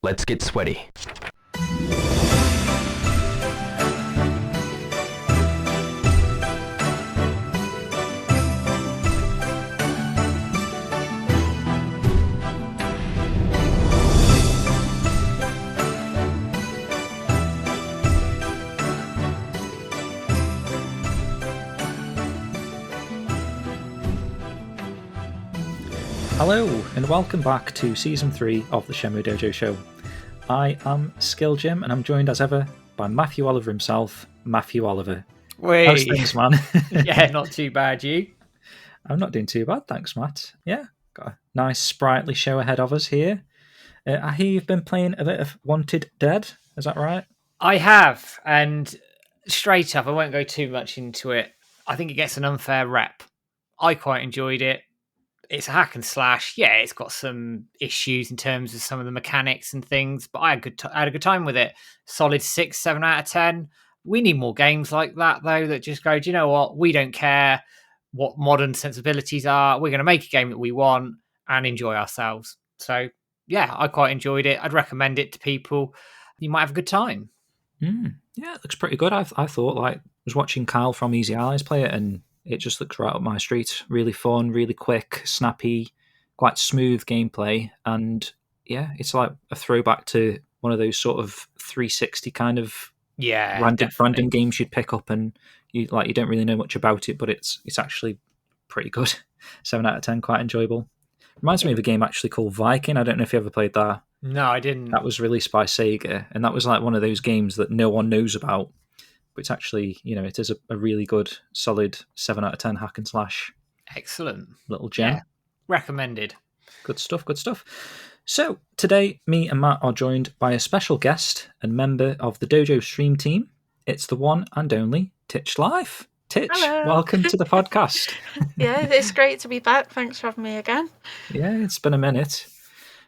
Let's get sweaty. Hello, and welcome back to Season 3 of the Shenmue Dojo Show. I am Skill Jim, and I'm joined as ever by Matthew Oliver himself, Matthew Oliver. How's things, man? Yeah, not too bad, you? I'm not doing too bad, thanks, Matt. Yeah, got a nice, sprightly show ahead of us here. I hear you've been playing a bit of Wanted Dead, is that right? I have, and straight up, I won't go too much into it. I think it gets an unfair rep. I quite enjoyed it. It's a hack and slash. Yeah, it's got some issues in terms of some of the mechanics and things, but I had a good time with it. Solid 6, 7 out of 10. We need more games like that, though, that just go, do you know what? We don't care what modern sensibilities are. We're going to make a game that we want and enjoy ourselves. So, yeah, I quite enjoyed it. I'd recommend it to people. You might have a good time. Yeah, it looks pretty good. I thought, I was watching Kyle from Easy Allies play it, and it just looks right up my street. Really fun, really quick, snappy, quite smooth gameplay. And yeah, it's like a throwback to one of those sort of 360 kind of random games you'd pick up, and you don't really know much about it, but it's actually pretty good. 7 out of 10, quite enjoyable. Reminds me of a game actually called Viking. I don't know if you ever played that. No, I didn't. That was released by Sega, and that was like one of those games that no one knows about. But it's actually, it is a really good, solid 7 out of 10 hack and slash. Excellent. Little gem. Yeah. Recommended. Good stuff, good stuff. So, today, me and Matt are joined by a special guest and member of the Dojo stream team. It's the one and only Titch Life. Titch, hello. Welcome to the podcast. Yeah, it's great to be back. Thanks for having me again. Yeah, it's been a minute.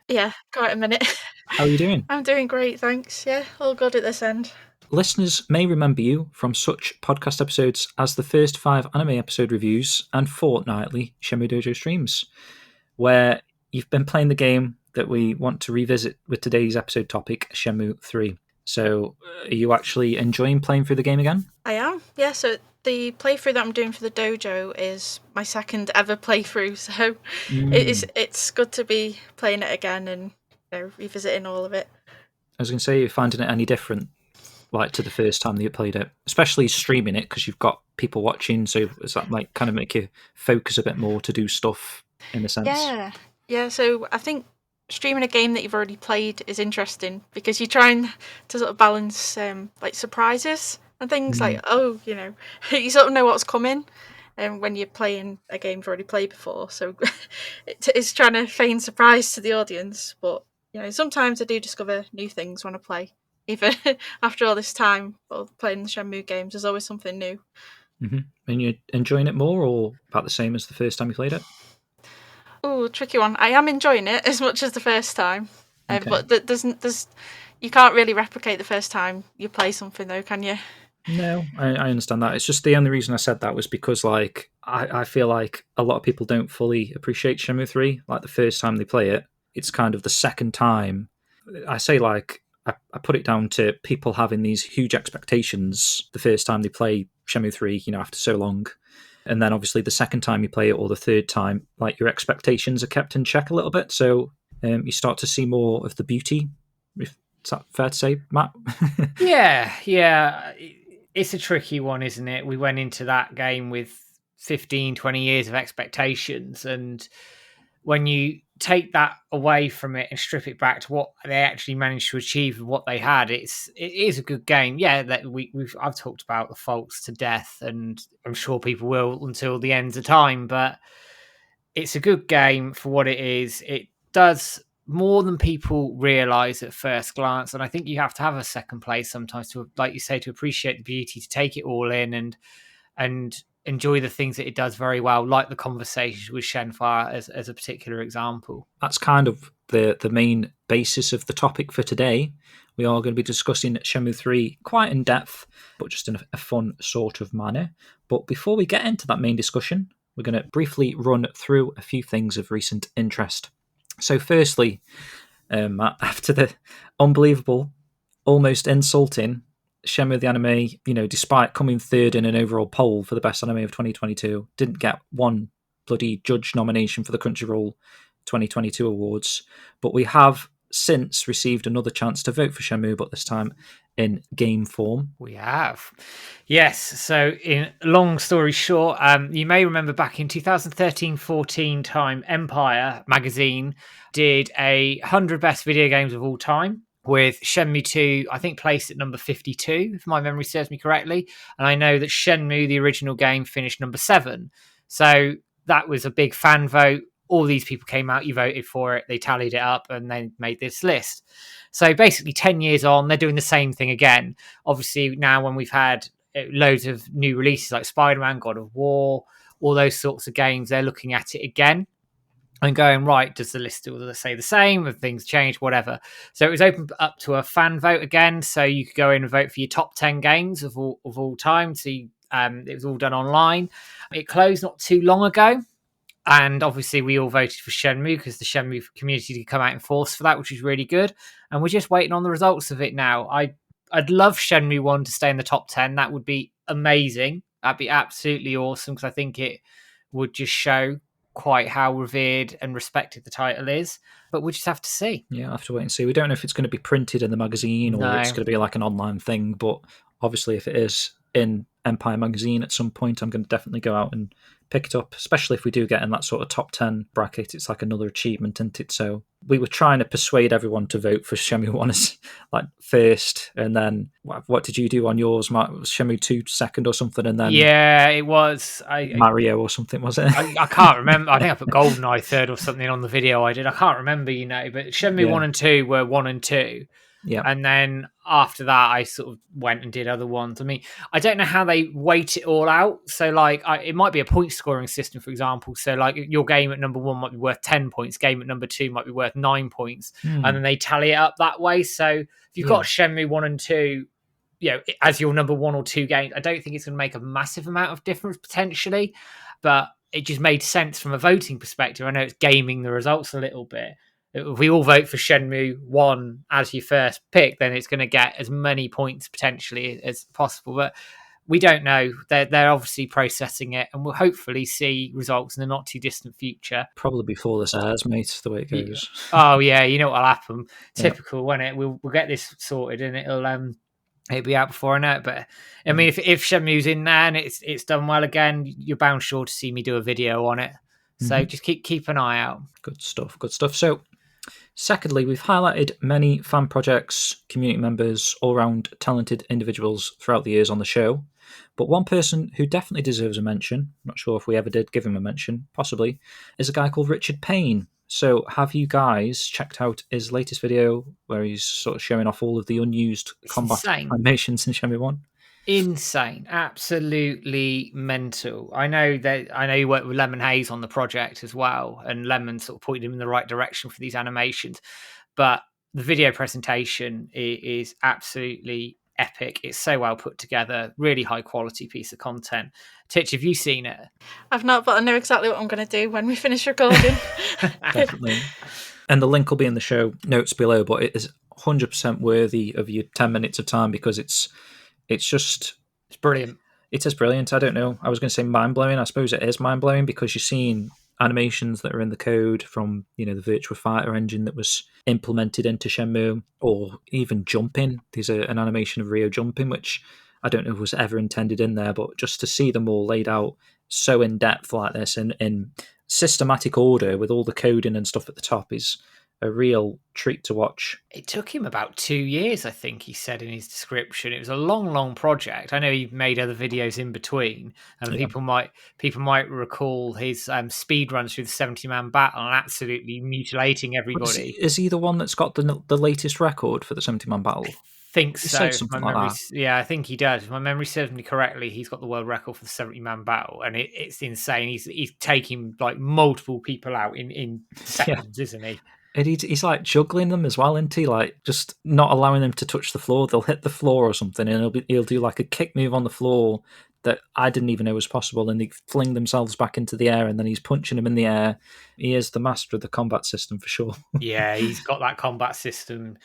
Yeah, quite a minute. How are you doing? I'm doing great, thanks. Yeah, all good at this end. Listeners may remember you from such podcast episodes as the first 5 anime episode reviews and fortnightly Shenmue Dojo streams, where you've been playing the game that we want to revisit with today's episode topic, Shenmue 3. So, are you actually enjoying playing through the game again? I am, yeah. So the playthrough that I'm doing for the dojo is my second ever playthrough, so it's good to be playing it again and revisiting all of it. I was going to say, you're finding it any different? Like to the first time that you played it, especially streaming it because you've got people watching. So does that kind of make you focus a bit more to do stuff in a sense? Yeah. So I think streaming a game that you've already played is interesting because you're trying to sort of balance surprises and things like you sort of know what's coming, when you're playing a game you've already played before. So it's trying to feign surprise to the audience, but sometimes I do discover new things when I play. Even after all this time of playing the Shenmue games, there's always something new. Mm-hmm. And you're enjoying it more, or about the same as the first time you played it? Oh, tricky one. I am enjoying it as much as the first time, but there's you can't really replicate the first time you play something, though, can you? No, I understand that. It's just the only reason I said that was because, I feel like a lot of people don't fully appreciate Shenmue 3. Like the first time they play it, it's kind of the second time. I say I put it down to people having these huge expectations the first time they play Shenmue 3, after so long. And then obviously the second time you play it or the third time, your expectations are kept in check a little bit. So you start to see more of the beauty. Is that fair to say, Matt? Yeah. It's a tricky one, isn't it? We went into that game with 15, 20 years of expectations. And when you take that away from it and strip it back to what they actually managed to achieve with what they had, it is a good game. Yeah, that I've talked about the faults to death, and I'm sure people will until the end of time, but it's a good game for what it is. It does more than people realise at first glance, and I think you have to have a second play sometimes to, like you say, to appreciate the beauty, to take it all in and enjoy the things that it does very well, like the conversations with Shenfire as a particular example. That's kind of the main basis of the topic for today. We are going to be discussing Shenmue 3 quite in depth, but just in a fun sort of manner. But before we get into that main discussion, we're going to briefly run through a few things of recent interest. So firstly, after the unbelievable, almost insulting Shenmue the anime, despite coming third in an overall poll for the best anime of 2022, didn't get one bloody judge nomination for the Crunchyroll 2022 awards. But we have since received another chance to vote for Shenmue, but this time in game form. We have. Yes. So, in long story short, you may remember back in 2013-14 time, Empire magazine did 100 best video games of all time, with Shenmue 2, I think, placed at number 52, if my memory serves me correctly. And I know that Shenmue, the original game, finished number 7. So that was a big fan vote. All these people came out, you voted for it, they tallied it up, and they made this list. So basically 10 years on, they're doing the same thing again. Obviously, now when we've had loads of new releases like Spider-Man, God of War, all those sorts of games, they're looking at it again and going, right, does the list still say the same? Have things changed? Whatever. So it was opened up to a fan vote again. So you could go in and vote for your top 10 games of all time. So it was all done online. It closed not too long ago. And obviously we all voted for Shenmue because the Shenmue community did come out in force for that, which is really good. And we're just waiting on the results of it now. I'd love Shenmue 1 to stay in the top 10. That would be amazing. That'd be absolutely awesome because I think it would just show quite how revered and respected the title is, but we'll just have to see. Yeah, I'll have to wait and see. We don't know if it's going to be printed in the magazine or it's going to be like an online thing, but obviously if it is in Empire magazine at some point, I'm going to definitely go out and pick it up, especially if we do get in that sort of top 10 bracket. It's like another achievement, isn't it? So we were trying to persuade everyone to vote for Shenmue 1 as like first, and then what did you do on yours, Mark? Was Shenmue 2 second or something? And then it was Mario or something, was it? I can't remember. I think I put GoldenEye third or something on the video I did. I can't remember, but Shenmue 1 and 2 were 1 and 2. Yeah. And then after that, I sort of went and did other ones. I mean, I don't know how they weight it all out. So, like, it might be a point scoring system, for example. So, like, your game at number 1 might be worth 10 points. Game at number 2 might be worth 9 points. And then they tally it up that way. So, if you've got Shenmue 1 and 2, as your number 1 or 2 games, I don't think it's going to make a massive amount of difference potentially. But it just made sense from a voting perspective. I know it's gaming the results a little bit. If we all vote for Shenmue 1 as your first pick, then it's going to get as many points potentially as possible. But we don't know. They're obviously processing it, and we'll hopefully see results in the not too distant future. Probably before this airs, mate, the way it goes. Oh, yeah, you know what'll happen. Typical, won't it? We'll get this sorted, and it'll be out before I know it. But I mean, if Shenmue's in there and it's done well again, you're bound sure to see me do a video on it. So just keep an eye out. Good stuff. So, secondly, we've highlighted many fan projects, community members, all-round talented individuals throughout the years on the show. But one person who definitely deserves a mention, not sure if we ever did give him a mention, possibly, is a guy called Richard Payne. So have you guys checked out his latest video where he's sort of showing off all of the unused combat animations in Shenmue 1? Insane, absolutely mental. I know you worked with Lemon Hayes on the project as well, and Lemon sort of pointed him in the right direction for these animations. But the video presentation is absolutely epic. It's so well put together, really high quality piece of content. Titch, have you seen it? I've not, but I know exactly what I'm going to do when we finish recording. Definitely. And the link will be in the show notes below, but it is 100% worthy of your 10 minutes of time because it's brilliant. It is brilliant. I don't know. I was going to say mind-blowing. I suppose it is mind-blowing because you're seeing animations that are in the code from, the Virtua Fighter engine that was implemented into Shenmue, or even jumping. There's an animation of Ryo jumping, which I don't know if was ever intended in there, but just to see them all laid out so in-depth like this in systematic order with all the coding and stuff at the top is a real treat to watch. It took him about 2 years, I think he said in his description. It was a long project. I know he made other videos in between, and people might recall his speed runs through the 70-man battle and absolutely mutilating everybody. Is he the one that's got the latest record for the 70-man battle? I think so. Said something like that. Yeah, I think he does. If my memory serves me correctly, he's got the world record for the 70-man battle, and it's insane. He's taking like multiple people out in seconds, isn't he? And he's like juggling them as well, isn't he? Like just not allowing them to touch the floor. They'll hit the floor or something, and he'll do like a kick move on the floor that I didn't even know was possible, and they fling themselves back into the air, and then he's punching them in the air. He is the master of the combat system for sure. Yeah, he's got that combat system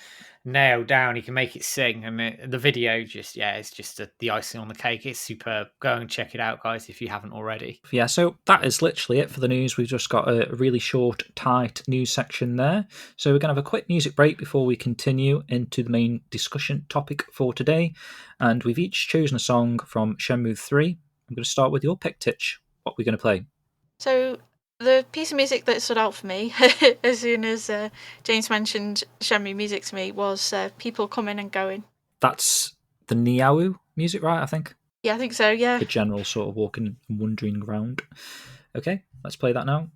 nailed down. He can make it sing, and the video it's just the icing on the cake. It's superb. Go and check it out, guys, if you haven't already. Yeah, so that is literally it for the news. We've just got a really short, tight news section there. So we're going to have a quick music break before we continue into the main discussion topic for today. And we've each chosen a song from Shenmue 3. I'm going to start with your pick, Titch. What are we going to play? So the piece of music that stood out for me as soon as James mentioned Shenmue music to me was People Coming and Going. That's the Niawu music, right, I think? Yeah, I think so, yeah. The general sort of walking and wandering around. Okay, let's play that now.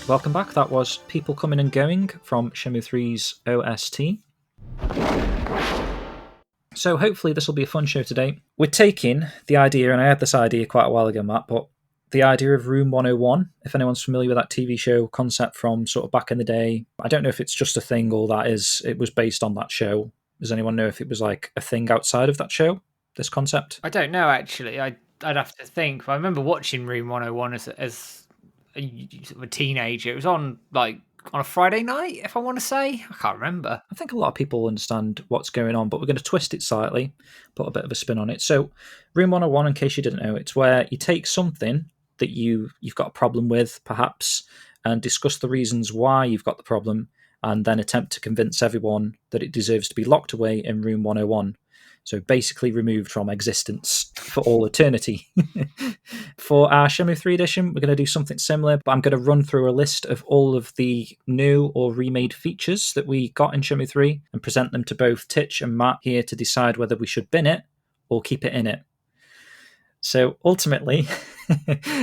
Welcome back. That was People Coming and Going from Shenmue 3's OST. So hopefully this will be a fun show today. We're taking the idea, and I had this idea quite a while ago, Matt, but the idea of Room 101, if anyone's familiar with that TV show concept from sort of back in the day. I don't know if it's just a thing or it was based on that show. Does anyone know if it was like a thing outside of that show, this concept? I don't know, actually. I'd have to think. I remember watching Room 101 as a teenager. It was on a Friday night, if I want to say. I can't remember. I think a lot of people understand what's going on, but we're going to twist it slightly, put a bit of a spin on it. So Room 101, in case you didn't know, it's where you take something that you've got a problem with, perhaps, and discuss the reasons why you've got the problem, and then attempt to convince everyone that it deserves to be locked away in Room 101. So basically removed from existence for all eternity. For our Shenmue 3 edition, we're going to do something similar, but I'm going to run through a list of all of the new or remade features that we got in Shenmue 3 and present them to both Titch and Matt here to decide whether we should bin it or keep it in it. So ultimately,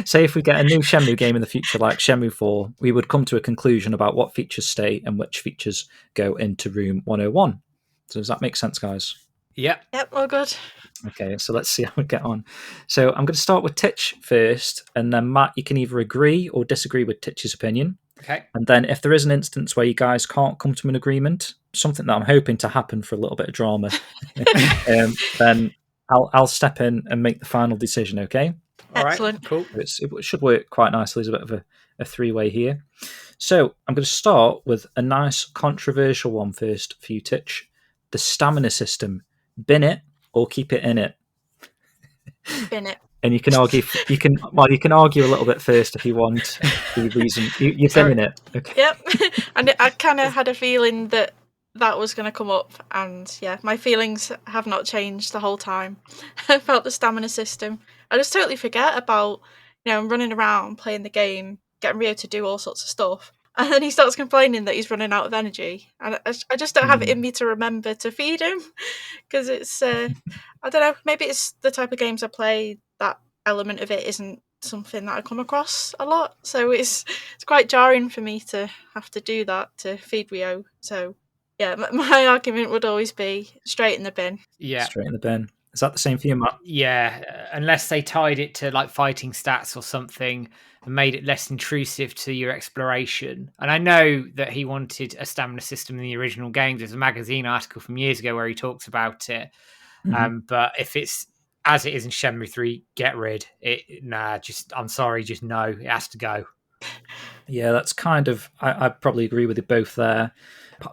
say if we get a new Shenmue game in the future like Shenmue 4, we would come to a conclusion about what features stay and which features go into Room 101. So does that make sense, guys? Yep, all good. Okay, so let's see how we get on. So I'm going to start with Titch first, and then Matt, you can either agree or disagree with Titch's opinion. Okay. And then if there is an instance where you guys can't come to an agreement, something that I'm hoping to happen for a little bit of drama, then I'll step in and make the final decision, okay? Excellent. All right, cool. It should work quite nicely as a bit of a three-way here. So I'm going to start with a nice controversial one first for you, Titch. The stamina system. Bin it or keep it in it. Bin it. And you can argue. You can argue a little bit first if you want the reason. You're binning it. Okay. Yep. And I kind of had a feeling that that was going to come up, and yeah, my feelings have not changed the whole time about the stamina system. I just totally forget about, I'm running around playing the game, getting Rio to do all sorts of stuff, and then he starts complaining that he's running out of energy, and I just don't have it in me to remember to feed him, because it's, I don't know, maybe it's the type of games I play, that element of it isn't something that I come across a lot, so it's quite jarring for me to have to do that to feed Rio. So yeah, my argument would always be straight in the bin. Yeah. Straight in the bin. Is that the same for you, Matt? Yeah, unless they tied it to like fighting stats or something and made it less intrusive to your exploration. And I know that he wanted a stamina system in the original games. There's a magazine article from years ago where he talks about it. But if it's as it is in Shenmue 3, get rid. I'm sorry, just no, it has to go. Yeah, that's kind of, I probably agree with you both there.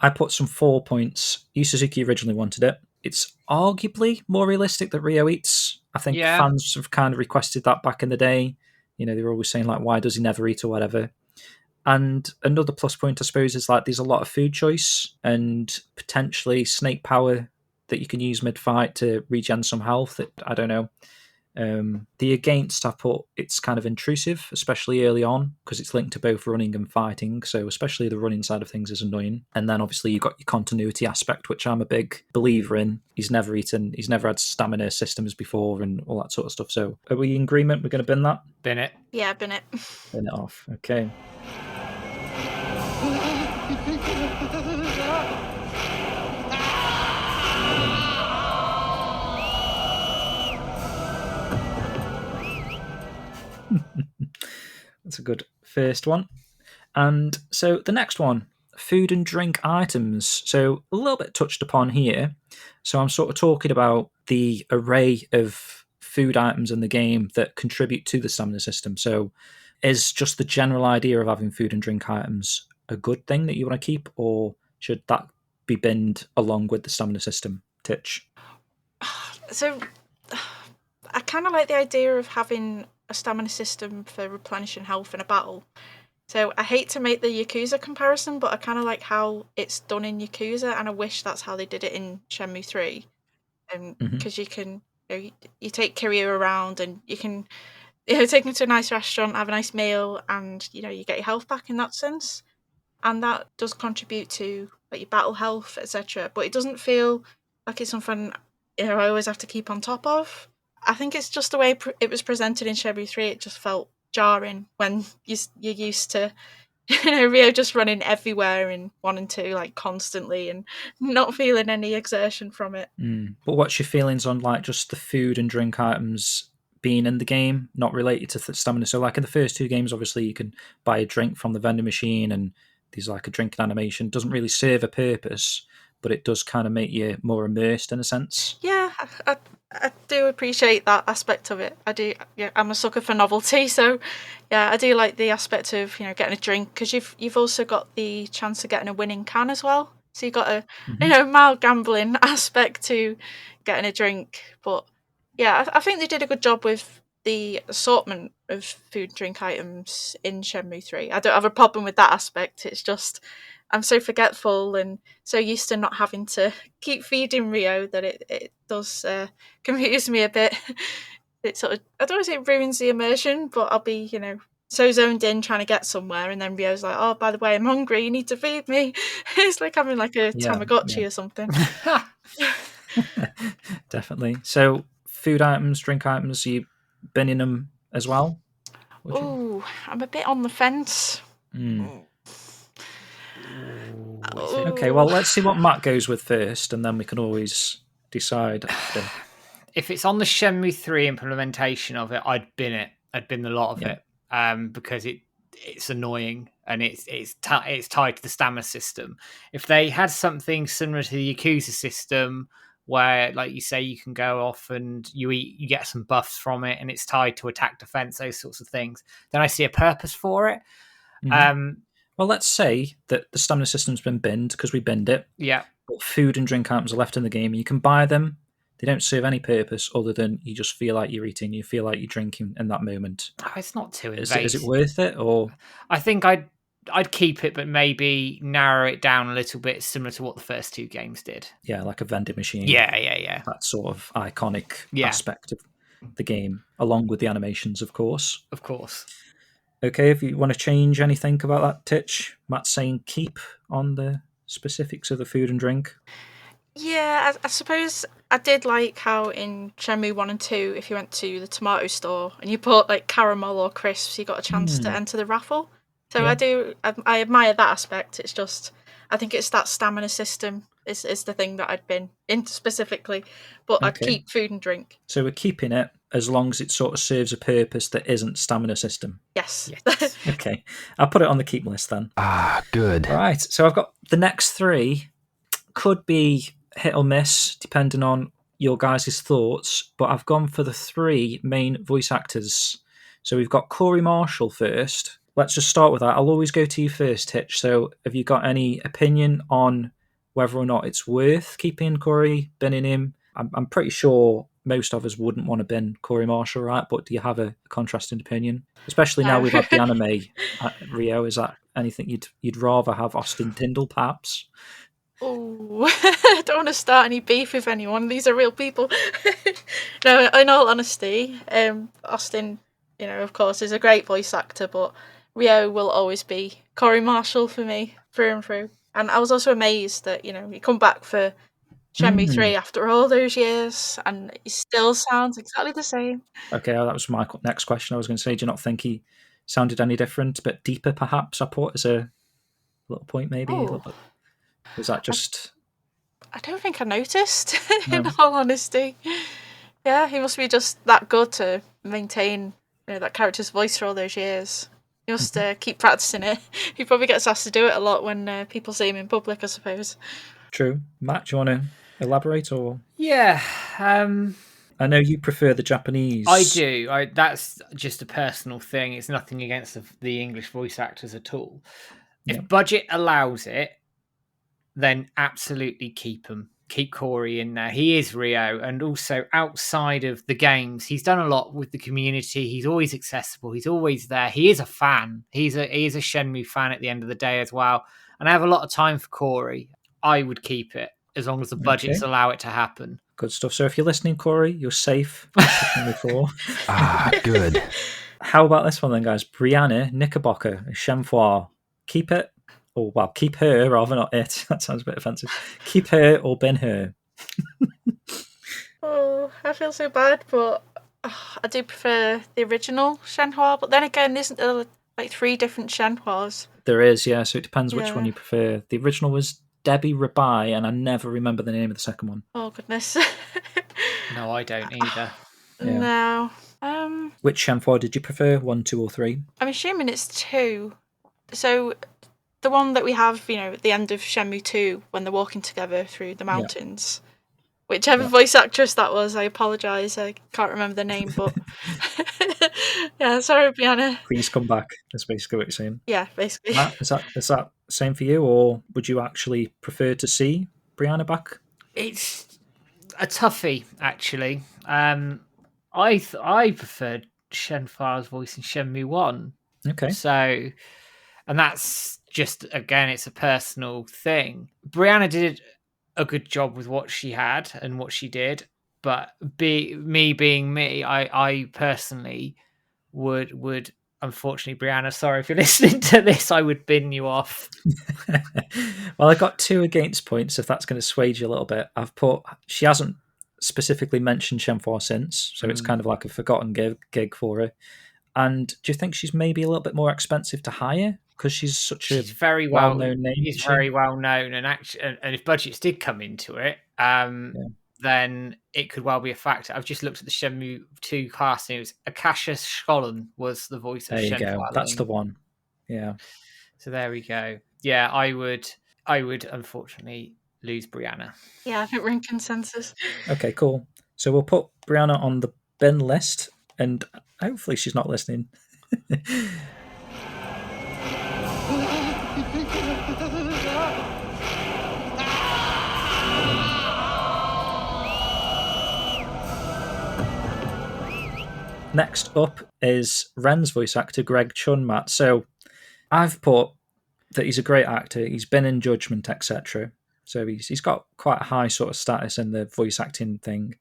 I put some 4 points. Yu Suzuki originally wanted it. It's arguably more realistic that Rio eats. I think fans have kind of requested that back in the day. They were always saying, like, why does he never eat or whatever? And another plus point, I suppose, is like there's a lot of food choice and potentially snake power that you can use mid-fight to regen some health. I don't know. The against, I put it's kind of intrusive, especially early on, because it's linked to both running and fighting. So especially the running side of things is annoying. And then obviously you've got your continuity aspect, which I'm a big believer in. He's never had stamina systems before and all that sort of stuff. So are we in agreement? We're going to bin that? Bin it. Yeah, bin it. Bin it off. Okay. That's a good first one. And so the next one, food and drink items. So a little bit touched upon here. So I'm sort of talking about the array of food items in the game that contribute to the stamina system. So is just the general idea of having food and drink items a good thing that you want to keep, or should that be binned along with the stamina system? Titch. So I kind of like the idea of having a stamina system for replenishing health in a battle. So I hate to make the Yakuza comparison, but I kind of like how it's done in Yakuza, and I wish that's how they did it in Shenmue 3. Because you can, you take Kiryu around and you can, take him to a nice restaurant, have a nice meal, and you get your health back in that sense. And that does contribute to like your battle health, etc. But it doesn't feel like it's something I always have to keep on top of. I think it's just the way it was presented in Shenmue 3. It just felt jarring when you're used to Rio just running everywhere in 1 and 2 like constantly and not feeling any exertion from it. But what's your feelings on like just the food and drink items being in the game, not related to the stamina? So like in the first 2 games, obviously you can buy a drink from the vending machine and there's like a drinking animation. It doesn't really serve a purpose, but it does kind of make you more immersed in a sense. Yeah, I do appreciate that aspect of it. I do. Yeah, I'm a sucker for novelty, so yeah, I do like the aspect of getting a drink, because you've also got the chance of getting a winning can as well. So you've got a mild gambling aspect to getting a drink. But yeah, I think they did a good job with the assortment of food and drink items in Shenmue 3. I don't have a problem with that aspect. It's just I'm so forgetful and so used to not having to keep feeding Rio that it does confuse me a bit. It sort of, I don't want to say it ruins the immersion, but I'll be, so zoned in trying to get somewhere, and then Rio's like, oh, by the way, I'm hungry, you need to feed me. It's like having like a Tamagotchi or something. Definitely. So food items, drink items, are you binning them as well? Oh, I'm a bit on the fence. Okay, well, let's see what Matt goes with first, and then we can always decide after. If it's on the Shenmue 3 implementation of it, I'd bin it. I'd bin the lot of it, because it's annoying and it's tied to the stamina system. If they had something similar to the Yakuza system, where, like you say, you can go off and you get some buffs from it, and it's tied to attack, defense, those sorts of things, then I see a purpose for it. Well, let's say that the stamina system's been binned because we binned it. Yeah. But food and drink items are left in the game. You can buy them. They don't serve any purpose other than you just feel like you're eating. You feel like you're drinking in that moment. Oh, it's not too invasive. Is it worth it? Or I think I'd I'd keep it, but maybe narrow it down a little bit, similar to what the first 2 games did. Yeah, like a vending machine. Yeah. That sort of iconic Yeah. aspect of the game, along with the animations, of course. Of course. Okay, if you want to change anything about that, Titch, Matt's saying keep on the specifics of the food and drink. Yeah, I suppose I did like how in Shenmue 1 and 2, if you went to the tomato store and you bought like caramel or crisps, you got a chance to enter the raffle. So Yeah. I admire that aspect. It's just, I think it's that stamina system is the thing that I'd been into specifically. But I'd Okay. keep food and drink. So we're keeping it as long as it sort of serves a purpose that isn't stamina system. Yes. Okay, I'll put it on the keep list then. Good. All right, so I've got the next 3. Could be hit or miss, depending on your guys' thoughts, but I've gone for the 3 main voice actors. So we've got Corey Marshall first. Let's just start with that. I'll always go to you first, Titch. So have you got any opinion on whether or not it's worth keeping Corey, binning him? I'm pretty sure most of us wouldn't want to bin Corey Marshall, right? But do you have a contrasting opinion? Especially now we've had the anime, Rio. Is that anything you'd rather have Austin Tyndall, perhaps? Oh, I don't want to start any beef with anyone. These are real people. No, in all honesty, Austin, of course, is a great voice actor, but Rio will always be Corey Marshall for me, through and through. And I was also amazed that, he come back for Shenmue 3 after all those years, and he still sounds exactly the same. Okay, that was my next question. I was going to say, do you not think he sounded any different, a bit deeper, perhaps? I put as a little point, maybe. A little bit. Was that just? I don't think I noticed. No. In all honesty, yeah, he must be just that good to maintain, that character's voice for all those years. He must keep practicing it. He probably gets asked to do it a lot when people see him in public, I suppose. True. Matt, do you want to elaborate or? Yeah. I know you prefer the Japanese. I do. That's just a personal thing. It's nothing against the English voice actors at all. If budget allows it, then absolutely keep him. Keep Corey in there. He is Rio, and also outside of the games, he's done a lot with the community. He's always accessible. He's always there. He is a fan. He is a Shenmue fan at the end of the day as well. And I have a lot of time for Corey. I would keep it as long as the budgets allow it to happen. Good stuff. So if you're listening, Corey, you're safe. Before. Good. How about this one then, guys? Brianna Knickerbocker, Shenmue. Keep it. Or, well, keep her rather, not it. That sounds a bit offensive. Keep her or bin her. Oh, I feel so bad, but I do prefer the original Shenhua. But then again, isn't there like 3 different Shenhuas? There is, yeah. So it depends which one you prefer. The original was Debbie Rabai, and I never remember the name of the second one. Oh, goodness. No, I don't either. No. Which Shenhua did you prefer? 1, 2, or 3? I'm assuming it's 2. So the one that we have, at the end of Shenmue 2 when they're walking together through the mountains. Whichever voice actress that was, I apologise. I can't remember the name, but yeah, sorry, Brianna. Please come back. That's basically what you're saying. Yeah, basically. Matt, is that same for you, or would you actually prefer to see Brianna back? It's a toughie, actually. I preferred Shenhua's voice in Shenmue 1. Okay. So, and that's just, again, it's a personal thing. Brianna did a good job with what she had and what she did, but being me, I personally would unfortunately, Brianna, sorry if you're listening to this, I would bin you off. Well, I got 2 against points, if that's going to sway you a little bit. She hasn't specifically mentioned Shenhua since, so it's kind of like a forgotten gig for her. And do you think she's maybe a little bit more expensive to hire because she's very well-known name? She's very well known, and if budgets did come into it, then it could well be a factor. I've just looked at the Shenmue 2 casting. It was Akasha Schollen was the voice of Shenhua. There you go. That's the one. Yeah. So there we go. Yeah, I would unfortunately lose Brianna. Yeah, I think we're in consensus. Okay, cool. So we'll put Brianna on the bin list, and hopefully she's not listening. Next up is Ren's voice actor, Greg Chun, Matt. So I've put that he's a great actor. He's been in Judgment, etc. So he's got quite a high sort of status in the voice acting thing,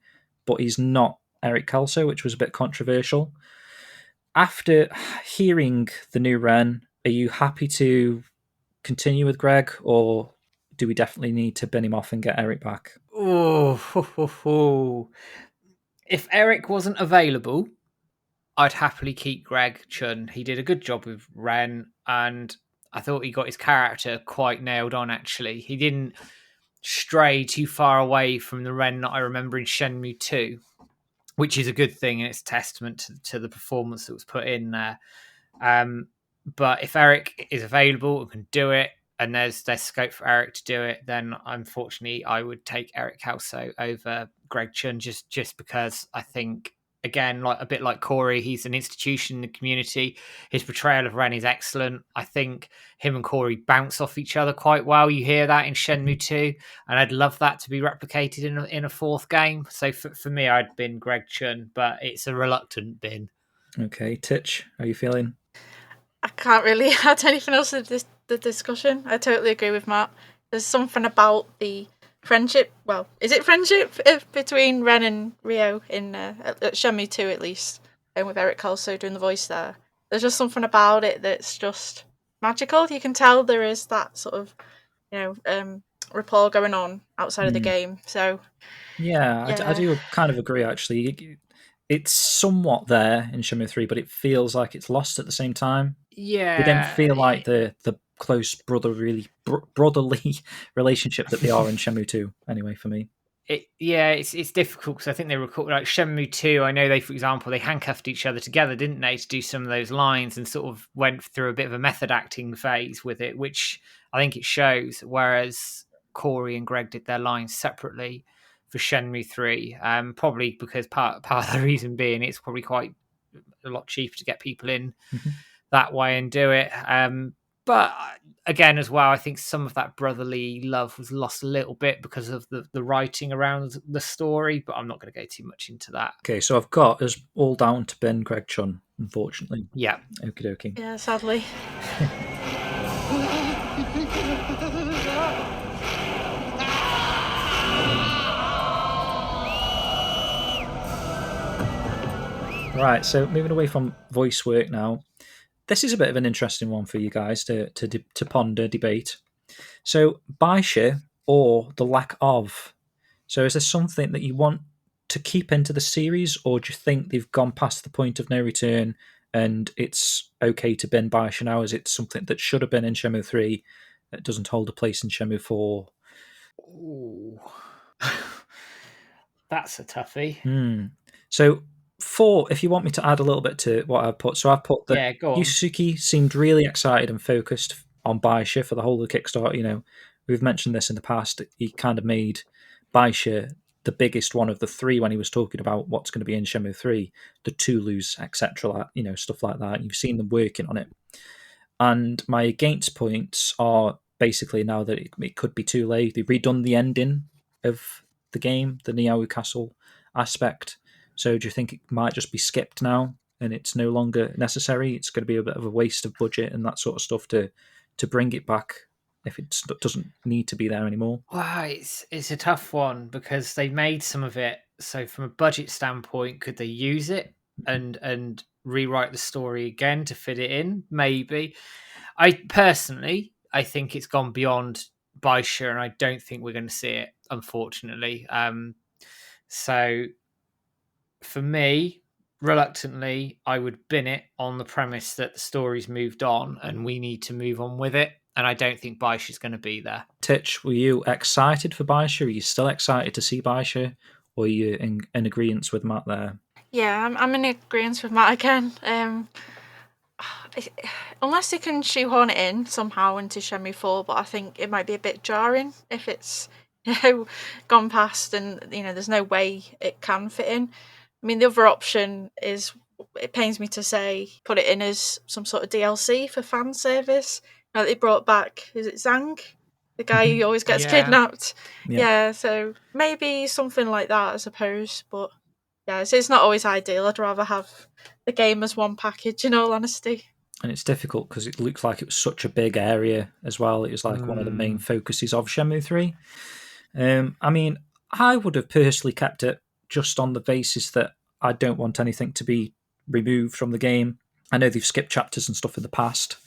but he's not Eric Kelso, which was a bit controversial. After hearing the new Ren, are you happy to continue with Greg, or do we definitely need to bin him off and get Eric back? Oh, if Eric wasn't available, I'd happily keep Greg Chun. He did a good job with Ren, and I thought he got his character quite nailed on, actually. He didn't stray too far away from the Ren that I remember in Shenmue 2, which is a good thing, and it's a testament to the performance that was put in there. But if Eric is available and can do it, and there's scope for Eric to do it, then unfortunately I would take Eric Kelso over Greg Chun, just because I think, again, like a bit like Corey, he's an institution in the community. His portrayal of Ren is excellent. I think him and Corey bounce off each other quite well. You hear that in Shenmue 2, and I'd love that to be replicated in a fourth game. So for me, I'd bin Greg Chun, but it's a reluctant bin. Okay, Titch, how are you feeling? I can't really add anything else to the discussion. I totally agree with Matt. There's something about the friendship. Well, is it friendship between Ren and Rio in at Shenmue 2 at least, and with Eric Kelso doing the voice there? There's just something about it that's just magical. You can tell there is that sort of, rapport going on outside of the game. So yeah. I do kind of agree, actually. It's somewhat there in Shenmue 3, but it feels like it's lost at the same time. Yeah, They don't feel like the close brotherly relationship that they are in Shenmue 2. Anyway, for me, it's difficult because I think they record like Shenmue 2. I know they, for example, they handcuffed each other together, didn't they, to do some of those lines, and sort of went through a bit of a method acting phase with it, which I think it shows. Whereas Corey and Greg did their lines separately for Shenmue 3, probably because part of the reason being it's probably quite a lot cheaper to get people in that way and do it. But again, as well, I think some of that brotherly love was lost a little bit because of the writing around the story, but I'm not going to go too much into that. Okay, so I've got us all down to bin Greg Chun, unfortunately. Yeah. Okie dokie. Yeah, sadly. Right, so moving away from voice work now, this is a bit of an interesting one for you guys to ponder, debate. So, Baisha or the lack of. So, is there something that you want to keep into the series, or do you think they've gone past the point of no return and it's okay to bin Baisha now? Is it something that should have been in Shenmue 3 that doesn't hold a place in Shenmue 4? Ooh. That's a toughie. So, 4, if you want me to add a little bit to what I've put. So I've put that go on. Yusuke seemed really excited and focused on Baisha for the whole of the Kickstarter. We've mentioned this in the past. He kind of made Baisha the biggest one of the 3 when he was talking about what's going to be in Shenmue 3, the Tulus, etc., stuff like that. You've seen them working on it. And my against points are basically now that it could be too late. They've redone the ending of the game, the Niaowu Castle aspect. So do you think it might just be skipped now and it's no longer necessary? It's going to be a bit of a waste of budget and that sort of stuff to bring it back if it doesn't need to be there anymore? Wow, it's a tough one because they made some of it. So from a budget standpoint, could they use it and rewrite the story again to fit it in? Maybe. I think it's gone beyond Baisha, and I don't think we're going to see it, unfortunately. So for me, reluctantly, I would bin it on the premise that the story's moved on and we need to move on with it. And I don't think Baisha's going to be there. Titch, were you excited for Baisha? Are you still excited to see Baisha? Or are you in agreement with Matt there? Yeah, I'm in agreement with Matt again. Unless they can shoehorn it in somehow into Shenmue 4, but I think it might be a bit jarring if it's gone past and there's no way it can fit in. I mean, the other option is, it pains me to say, put it in as some sort of DLC for fan service. They brought back, is it Zhang? The guy who always gets kidnapped. Yeah, so maybe something like that, I suppose. But yeah, it's not always ideal. I'd rather have the game as one package, in all honesty. And it's difficult because it looks like it was such a big area as well. It was like one of the main focuses of Shenmue 3. I mean, I would have personally kept it just on the basis that I don't want anything to be removed from the game. I know they've skipped chapters and stuff in the past,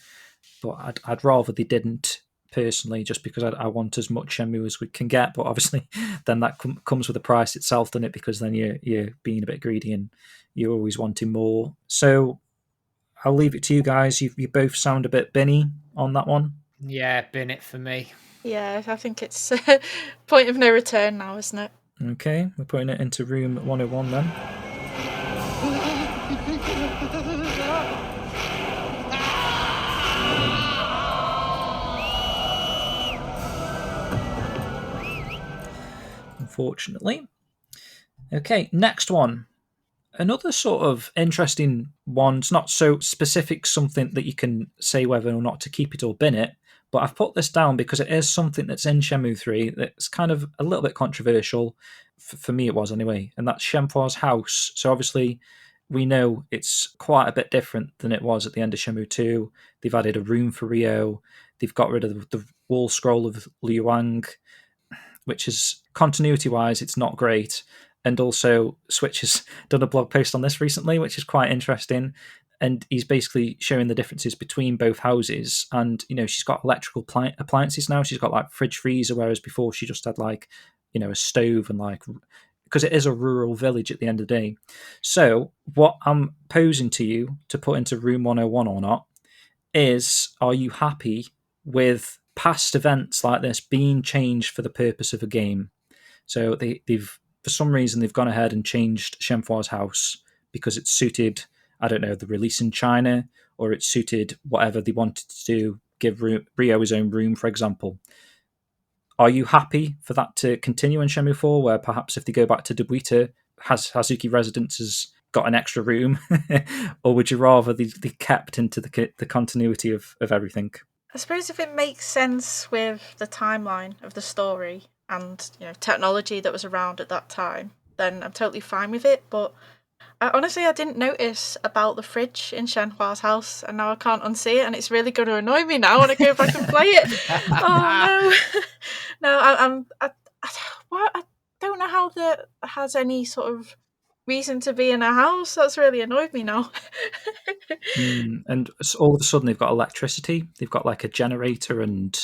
but I'd rather they didn't personally, just because I want as much Shenmue as we can get. But obviously, then that comes with a price itself, doesn't it? Because then you're being a bit greedy and you're always wanting more. So I'll leave it to you guys. You both sound a bit binny on that one. Yeah, bin it for me. Yeah, I think it's point of no return now, isn't it? Okay, we're putting it into room 101 then. Unfortunately. Okay, next one. Another sort of interesting one. It's not so specific, something that you can say whether or not to keep it or bin it, but I've put this down because it is something that's in Shenmue 3 that's kind of a little bit controversial. For me, it was anyway, and that's Shenhua's house. So obviously, we know it's quite a bit different than it was at the end of Shenmue 2. They've added a room for Ryo. They've got rid of the wall scroll of Liu Wang, which is, continuity-wise, it's not great. And also, Switch has done a blog post on this recently, which is quite interesting. And he's basically showing the differences between both houses. And, you know, she's got electrical appliances now. She's got like fridge, freezer, whereas before she just had like, you know, a stove and like, because it is a rural village at the end of the day. So what I'm posing to you to put into room 101 or not is, are you happy with past events like this being changed for the purpose of a game? So they've, for some reason, they've gone ahead and changed Shenhua's house because it suited, I don't know, the release in China, or it suited whatever they wanted to do, give Ryo his own room, for example. Are you happy for that to continue in Shenmue 4, where perhaps if they go back to Dobuita, Hazuki Residence has got an extra room? Or would you rather they kept into the continuity of everything? I suppose if it makes sense with the timeline of the story and, you know, technology that was around at that time, then I'm totally fine with it. But honestly, I didn't notice about the fridge in Shenhua's house, and now I can't unsee it, and it's really going to annoy me now when I go back and play it. Oh no, no, I don't know how that has any sort of reason to be in a house. That's really annoyed me now. And all of a sudden they've got electricity. They've got like a generator, and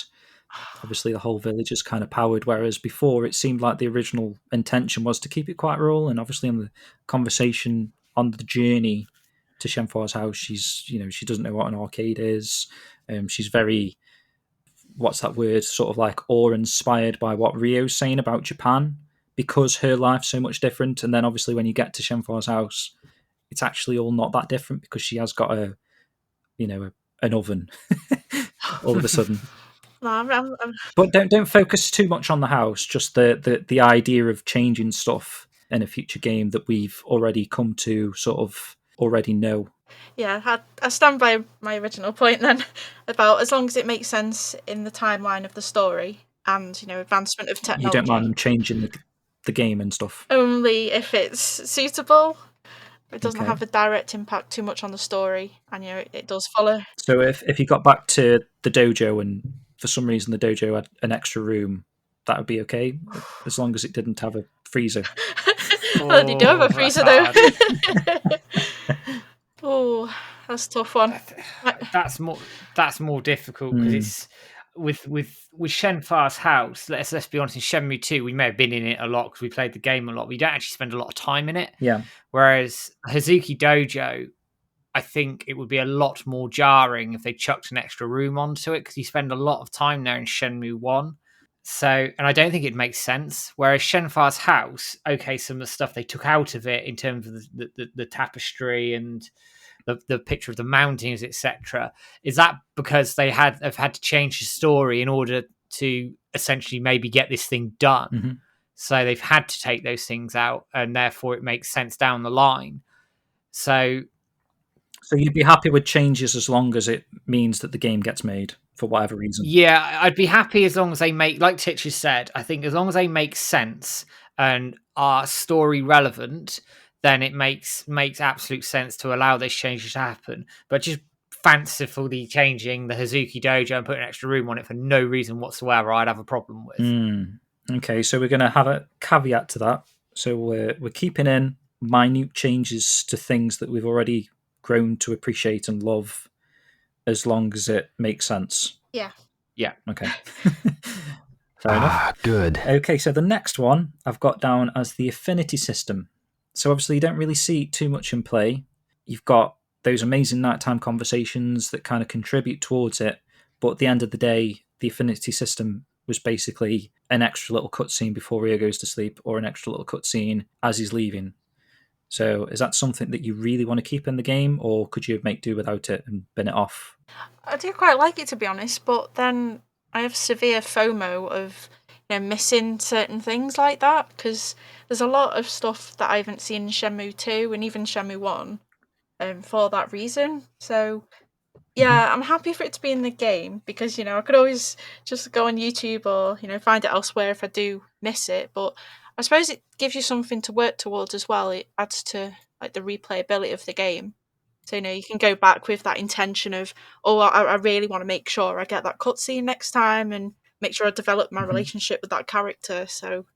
obviously the whole village is kind of powered, whereas before it seemed like the original intention was to keep it quite rural. And obviously in the conversation on the journey to Shenhua's house, she doesn't know what an arcade is. She's very, what's that word, sort of like awe-inspired by what Ryo's saying about Japan, because her life's so much different. And then obviously when you get to Shenhua's house, it's actually all not that different, because she has got an oven all of a sudden. No, But don't focus too much on the house, just the idea of changing stuff in a future game that we've already come to sort of already know. Yeah, I stand by my original point then, about as long as it makes sense in the timeline of the story and, you know, advancement of technology. You don't mind them changing the game and stuff? Only if it's suitable. It doesn't Okay. have a direct impact too much on the story, and, you know, it does follow. So if you got back to the dojo and for some reason the dojo had an extra room, that would be okay, as long as it didn't have a freezer. Well, they do have a freezer though. hard. Oh, that's a tough one. That's more difficult, because it's with Shenhua's house. Let's be honest. In Shenmue 2, we may have been in it a lot because we played the game a lot. We don't actually spend a lot of time in it. Yeah. Whereas Hazuki Dojo, I think it would be a lot more jarring if they chucked an extra room onto it, because you spend a lot of time there in Shenmue 1. So, and I don't think it makes sense. Whereas Shenhua's house, okay, some of the stuff they took out of it in terms of the tapestry and the picture of the mountains, etc. Is that because they have had to change the story in order to essentially maybe get this thing done? Mm-hmm. So they've had to take those things out, and therefore it makes sense down the line. So you'd be happy with changes as long as it means that the game gets made for whatever reason? Yeah, I'd be happy as long as they make, like Titch has said, I think as long as they make sense and are story relevant, then it makes absolute sense to allow those changes to happen. But just fancifully changing the Hazuki Dojo and putting an extra room on it for no reason whatsoever, I'd have a problem with. Okay, so we're going to have a caveat to that. So we're keeping in minute changes to things that we've already grown to appreciate and love, as long as it makes sense. Yeah. Okay. Fair enough. Good. Okay, so the next one I've got down as the affinity system. So obviously you don't really see it too much in play. You've got those amazing nighttime conversations that kind of contribute towards it, but at the end of the day, the affinity system was basically an extra little cutscene before Rio goes to sleep, or an extra little cutscene as he's leaving. So is that something that you really want to keep in the game, or could you make do without it and bin it off? I do quite like it, to be honest, but then I have severe FOMO of missing certain things like that, because there's a lot of stuff that I haven't seen in Shenmue 2 and even Shenmue 1 for that reason. So yeah, I'm happy for it to be in the game, because I could always just go on YouTube or find it elsewhere if I do miss it. But I suppose it gives you something to work towards as well. It adds to like the replayability of the game. So you can go back with that intention of, oh, I really want to make sure I get that cutscene next time and make sure I develop my relationship with that character. So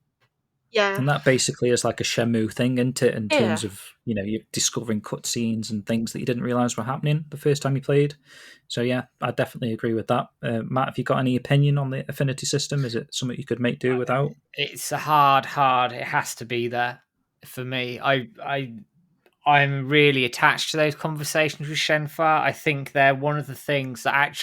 yeah. And that basically is like a Shenmue thing, isn't it? In terms Yeah. of, you're discovering cutscenes and things that you didn't realise were happening the first time you played. So yeah, I definitely agree with that. Matt, have you got any opinion on the affinity system? Is it something you could make do without? It's a hard. It has to be there for me. I'm really attached to those conversations with Shenfa. I think they're one of the things that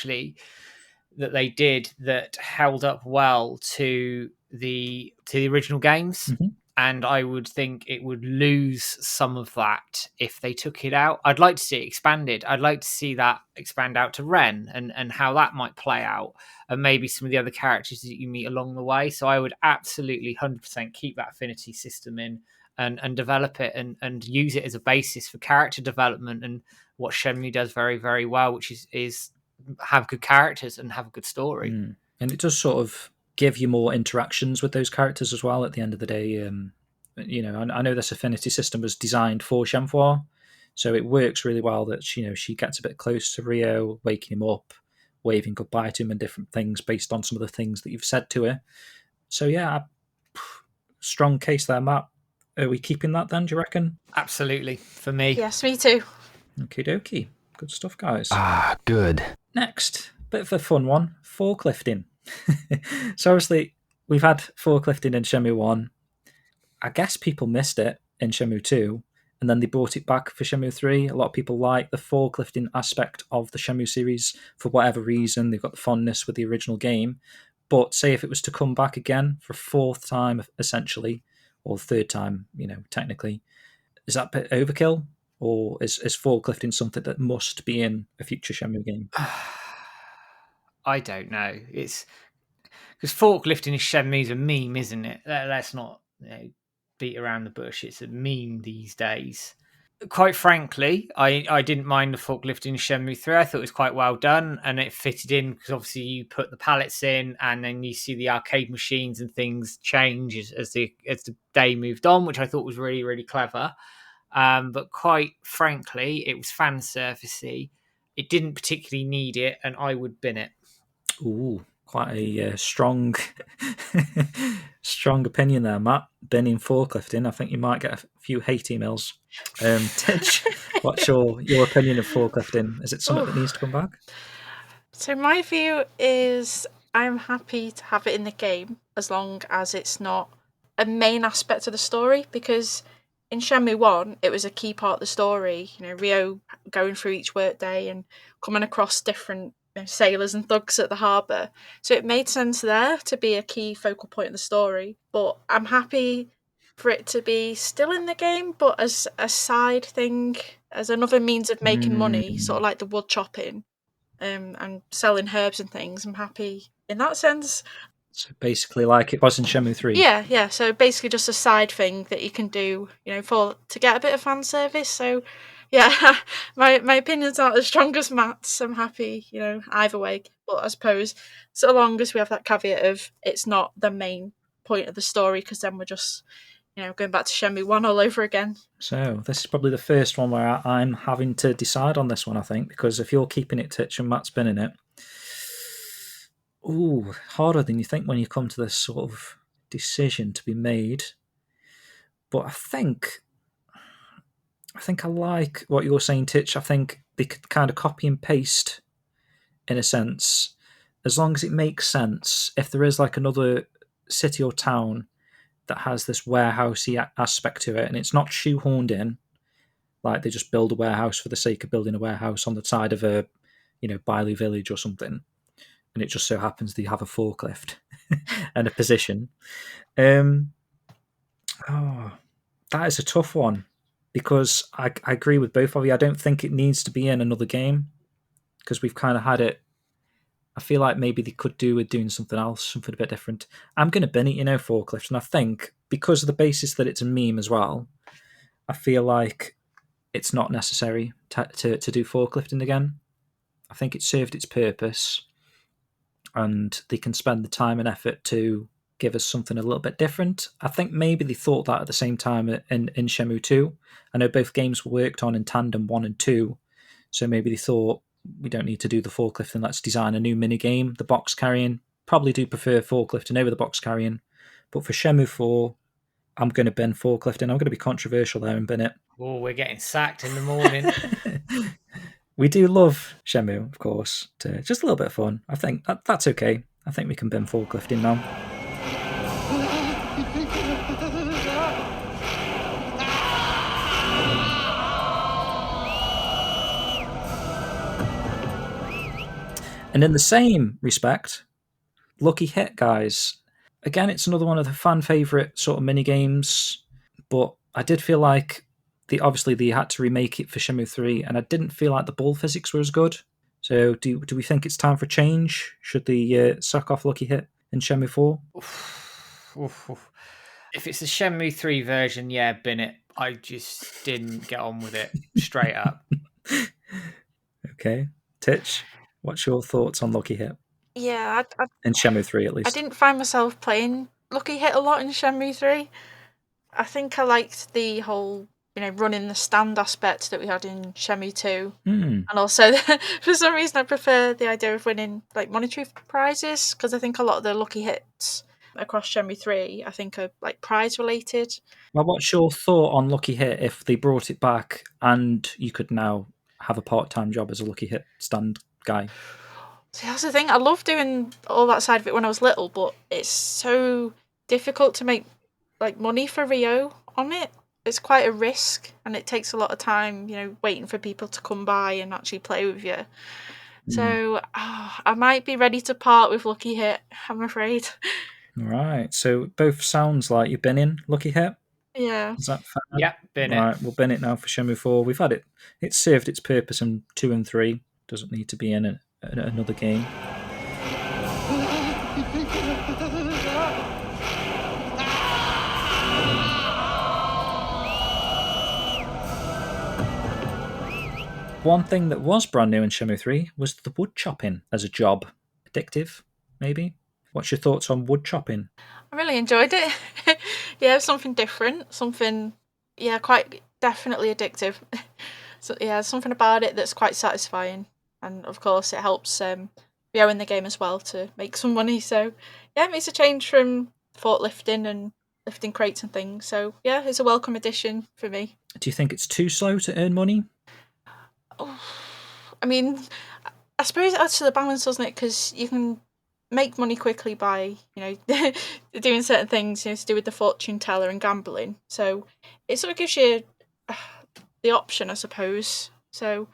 they did that held up well to the original games. And I would think it would lose some of that if they took it out. I'd like to see it expanded. I'd like to see that expand out to Ren and how that might play out, and maybe some of the other characters that you meet along the way. So I would absolutely 100% keep that affinity system in and develop it and use it as a basis for character development, and what Shenmue does very, very well, which is have good characters and have a good story. And it does sort of give you more interactions with those characters as well at the end of the day. I know this affinity system was designed for Shenhua, so it works really well that she gets a bit close to Rio, waking him up, waving goodbye to him and different things based on some of the things that you've said to her. So yeah, strong case there, Matt. Are we keeping that then, do you reckon? Absolutely, for me. Yes, me too. Okie dokie. Good stuff, guys. Good. Next, bit of a fun one, forklifting. So obviously, we've had forklifting in Shenmue 1. I guess people missed it in Shenmue 2, and then they brought it back for Shenmue 3. A lot of people like the forklifting aspect of the Shenmue series for whatever reason. They've got the fondness with the original game. But say if it was to come back again for a fourth time, essentially, or third time, technically, is that a bit overkill? Or is forklifting something that must be in a future Shenmue game? I don't know. It's because forklifting is Shenmue's a meme, isn't it? Let's not beat around the bush. It's a meme these days. Quite frankly, I didn't mind the forklifting in Shenmue 3. I thought it was quite well done, and it fitted in because obviously you put the pallets in, and then you see the arcade machines and things change as the day moved on, which I thought was really, really clever. But quite frankly, it was fan servicey. It didn't particularly need it, and I would bin it. Ooh, quite a strong opinion there, Matt. Binning forklifting. I think you might get a few hate emails. Titch, what's your opinion of forklifting? Is it something that needs to come back? So my view is I'm happy to have it in the game as long as it's not a main aspect of the story, because in Shenmue 1, it was a key part of the story. Rio going through each workday and coming across different sailors and thugs at the harbour. So it made sense there to be a key focal point of the story. But I'm happy for it to be still in the game, but as a side thing, as another means of making money, sort of like the wood chopping and selling herbs and things. I'm happy in that sense. So basically like it was in Shenmue 3. Yeah. So basically just a side thing that you can do, to get a bit of fan service. So yeah, my opinions aren't as strong as Matt's. I'm happy, either way. But I suppose so long as we have that caveat of it's not the main point of the story, because then we're just, going back to Shenmue 1 all over again. So this is probably the first one where I'm having to decide on this one, I think, because if you're keeping it, Titch, and Matt's been in it, harder than you think when you come to this sort of decision to be made. But I think I like what you're saying, Titch. I think they could kind of copy and paste, in a sense, as long as it makes sense. If there is like another city or town that has this warehousey aspect to it, and it's not shoehorned in, like they just build a warehouse for the sake of building a warehouse on the side of a, Bailey village or something, and it just so happens they have a forklift and a position. That is a tough one, because I agree with both of you. I don't think it needs to be in another game, because we've kind of had it. I feel like maybe they could do with doing something else, something a bit different. I'm going to bin it, forklifts, and I think because of the basis that it's a meme as well, I feel like it's not necessary to do forklifting again. I think it served its purpose, and they can spend the time and effort to give us something a little bit different. I think maybe they thought that at the same time in Shenmue 2. I know both games were worked on in tandem, 1 and 2, so maybe they thought, we don't need to do the forklifting, let's design a new mini game. The box carrying, probably do prefer forklifting over the box carrying, but for Shenmue 4, I'm going to bin forklifting. I'm going to be controversial there and bin it. Oh, we're getting sacked in the morning. We do love Shenmue, of course. Just a little bit of fun. I think that's okay. I think we can bin forklifting now. And in the same respect, Lucky Hit, guys. Again, it's another one of the fan favourite sort of mini games, but I did feel like they had to remake it for Shenmue 3, and I didn't feel like the ball physics were as good. So do we think it's time for change? Should they suck off Lucky Hit in Shenmue 4? If it's the Shenmue 3 version, yeah, bin it. I just didn't get on with it, straight up. Okay. Titch, what's your thoughts on Lucky Hit? Yeah, In Shenmue 3, at least. I didn't find myself playing Lucky Hit a lot in Shenmue 3. I think I liked the whole, running the stand aspect that we had in Shenmue 2. And also, for some reason, I prefer the idea of winning like monetary prizes, because I think a lot of the Lucky Hits across Shenmue 3, I think are like prize related. Well, what's your thought on Lucky Hit if they brought it back and you could now have a part-time job as a Lucky Hit stand guy? See, that's the thing. I love doing all that side of it when I was little, but it's so difficult to make like money for Rio on it. It's quite a risk, and it takes a lot of time, waiting for people to come by and actually play with you. So I might be ready to part with Lucky Hit, I'm afraid. Right. So both sounds like you've been in Lucky Hit. Yeah. Is that fair? Yeah, bin it. Right, we'll bin it now for Shenmue 4. We've had it. It's served its purpose in 2 and 3. Doesn't need to be in another game. One thing that was brand new in Shenmue 3 was the wood chopping as a job. Addictive, maybe? What's your thoughts on wood chopping? I really enjoyed it. Yeah, something different. Something, quite definitely addictive. So, something about it that's quite satisfying. And, of course, it helps Rio in the game as well to make some money. So, it makes a change from forklifting and lifting crates and things. So, it's a welcome addition for me. Do you think it's too slow to earn money? Oh, I mean, I suppose it adds to the balance, doesn't it? Because you can make money quickly by, doing certain things, to do with the fortune teller and gambling. So it sort of gives you the option, I suppose. So,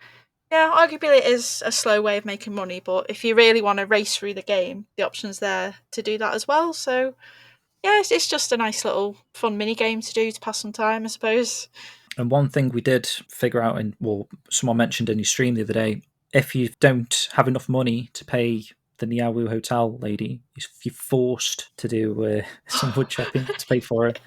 arguably it is a slow way of making money, but if you really want to race through the game, the option's there to do that as well. So, it's just a nice little fun mini game to do to pass some time, I suppose. And one thing we did figure out, someone mentioned in your stream the other day, if you don't have enough money to pay the Niawu Hotel lady, you're forced to do some wood chopping to pay for it.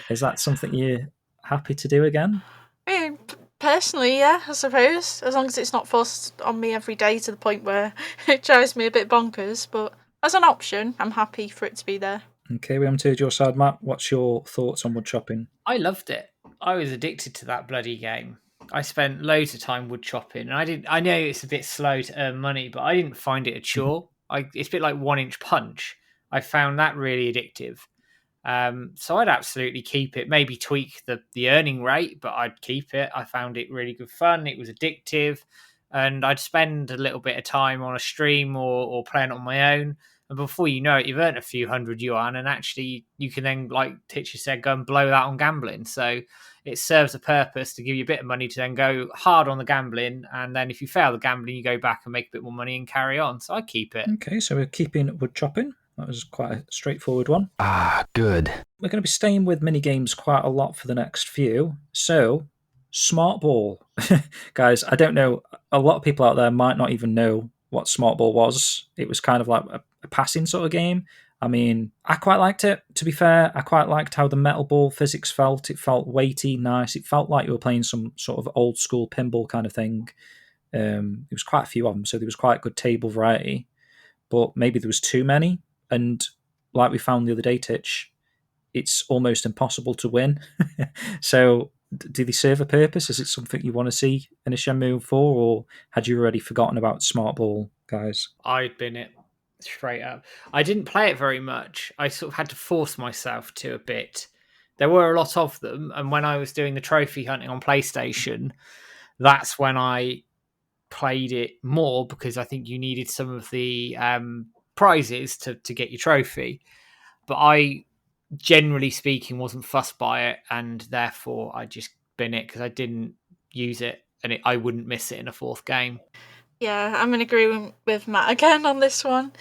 Is that something you're happy to do again? I mean, personally, yeah, I suppose. As long as it's not forced on me every day to the point where it drives me a bit bonkers. But as an option, I'm happy for it to be there. Okay, we haven't heard your side, Matt. What's your thoughts on wood chopping? I loved it. I was addicted to that bloody game. I spent loads of time wood chopping, and I know it's a bit slow to earn money, but I didn't find it a chore. It's a bit like 1-inch punch. I found that really addictive. So I'd absolutely keep it. Maybe tweak the earning rate, but I'd keep it. I found it really good fun. It was addictive, and I'd spend a little bit of time on a stream or playing on my own. And before you know it, you've earned a few hundred yuan, and actually you can then, like Titch said, go and blow that on gambling. So it serves a purpose to give you a bit of money to then go hard on the gambling, and then if you fail the gambling, you go back and make a bit more money and carry on. So I keep it. Okay, so we're keeping wood chopping. That was quite a straightforward one. Good. We're going to be staying with mini games quite a lot for the next few. So, Smart Ball. Guys, I don't know. A lot of people out there might not even know what Smart Ball was. It was kind of like a passing sort of game. I mean, I quite liked it, to be fair. I quite liked how the metal ball physics felt. It felt weighty, nice. It felt like you were playing some sort of old school pinball kind of thing. There was quite a few of them, so there was quite good table variety. But maybe there was too many. And like we found the other day, Titch, it's almost impossible to win. So do they serve a purpose? Is it something you want to see in a Shenmue 4, or had you already forgotten about Smart Ball, guys? I'd been it straight up. I didn't play it very much. I sort of had to force myself to a bit. There were a lot of them, and when I was doing the trophy hunting on PlayStation, that's when I played it more, because I think you needed some of the prizes to get your trophy. But I, generally speaking, wasn't fussed by it, and therefore I just bin it because I didn't use it, and I wouldn't miss it in a fourth game. Yeah, I'm in agreement with Matt again on this one.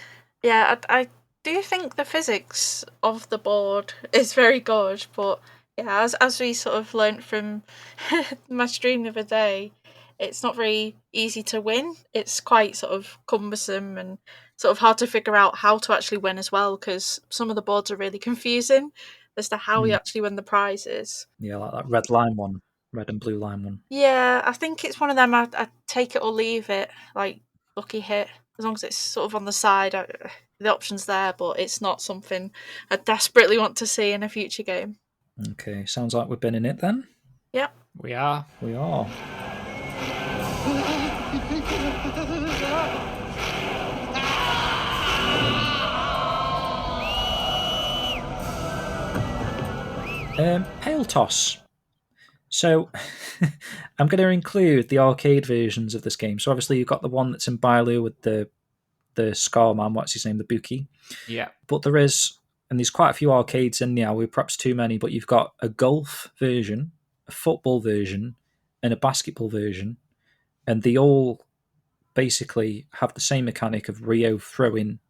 Yeah, I do think the physics of the board is very good, but yeah, as we sort of learnt from my stream the other day, it's not very easy to win. It's quite sort of cumbersome and sort of hard to figure out how to actually win as well, because some of the boards are really confusing as to how you actually win the prizes. Yeah, like that red line one, red and blue line one. Yeah, I think it's one of them. I take it or leave it, like lucky hit. As long as it's sort of on the side, the option's there, but it's not something I desperately want to see in a future game. Okay, sounds like we've been in it then. Yep. We are. We are. Pale Toss. So I'm going to include the arcade versions of this game. So obviously you've got the one that's in Bailu with the Scar Man, what's his name, the Buki. Yeah. But there's quite a few arcades in now, perhaps too many, but you've got a golf version, a football version, and a basketball version. And they all basically have the same mechanic of Rio throwing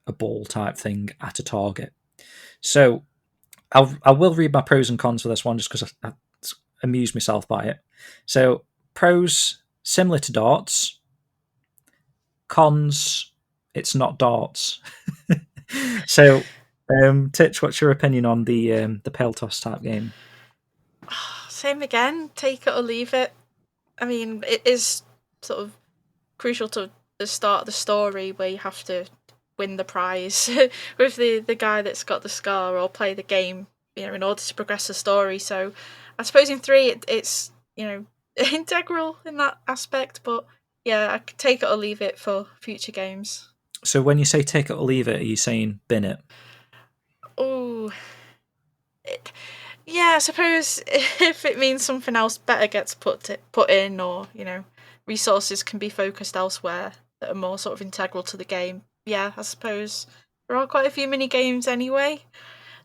a ball type thing at a target. So I will read my pros and cons for this one just because I amused myself by it. So pros, similar to darts. Cons, it's not darts. So, Titch, what's your opinion on the Pale Toss type game? Same again, take it or leave it. I mean, it is sort of crucial to the start of the story where you have to win the prize with the guy that's got the scar, or play the game, in order to progress the story. So I suppose in 3 it's integral in that aspect, but yeah, I could take it or leave it for future games. So when you say take it or leave it, are you saying bin it? Oh, yeah, I suppose if it means something else better gets put in, or resources can be focused elsewhere that are more sort of integral to the game. Yeah, I suppose there are quite a few mini games anyway,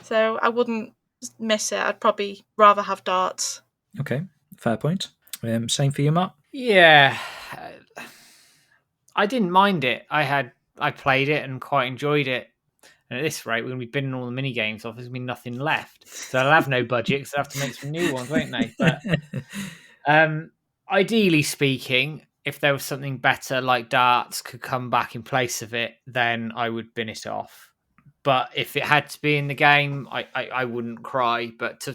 so I wouldn't miss it. I'd probably rather have darts. Okay, fair point. Same for you, Matt? Yeah, I didn't mind it. I played it and quite enjoyed it. And at this rate, we're going to be binning all the mini games off. There's going to be nothing left. So they'll have no budget because they'll have to make some new ones, won't they? But ideally speaking, if there was something better like darts could come back in place of it, then I would bin it off. But if it had to be in the game, I wouldn't cry. But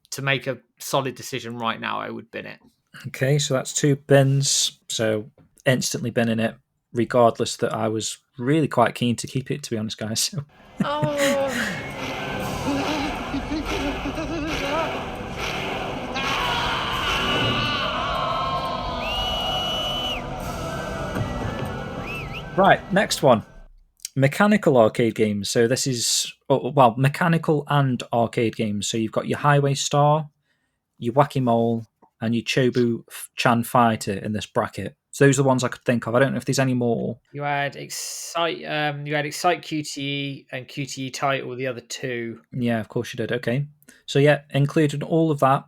to make a solid decision right now, I would bin it. Okay, so that's 2 bins. So instantly binning it, regardless that I was really quite keen to keep it, to be honest, guys. Oh, Right, next one. Mechanical arcade games. So this is, mechanical and arcade games. So you've got your Highway Star, your Wacky Mole, and your Chobu Chan Fighter in this bracket. So those are the ones I could think of. I don't know if there's any more. You had Excite QTE and QTE Title, the other two. Yeah, of course you did. Okay. So yeah, including all of that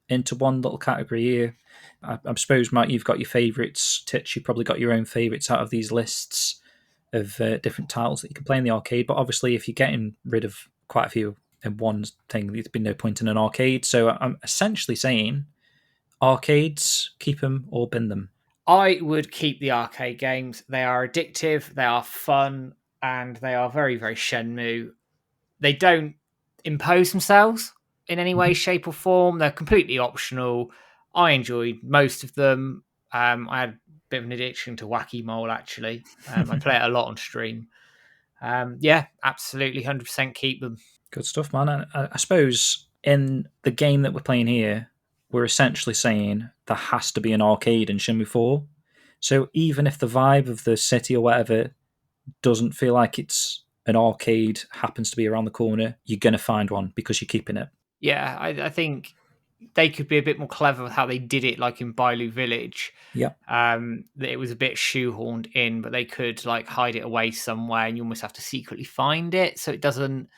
into one little category here. I suppose, Matt, you've got your favourites. Titch, you've probably got your own favourites out of these lists of different titles that you can play in the arcade. But obviously, if you're getting rid of quite a few in one thing, there's been no point in an arcade. So I'm essentially saying arcades, keep them or bin them. I would keep the arcade games. They are addictive, they are fun, and they are very, very Shenmue. They don't impose themselves in any way, shape, or form. They're completely optional. I enjoyed most of them. I had a bit of an addiction to Wacky Mole, actually. I play it a lot on stream. Yeah, absolutely, 100% keep them. Good stuff, man. I suppose in the game that we're playing here, we're essentially saying there has to be an arcade in Shenmue 4. So even if the vibe of the city or whatever doesn't feel like it's an arcade happens to be around the corner, you're going to find one because you're keeping it. Yeah, I think they could be a bit more clever with how they did it, like in Bailu Village. Yeah. That it was a bit shoehorned in, but they could like hide it away somewhere, and you almost have to secretly find it, so it doesn't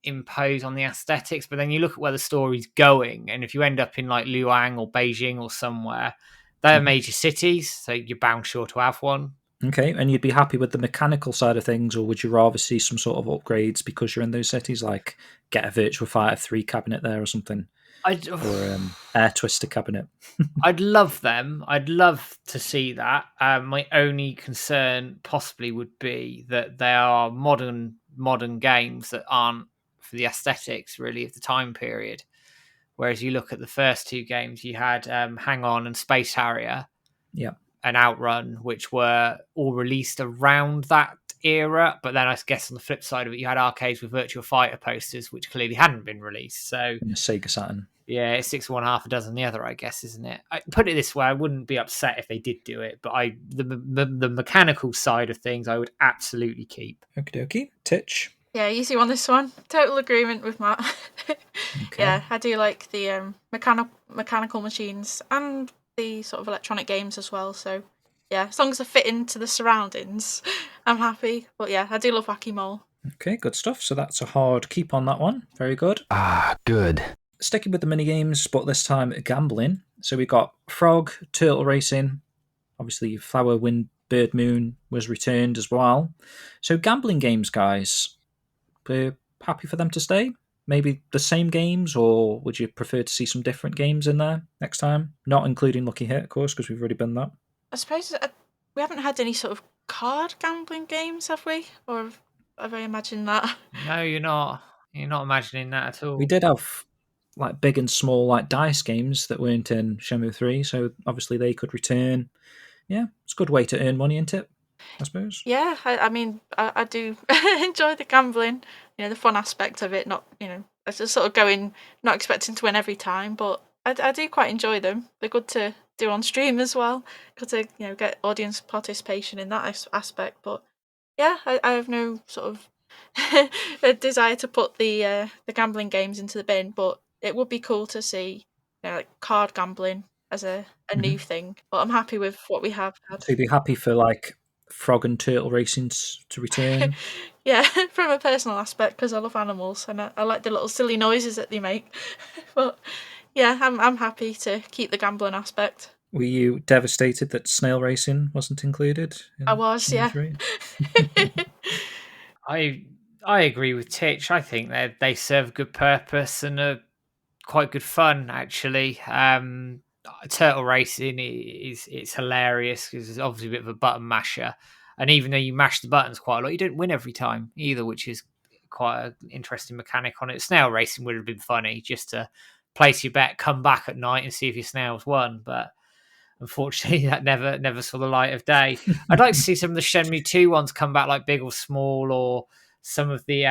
impose on the aesthetics. But then you look at where the story's going, and if you end up in like Luang or Beijing or somewhere, they're major cities, so you're bound sure to have one. Okay, and you'd be happy with the mechanical side of things, or would you rather see some sort of upgrades because you're in those cities, like get a Virtua Fighter 3 cabinet there or something? Or Air Twister cabinet. I'd love them. I'd love to see that. My only concern possibly would be that they are modern games that aren't for the aesthetics really of the time period. Whereas you look at the first two games, you had Hang On and Space Harrier, and Outrun, which were all released around that era. But then I guess on the flip side of it, you had arcades with Virtua Fighter posters, which clearly hadn't been released. So Sega Saturn. Yeah, it's 6 1, half a dozen the other, I guess, isn't it? Put it this way, I wouldn't be upset if they did do it, but the mechanical side of things, I would absolutely keep. Okie dokie. Titch. Yeah, easy on this one. Total agreement with Matt. Okay. Yeah, I do like the mechanical machines and the sort of electronic games as well. So yeah, as long as they fit into the surroundings, I'm happy. But yeah, I do love Wacky Mole. Okay, good stuff. So that's a hard keep on that one. Very good. Good. Sticking with the mini games, but this time gambling. So we got Frog, Turtle Racing. Obviously, Flower, Wind, Bird, Moon was returned as well. So gambling games, guys. We're happy for them to stay? Maybe the same games, or would you prefer to see some different games in there next time? Not including Lucky Hit, of course, because we've already been that. I suppose we haven't had any sort of card gambling games, have we? Or have I imagined that? No, you're not. You're not imagining that at all. We did have like big and small like dice games that weren't in Shenmue 3, so obviously they could return. Yeah, it's a good way to earn money, isn't it? I suppose. Yeah, I mean, I do enjoy the gambling, the fun aspect of it, not, I just sort of going, not expecting to win every time, but I do quite enjoy them. They're good to do on stream as well, good to, get audience participation in that aspect, but yeah, I have no sort of a desire to put the gambling games into the bin, but it would be cool to see, like card gambling as a new thing, but I'm happy with what we have had. So you'd be happy for like Frog and Turtle Racing to return? Yeah, from a personal aspect, because I love animals and I like the little silly noises that they make. But yeah, I'm happy to keep the gambling aspect. Were you devastated that Snail Racing wasn't included? I was, yeah. I agree with Titch. I think they serve a good purpose and are quite good fun, actually. Turtle Racing it's hilarious because it's obviously a bit of a button masher, and even though you mash the buttons quite a lot, you don't win every time either, which is quite an interesting mechanic on it. Snail Racing would have been funny just to place your bet, come back at night and see if your snails won, but unfortunately that never saw the light of day. I'd like to see some of the Shenmue 2 ones come back, like Big or Small, or some of the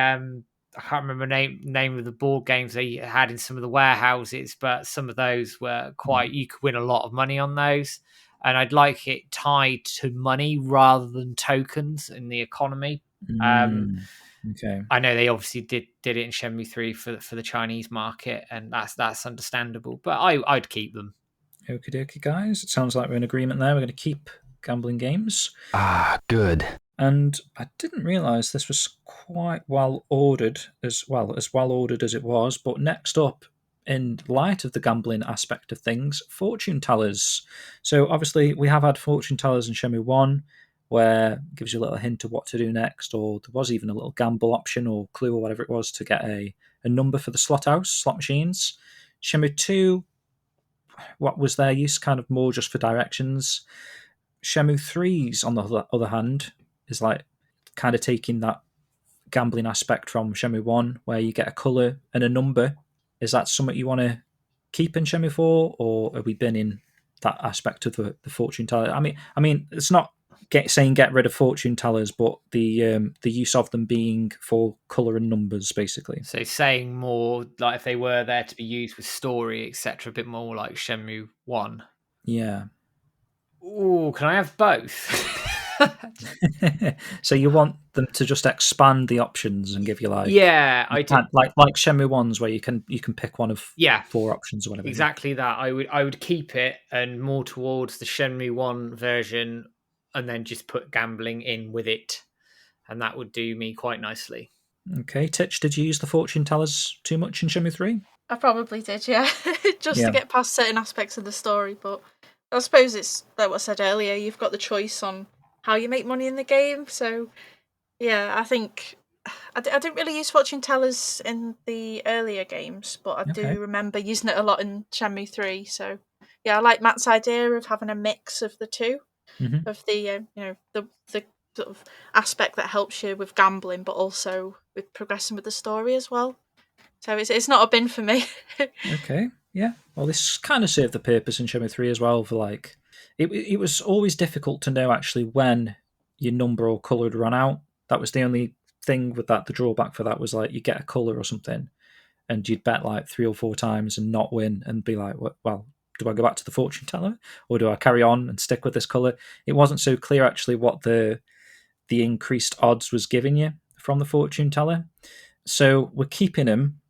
I can't remember name of the board games they had in some of the warehouses, but some of those were quite, you could win a lot of money on those. and I'd like it tied to money rather than tokens in the economy. Okay. I know they obviously did it in Shenmue 3 for the Chinese market, and that's understandable. But I'd keep them. Okie dokie, guys. It sounds like we're in agreement there. We're going to keep gambling games. Good. And I didn't realise this was quite well ordered, as well ordered as it was. But next up, in light of the gambling aspect of things, fortune tellers. So obviously we have had fortune tellers in Shenmue 1, where it gives you a little hint of what to do next, or there was even a little gamble option or clue or whatever it was to get a number for the slot machines. Shenmue 2, what was their use? Kind of more just for directions. Shenmue 3's, on the other hand, is like kind of taking that gambling aspect from Shenmue 1, where you get a colour and a number. Is that something you want to keep in Shenmue 4, or are we binning that aspect of the fortune teller? I mean, it's not saying get rid of fortune tellers, but the use of them being for colour and numbers, basically. So saying more like if they were there to be used with story, etc., a bit more like Shenmue 1. Yeah. Ooh, can I have both? So you want them to just expand the options and give you like I do. like Shenmue 1's where you can pick one of 4 options or whatever. Exactly that. I would keep it and more towards the Shenmue 1 version, and then just put gambling in with it, and that would do me quite nicely. Okay, Titch, did you use the fortune tellers too much in Shenmue 3? I probably did, yeah. Just to get past certain aspects of the story, but I suppose it's like what I said earlier, you've got the choice on how you make money in the game, so yeah, I think I didn't really use fortune tellers in the earlier games, but I do remember using it a lot in Shenmue 3, so yeah, I like Matt's idea of having a mix of the two, of the the sort of aspect that helps you with gambling, but also with progressing with the story as well. So it's not a bin for me. Okay, yeah. Well, this kind of served the purpose in Shenmue 3 as well, for like it was always difficult to know actually when your number or colour had run out. That was the only thing with that. The drawback for that was like you get a colour or something, and you'd bet like 3 or 4 times and not win, and be like, well, do I go back to the fortune teller, or do I carry on and stick with this colour? It wasn't so clear actually what the increased odds was giving you from the fortune teller. So we're keeping them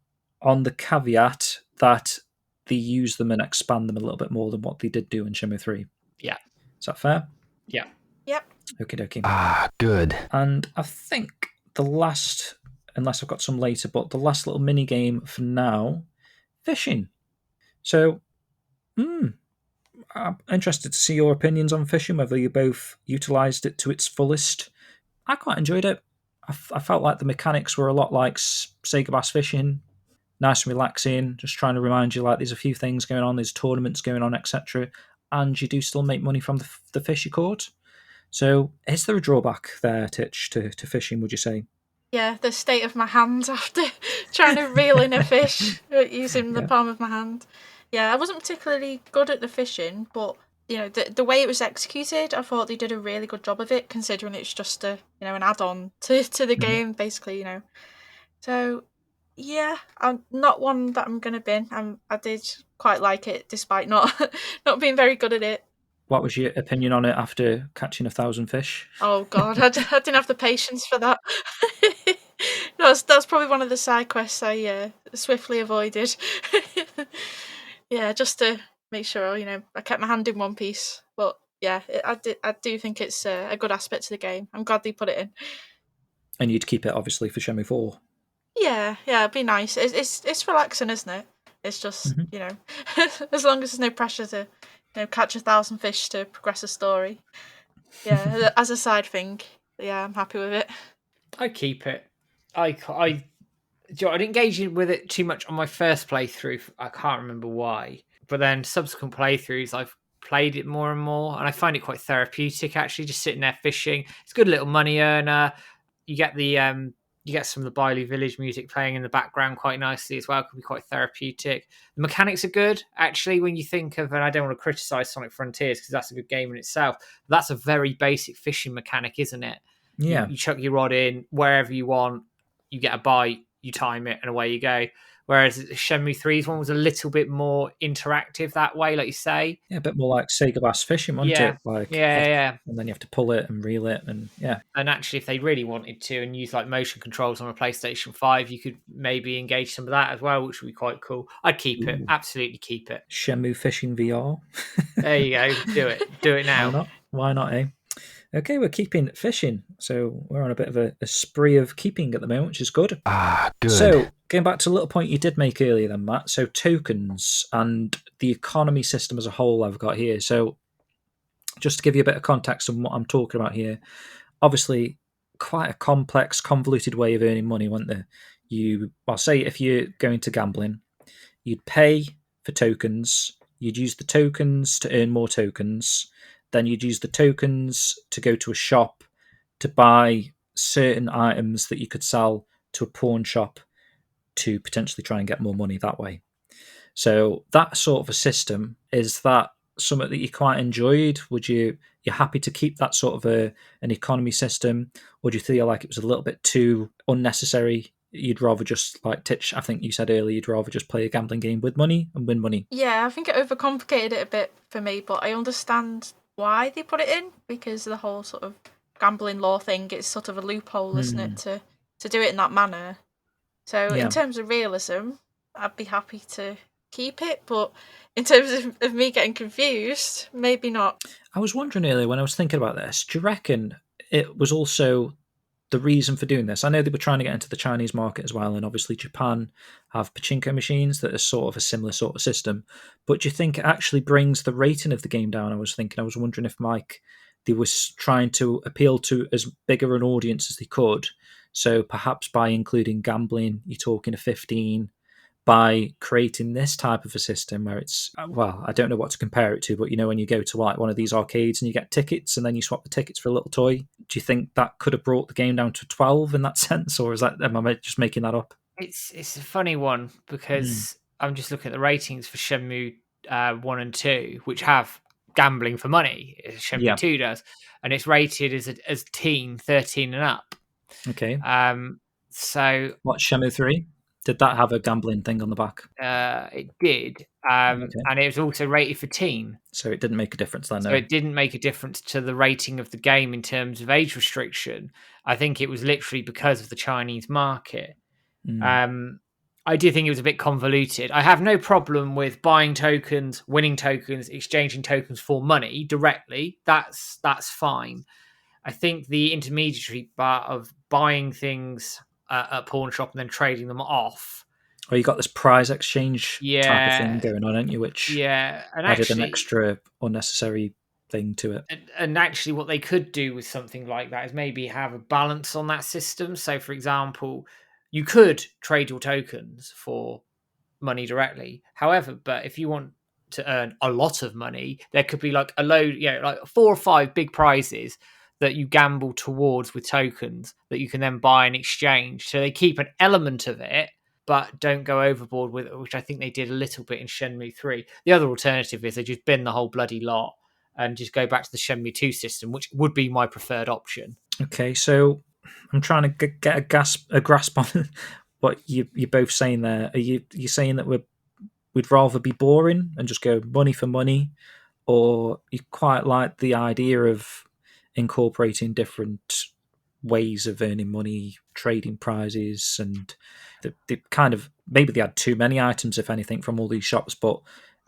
on the caveat that they use them and expand them a little bit more than what they did do in Shenmue 3. Yeah. Is that fair? Yeah. Yep. Okie dokie. Good. And I think the last, unless I've got some later, but the last little mini game for now, fishing. So, I'm interested to see your opinions on fishing, whether you both utilised it to its fullest. I quite enjoyed it. I felt like the mechanics were a lot like Sega Bass Fishing, nice and relaxing, just trying to remind you like there's a few things going on, there's tournaments going on, etc. And you do still make money from the fish you caught. So is there a drawback there, Titch, to fishing, would you say? Yeah, the state of my hands after trying to reel in a fish using the palm of my hand. Yeah, I wasn't particularly good at the fishing, but the way it was executed, I thought they did a really good job of it, considering it's just an add-on to the game, basically. So yeah, I'm not one that I'm gonna bin. I did quite like it, despite not being very good at it. What was your opinion on it after catching 1,000 fish? Oh God, I didn't have the patience for that. No, that's probably one of the side quests I swiftly avoided. Yeah, just to make sure I kept my hand in one piece. But yeah, I do think it's a good aspect to the game. I'm glad they put it in. And you'd keep it obviously for Shenmue 4. Yeah, it'd be nice. It's relaxing, isn't it? It's just as long as there's no pressure to catch 1,000 fish to progress a story. Yeah, as a side thing, yeah, I'm happy with it. I keep it. I didn't engage with it too much on my first playthrough. I can't remember why, but then subsequent playthroughs, I've played it more and more, and I find it quite therapeutic. Actually, just sitting there fishing, it's a good little money earner. You get the you get some of the Biley Village music playing in the background quite nicely as well. It can be quite therapeutic. The mechanics are good, actually, when you think of, and I don't want to criticize Sonic Frontiers because that's a good game in itself. But that's a very basic fishing mechanic, isn't it? Yeah. You chuck your rod in wherever you want, you get a bite, you time it, and away you go. Whereas Shenmue 3's one was a little bit more interactive that way, like you say. Yeah, a bit more like Sega Bass Fishing, wasn't Yeah. it? Like, Yeah. and then you have to pull it and reel it, and yeah. And actually, if they really wanted to and use like motion controls on a PlayStation 5, you could maybe engage some of that as well, which would be quite cool. I'd keep it. Ooh. Absolutely keep it. Shenmue Fishing VR. There you go. Do it. Do it now. Why not? Why not, eh? Okay, we're keeping fishing. So we're on a bit of a spree of keeping at the moment, which is good. Good. So going back to a little point you did make earlier then, Matt. So tokens and the economy system as a whole I've got here. So just to give you a bit of context on what I'm talking about here, obviously quite a complex, convoluted way of earning money, wasn't there? I'll say if you're going to gambling, you'd pay for tokens, you'd use the tokens to earn more tokens, then you'd use the tokens to go to a shop to buy certain items that you could sell to a pawn shop to potentially try and get more money that way. So that sort of a system, is that something that you quite enjoyed? You're happy to keep that sort of an economy system, or do you feel like it was a little bit too unnecessary? You'd rather just, like Titch, I think you said earlier, you'd rather just play a gambling game with money and win money. Yeah, I think it overcomplicated it a bit for me, but I understand why they put it in, because the whole sort of gambling law thing, it's sort of a loophole, isn't it, to do it in that manner. So in terms of realism, I'd be happy to keep it, but in terms of me getting confused, maybe not. I was wondering earlier when I was thinking about this, do you reckon it was also the reason for doing this? I know they were trying to get into the Chinese market as well, and obviously Japan have pachinko machines that are sort of a similar sort of system, but do you think it actually brings the rating of the game down? I was wondering if they was trying to appeal to as bigger an audience as they could, so perhaps by including gambling, you're talking a 15, by creating this type of a system where it's, well, I don't know what to compare it to, but when you go to like one of these arcades and you get tickets and then you swap the tickets for a little toy, do you think that could have brought the game down to 12 in that sense, or am I just making that up? It's a funny one, because I'm just looking at the ratings for Shenmue 1 and 2, which have gambling for money, as Shenmue 2 does, and it's rated as teen, 13 and up. Okay. So what, Shenmue 3? Did that have a gambling thing on the back? It did. And it was also rated for teen. So it didn't make a difference then, So no? it didn't make a difference to the rating of the game in terms of age restriction. I think it was literally because of the Chinese market. I do think it was a bit convoluted. I have no problem with buying tokens, winning tokens, exchanging tokens for money directly. That's fine. I think the intermediary part of buying things at a pawn shop and then trading them off. Oh, you got this prize exchange type of thing going on, haven't you? Which and added an extra unnecessary thing to it. And actually, what they could do with something like that is maybe have a balance on that system. So, for example, you could trade your tokens for money directly. However, but if you want to earn a lot of money, there could be like a load, like 4 or 5 big prizes that you gamble towards with tokens that you can then buy and exchange. So they keep an element of it, but don't go overboard with it, which I think they did a little bit in Shenmue 3. The other alternative is they just bin the whole bloody lot and just go back to the Shenmue 2 system, which would be my preferred option. Okay, so I'm trying to get a grasp on what you're both saying there. Are you saying that we'd rather be boring and just go money for money, or you quite like the idea of incorporating different ways of earning money, trading prizes, and they kind of, maybe they had too many items, if anything, from all these shops, but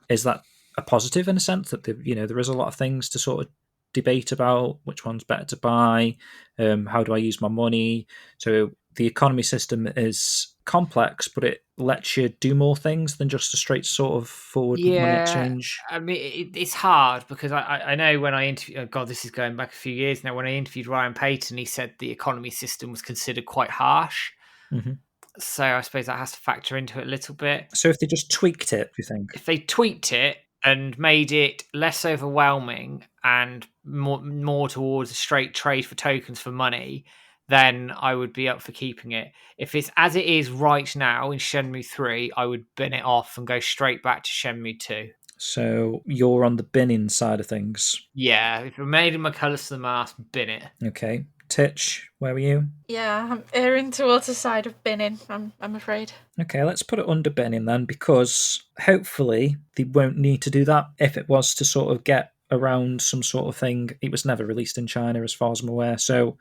is that a positive in a sense that there is a lot of things to sort of debate about which one's better to buy, how do I use my money? So the economy system is complex, but it lets you do more things than just a straight sort of forward money exchange. I mean, it's hard because I know when I interviewed, oh God, this is going back a few years now, when I interviewed Ryan Payton, he said the economy system was considered quite harsh. Mm-hmm. So I suppose that has to factor into it a little bit. So if they just tweaked it, do you think? If they tweaked it and made it less overwhelming and more towards a straight trade for tokens for money, then I would be up for keeping it. If it's as it is right now in Shenmue 3, I would bin it off and go straight back to Shenmue 2. So you're on the binning side of things. Yeah, if it made him a colours to the mask, bin it. Okay. Titch, where were you? Yeah, I'm erring towards the side of binning, I'm afraid. Okay, let's put it under binning then, because hopefully they won't need to do that. If it was to sort of get around some sort of thing, it was never released in China as far as I'm aware, so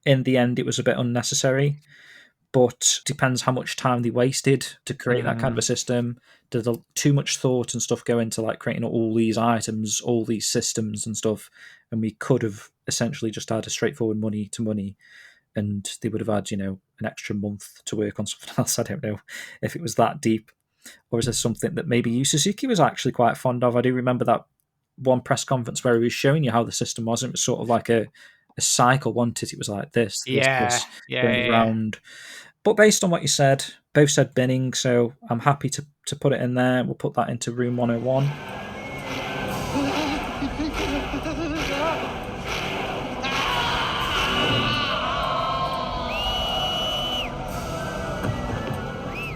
in the end it was a bit unnecessary. But depends how much time they wasted to create that kind of a system. Did too much thought and stuff go into like creating all these items, all these systems and stuff, and we could have essentially just had a straightforward money to money, and they would have had, an extra month to work on something else. I don't know if it was that deep, or is there something that maybe Yu Suzuki was actually quite fond of? I do remember that one press conference where he was showing you how the system was. It was sort of like a cycle, wasn't it? It was like this, this, going around. But based on what you said, both said binning, so I'm happy to put it in there. We'll put that into room 101.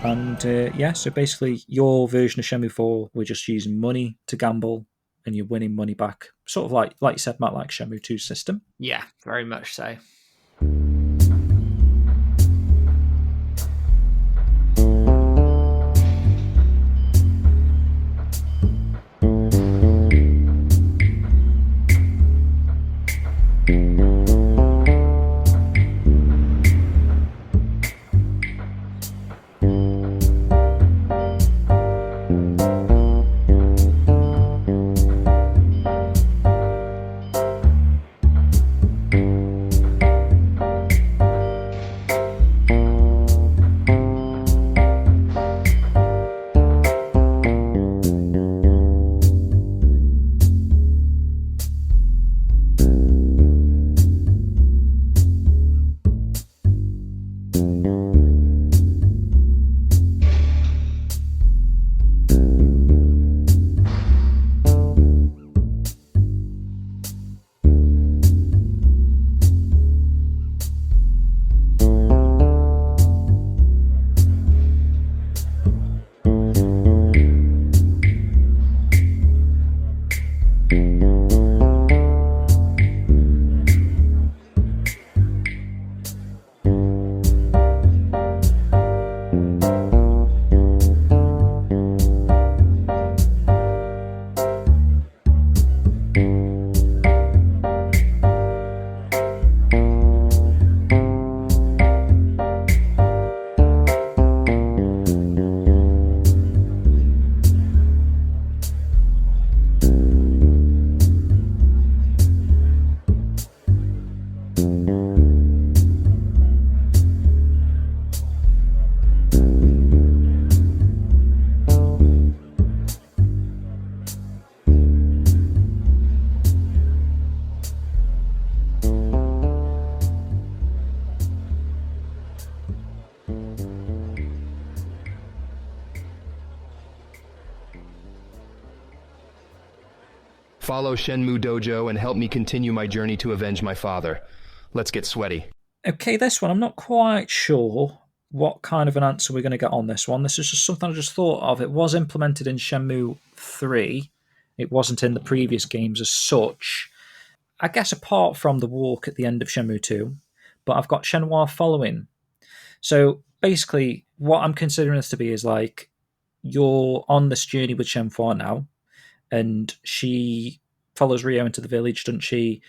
And so basically your version of Shenmue 4, we're just using money to gamble and you're winning money back. Sort of like you said, Matt, like Shenmue 2's system. Yeah, very much so. Follow Shenmue Dojo and help me continue my journey to avenge my father. Let's get sweaty. Okay, this one, I'm not quite sure what kind of an answer we're going to get on this one. This is just something I just thought of. It was implemented in Shenmue 3. It wasn't in the previous games as such. I guess apart from the walk at the end of Shenmue 2, but I've got Shenhua following. So basically, what I'm considering this to be is like, you're on this journey with Shenhua now, and she follows Ryo into the village, doesn't she?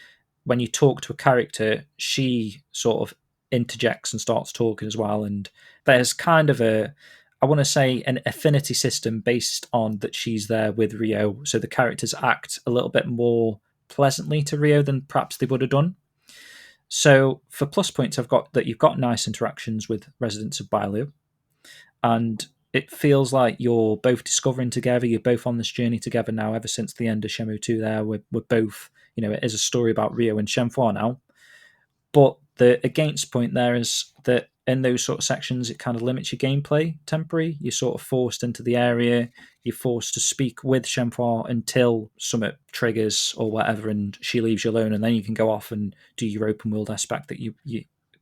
When you talk to a character, she sort of interjects and starts talking as well. And there's kind of I want to say, an affinity system based on that she's there with Ryo. So the characters act a little bit more pleasantly to Ryo than perhaps they would have done. So for plus points, I've got that you've got nice interactions with residents of Bailu. And it feels like you're both discovering together. You're both on this journey together now ever since the end of Shenmue 2 there. We're both, it is a story about Ryo and Shenhua now. But the against point there is that in those sort of sections, it kind of limits your gameplay temporary. You're sort of forced into the area. You're forced to speak with Shenhua until something triggers or whatever, and she leaves you alone, and then you can go off and do your open world aspect that you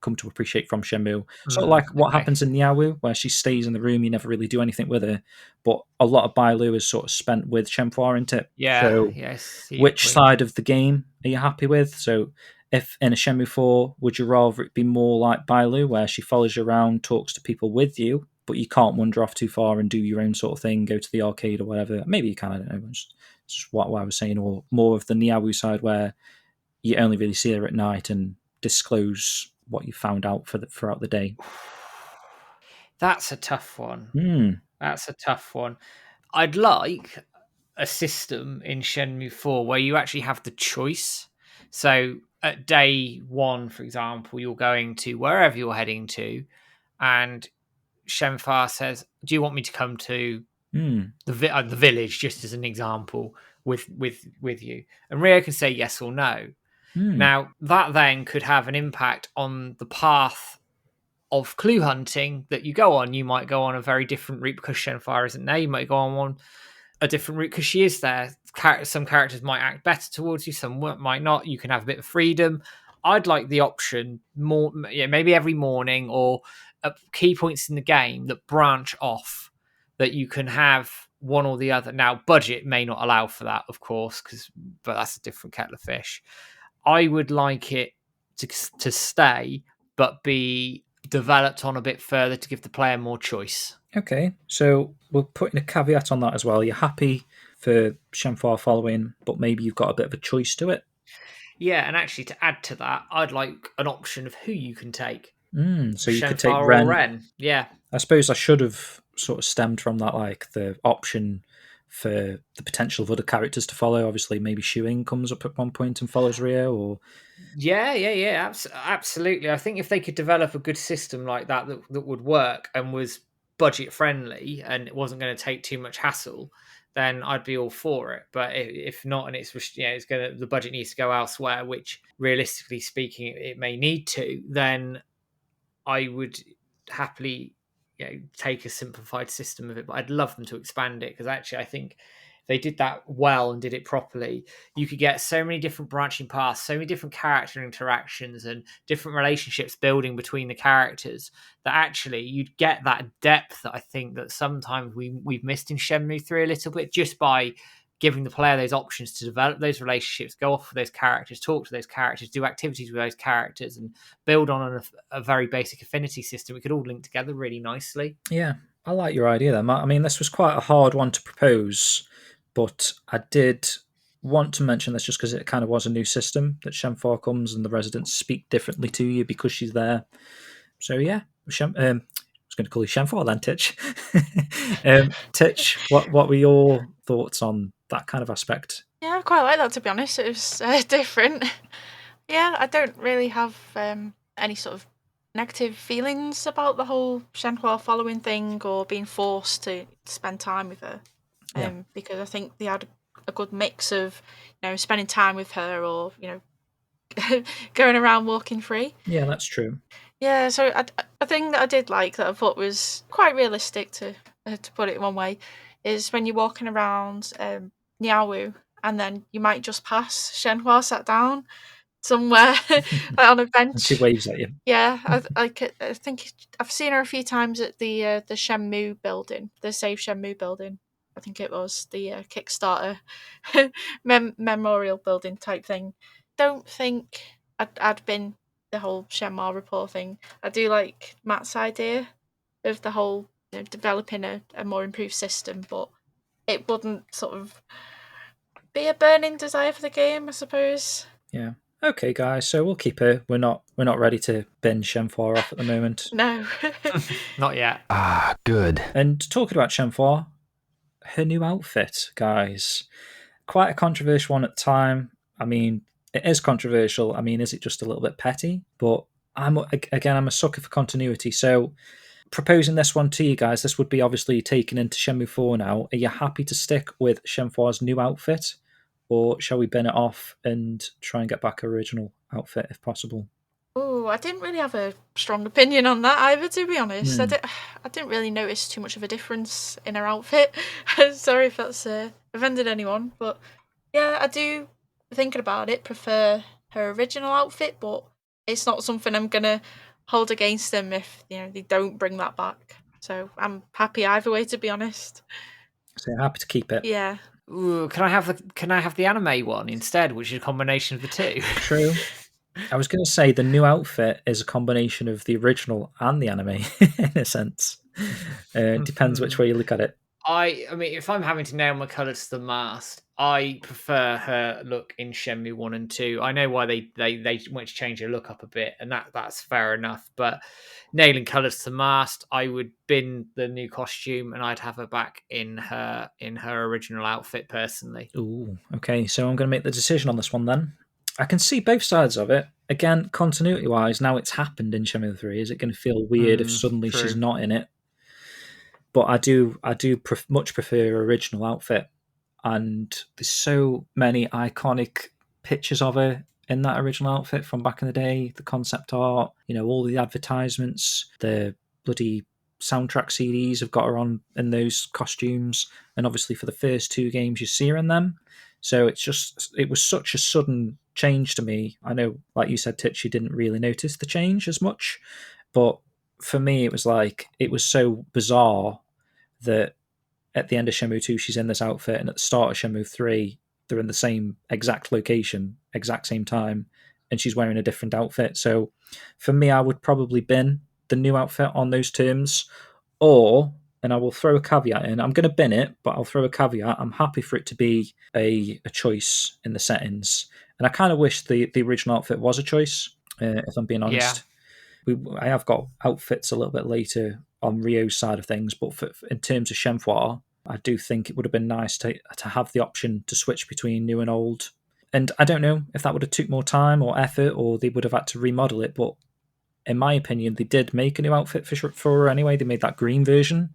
come to appreciate from Shenmue. Sort of like what happens in Niawu, where she stays in the room, you never really do anything with her, but a lot of Bailu is sort of spent with Shenhua, isn't it? Yeah. So yes. which side of the game are you happy with? So if in a Shenmue 4, would you rather it be more like Bailu, where she follows you around, talks to people with you, but you can't wander off too far and do your own sort of thing, go to the arcade or whatever? Maybe you can, I don't know. It's just what I was saying. Or more of the Niawu side, where you only really see her at night and disclose what you found out throughout the day. That's a tough one. Mm. That's a tough one. I'd like a system in Shenmue 4 where you actually have the choice. So at day 1, for example, you're going to wherever you're heading to, and Shenfa says, "Do you want me to come to the village?" Just as an example, with you, and Rio can say yes or no. Now that then could have an impact on the path of clue hunting that you go on. You might go on a very different route because Shenfire isn't there. You might go on one a different route because she is there. Some characters might act better towards you, some might not. You can have a bit of freedom. I'd like the option more, maybe every morning or at key points in the game that branch off, that you can have one or the other. Now, budget may not allow for that, of course, but that's a different kettle of fish. I would like it to stay, but be developed on a bit further to give the player more choice. Okay, so we're putting a caveat on that as well. You're happy for Shenmue following, but maybe you've got a bit of a choice to it. Yeah, and actually to add to that, I'd like an option of who you can take. So you could take Shenfire or Ren. Ren. Yeah. I suppose I should have sort of stemmed from that, like the option for the potential of other characters to follow. Obviously, maybe Shuing comes up at one point and follows Rio, or... Yeah, absolutely. I think if they could develop a good system like that would work and was budget friendly and it wasn't going to take too much hassle, then I'd be all for it. But if not, and it's the budget needs to go elsewhere, which realistically speaking it may need to, then I would happily take a simplified system of it. But I'd love them to expand it, because actually I think if they did that well and did it properly, you could get so many different branching paths, so many different character interactions and different relationships building between the characters, that actually you'd get that depth that I think that sometimes we've missed in Shenmue 3 a little bit, just by giving the player those options to develop those relationships, go off with those characters, talk to those characters, do activities with those characters, and build on a very basic affinity system. We could all link together really nicely. Yeah, I like your idea there, Matt. I mean, this was quite a hard one to propose, but I did want to mention this just because it kind of was a new system, that Shenmue comes and the residents speak differently to you because she's there. So yeah, I was going to call you Shenmue then, Titch. Titch, what were your thoughts on that kind of aspect? Yeah, I quite like that, to be honest. It was different. Yeah, I don't really have any sort of negative feelings about the whole Shenhua following thing or being forced to spend time with her. Because I think they had a good mix of, spending time with her or, going around walking free. Yeah, that's true. Yeah, so a thing that I did like that I thought was quite realistic, to put it one way, is when you're walking around Niawu and then you might just pass Shenhua sat down somewhere like on a bench. And she waves at you. Yeah, I think I've seen her a few times at the Shenmue building, the Save Shenmue building. I think it was the Kickstarter memorial building type thing. Don't think I'd been the whole Shenmue report thing. I do like Matt's idea of the whole developing a more improved system, but it wouldn't sort of be a burning desire for the game, I suppose. Yeah. Okay, guys. So we'll keep it. We're not ready to binge Shenmue off at the moment. No, Not yet. Ah, good. And talking about Shenmue, her new outfit, guys, quite a controversial one at the time. I mean, it is controversial. I mean, is it just a little bit petty? But I'm a sucker for continuity. So proposing this one to you guys, this would be obviously taken into Shenmue 4 now. Are you happy to stick with Shenmue's new outfit? Or shall we bin it off and try and get back her original outfit if possible? Oh, I didn't really have a strong opinion on that either, to be honest. I didn't really notice too much of a difference in her outfit. Sorry if that's offended anyone, but yeah, I do, thinking about it, prefer her original outfit, but it's not something I'm gonna hold against them if they don't bring that back. So I'm happy either way, to be honest. So you're happy to keep it? Yeah. Ooh, can I have the anime one instead, which is a combination of the two? True. I was going to say the new outfit is a combination of the original and the anime, in a sense. It depends which way you look at it. I mean, if I'm having to nail my colour to the mast, I prefer her look in Shenmue 1 and 2. I know why they want to change her look up a bit, and that's fair enough. But nailing colours to the mast, I would bin the new costume, and I'd have her back in her original outfit personally. Ooh, okay. So I'm going to make the decision on this one then. I can see both sides of it. Again, continuity-wise, now it's happened in Shenmue 3. Is it going to feel weird if suddenly true. she's not in it? But I do much prefer her original outfit, and there's so many iconic pictures of her in that original outfit from back in the day. The concept art, all the advertisements, the bloody soundtrack CDs have got her on in those costumes, and obviously for the first 2 games you see her in them. So it was such a sudden change to me. I know, like you said, Titch, you didn't really notice the change as much, but for me it was so bizarre that at the end of Shenmue 2 she's in this outfit, and at the start of Shenmue 3 they're in the same exact location, exact same time, and she's wearing a different outfit. So for me, I would probably bin the new outfit on those terms, and I will throw a caveat in. I'm going to bin it, but I'll throw a caveat. I'm happy for it to be a choice in the settings, and I kind of wish the original outfit was a choice, if I'm being honest. I have got outfits a little bit later on Rio's side of things, but in terms of Shenmue, I do think it would have been nice to have the option to switch between new and old. And I don't know if that would have took more time or effort, or they would have had to remodel it, but in my opinion, they did make a new outfit for her anyway. They made that green version.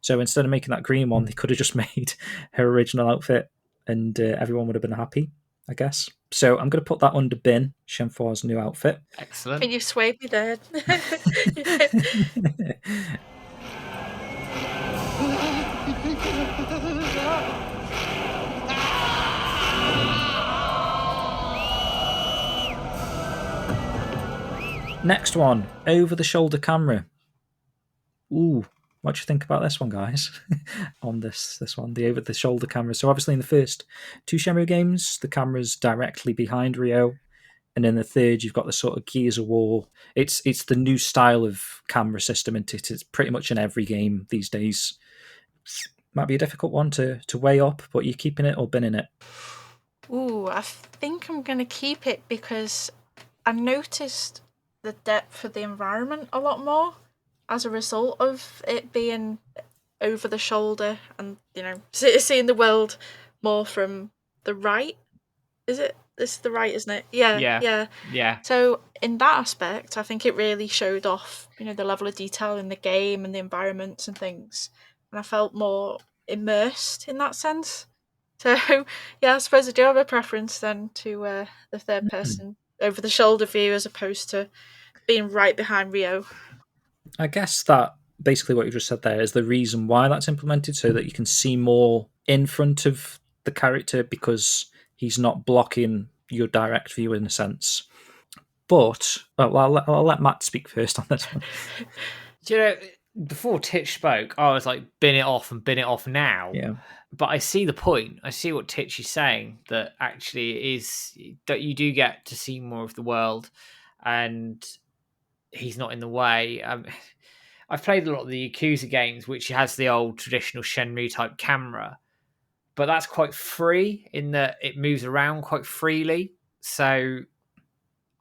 So instead of making that green one, they could have just made her original outfit, and everyone would have been happy, I guess. So I'm going to put that under bin, Shenmue's new outfit. Excellent. Can you sway me there? Next one, over-the-shoulder camera. Ooh, what do you think about this one, guys? On this one, the over-the-shoulder camera. So obviously in the first 2 Shenmue games, the camera's directly behind Ryo, and in the third, you've got the sort of Gears of War. It's the new style of camera system, and it's pretty much in every game these days. Might be a difficult one to weigh up, but you're keeping it or binning it? Ooh, I think I'm going to keep it because I noticed the depth of the environment a lot more as a result of it being over the shoulder, and seeing the world more from the right. Is it? This is the right, isn't it? Yeah. So in that aspect, I think it really showed off, the level of detail in the game and the environments and things, and I felt more immersed in that sense. So yeah, I suppose I do have a preference then to the third person over the shoulder view as opposed to being right behind Ryo. I guess that basically what you just said there is the reason why that's implemented, so that you can see more in front of the character because he's not blocking your direct view in a sense. But I'll let Matt speak first on this one. Before Titch spoke, I was like, bin it off and bin it off now. Yeah. But I see the point. I see what Titch is saying, that actually it is that you do get to see more of the world, and he's not in the way. I've played a lot of the Yakuza games, which has the old traditional Shenmue type camera, but that's quite free in that it moves around quite freely. So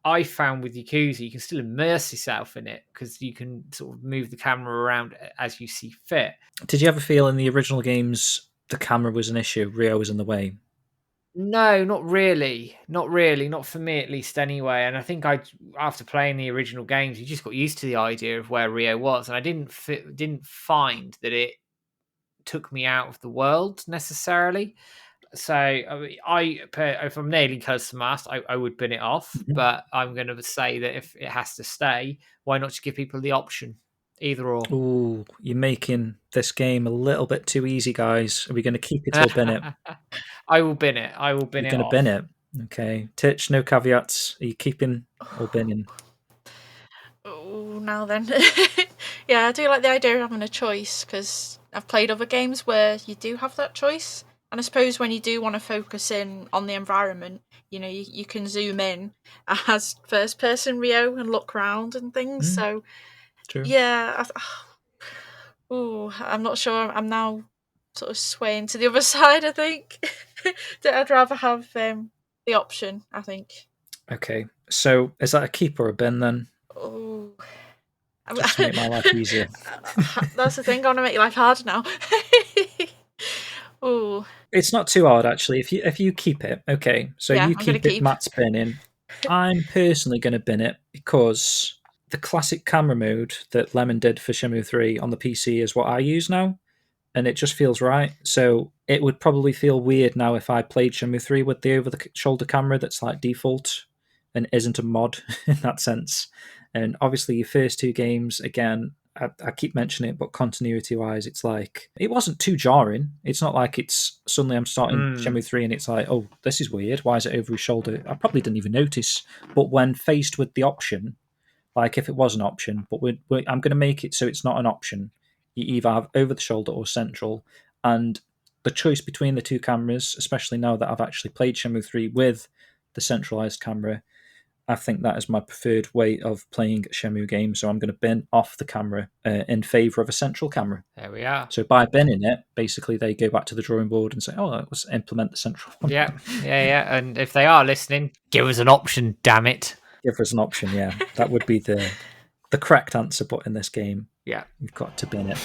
I found with Yakuza, you can still immerse yourself in it because you can sort of move the camera around as you see fit. Did you ever feel in the original games the camera was an issue? Ryo was in the way? No, not really. Not for me, at least, anyway. And I think after playing the original games, you just got used to the idea of where Ryo was, and I didn't find that it took me out of the world necessarily. So if I'm nailing colours to mast, I would bin it off. Mm-hmm. But I'm going to say that if it has to stay, why not just give people the option? Either or. Ooh, you're making this game a little bit too easy, guys. Are we going to keep it or bin it? I will bin it. You're going to bin it? Okay. Titch, no caveats. Are you keeping or binning? Oh, now then. Yeah, I do like the idea of having a choice because I've played other games where you do have that choice. And I suppose when you do want to focus in on the environment, you can zoom in as first person Rio and look around and things. So, True. yeah. I'm not sure. I'm now sort of swaying to the other side, I think. I'd rather have the option, I think. Okay, so is that a keep or a bin then? Oh, Just to make my life easier. That's the thing. I'm gonna make your life harder now. Oh, It's not too hard actually. If you keep it, okay. So Yeah, you I'm gonna keep it. keep. Matt's binning. I'm personally going to bin it because the classic camera mode that Lemon did for Shenmue 3 on the PC is what I use now, and it just feels right. So it would probably feel weird now if I played Shenmue 3 with the over-the-shoulder camera that's like default and isn't a mod in that sense. And obviously your first two games, again, I keep mentioning it, but continuity-wise, it's like, it wasn't too jarring. It's not like it's suddenly I'm starting Shenmue 3 and it's like, oh, this is weird. Why is it over his shoulder? I probably didn't even notice. But when faced with the option, like if it was an option, but I'm going to make it so it's not an option. You either have over the shoulder or central. And the choice between the two cameras, especially now that I've actually played Shenmue 3 with the centralized camera, I think that is my preferred way of playing a Shenmue game. So I'm going to bin off the camera in favour of a central camera. There we are. So by binning it, basically they go back to the drawing board and say, oh, let's implement the central one. Yeah. And if they are listening, give us an option, damn it. Give us an option, yeah. That would be the correct answer, but in this game, Yeah. you've got to bin it.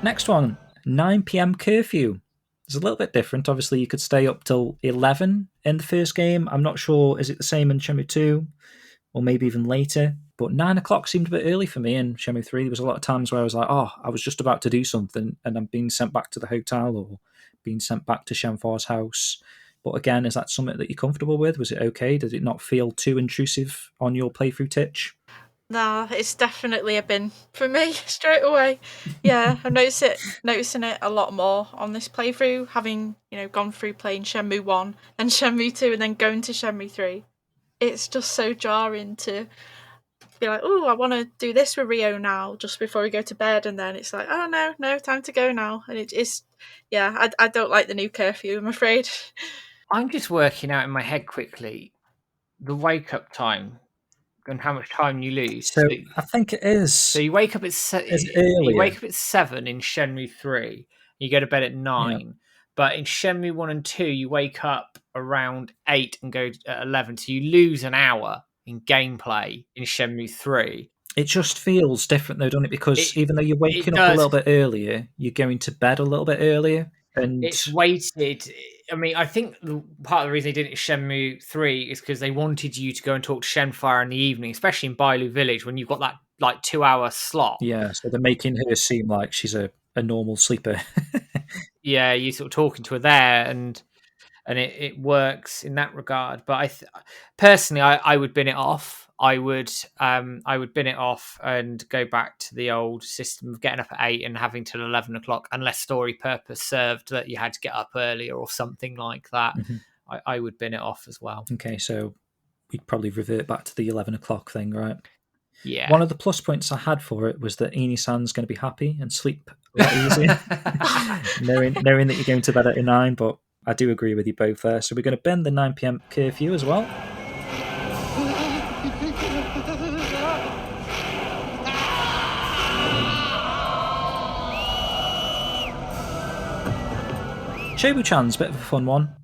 Next one, 9 p.m. curfew. It's a little bit different. Obviously, you could stay up till 11 in the first game. I'm not sure, is it the same in Shenmue 2? Or maybe even later? But 9 o'clock seemed a bit early for me in Shenmue 3. There was a lot of times where I was like, oh, I was just about to do something and I'm being sent back to the hotel or being sent back to Shenfar's house. But again, is that something that you're comfortable with? Was it okay? Did it not feel too intrusive on your playthrough, Titch? Nah, it's definitely a bin for me straight away. Yeah, I'm noticing it a lot more on this playthrough, having gone through playing Shenmue 1 and Shenmue 2 and then going to Shenmue 3. It's just so jarring to be like, oh, I want to do this with Rio now just before we go to bed, and then it's like, oh no, time to go now. And I don't like the new curfew, I'm afraid. I'm just working out in my head quickly the wake up time and how much time you lose. So I think it is. So you wake up at you wake up at 7 in Shenmue 3. You go to bed at 9. Yeah. But in Shenmue 1 and 2, you wake up around 8 and go at 11. So you lose an hour in gameplay in Shenmue 3. It just feels different though, doesn't it? Because even though you're waking up a little bit earlier, you're going to bed a little bit earlier. And it's weighted. I mean, I think part of the reason they did it in Shenmue 3 is because they wanted you to go and talk to Shenfire in the evening, especially in Bailu Village when you've got that 2-hour slot. Yeah, so they're making her seem like she's a normal sleeper. Yeah, you're sort of talking to her there, and it works in that regard. But personally, I would bin it off. I would bin it off and go back to the old system of getting up at 8 and having till 11 o'clock, unless story purpose served that you had to get up earlier or something like that. Mm-hmm. I would bin it off as well. Okay, so we'd probably revert back to the 11 o'clock thing, right? Yeah. One of the plus points I had for it was that Eni-san's going to be happy and sleep a lot easier, knowing that you're going to bed at 9, but I do agree with you both there. So we're going to bend the 9 p.m. curfew as well. Shobu-chan's a bit of a fun one.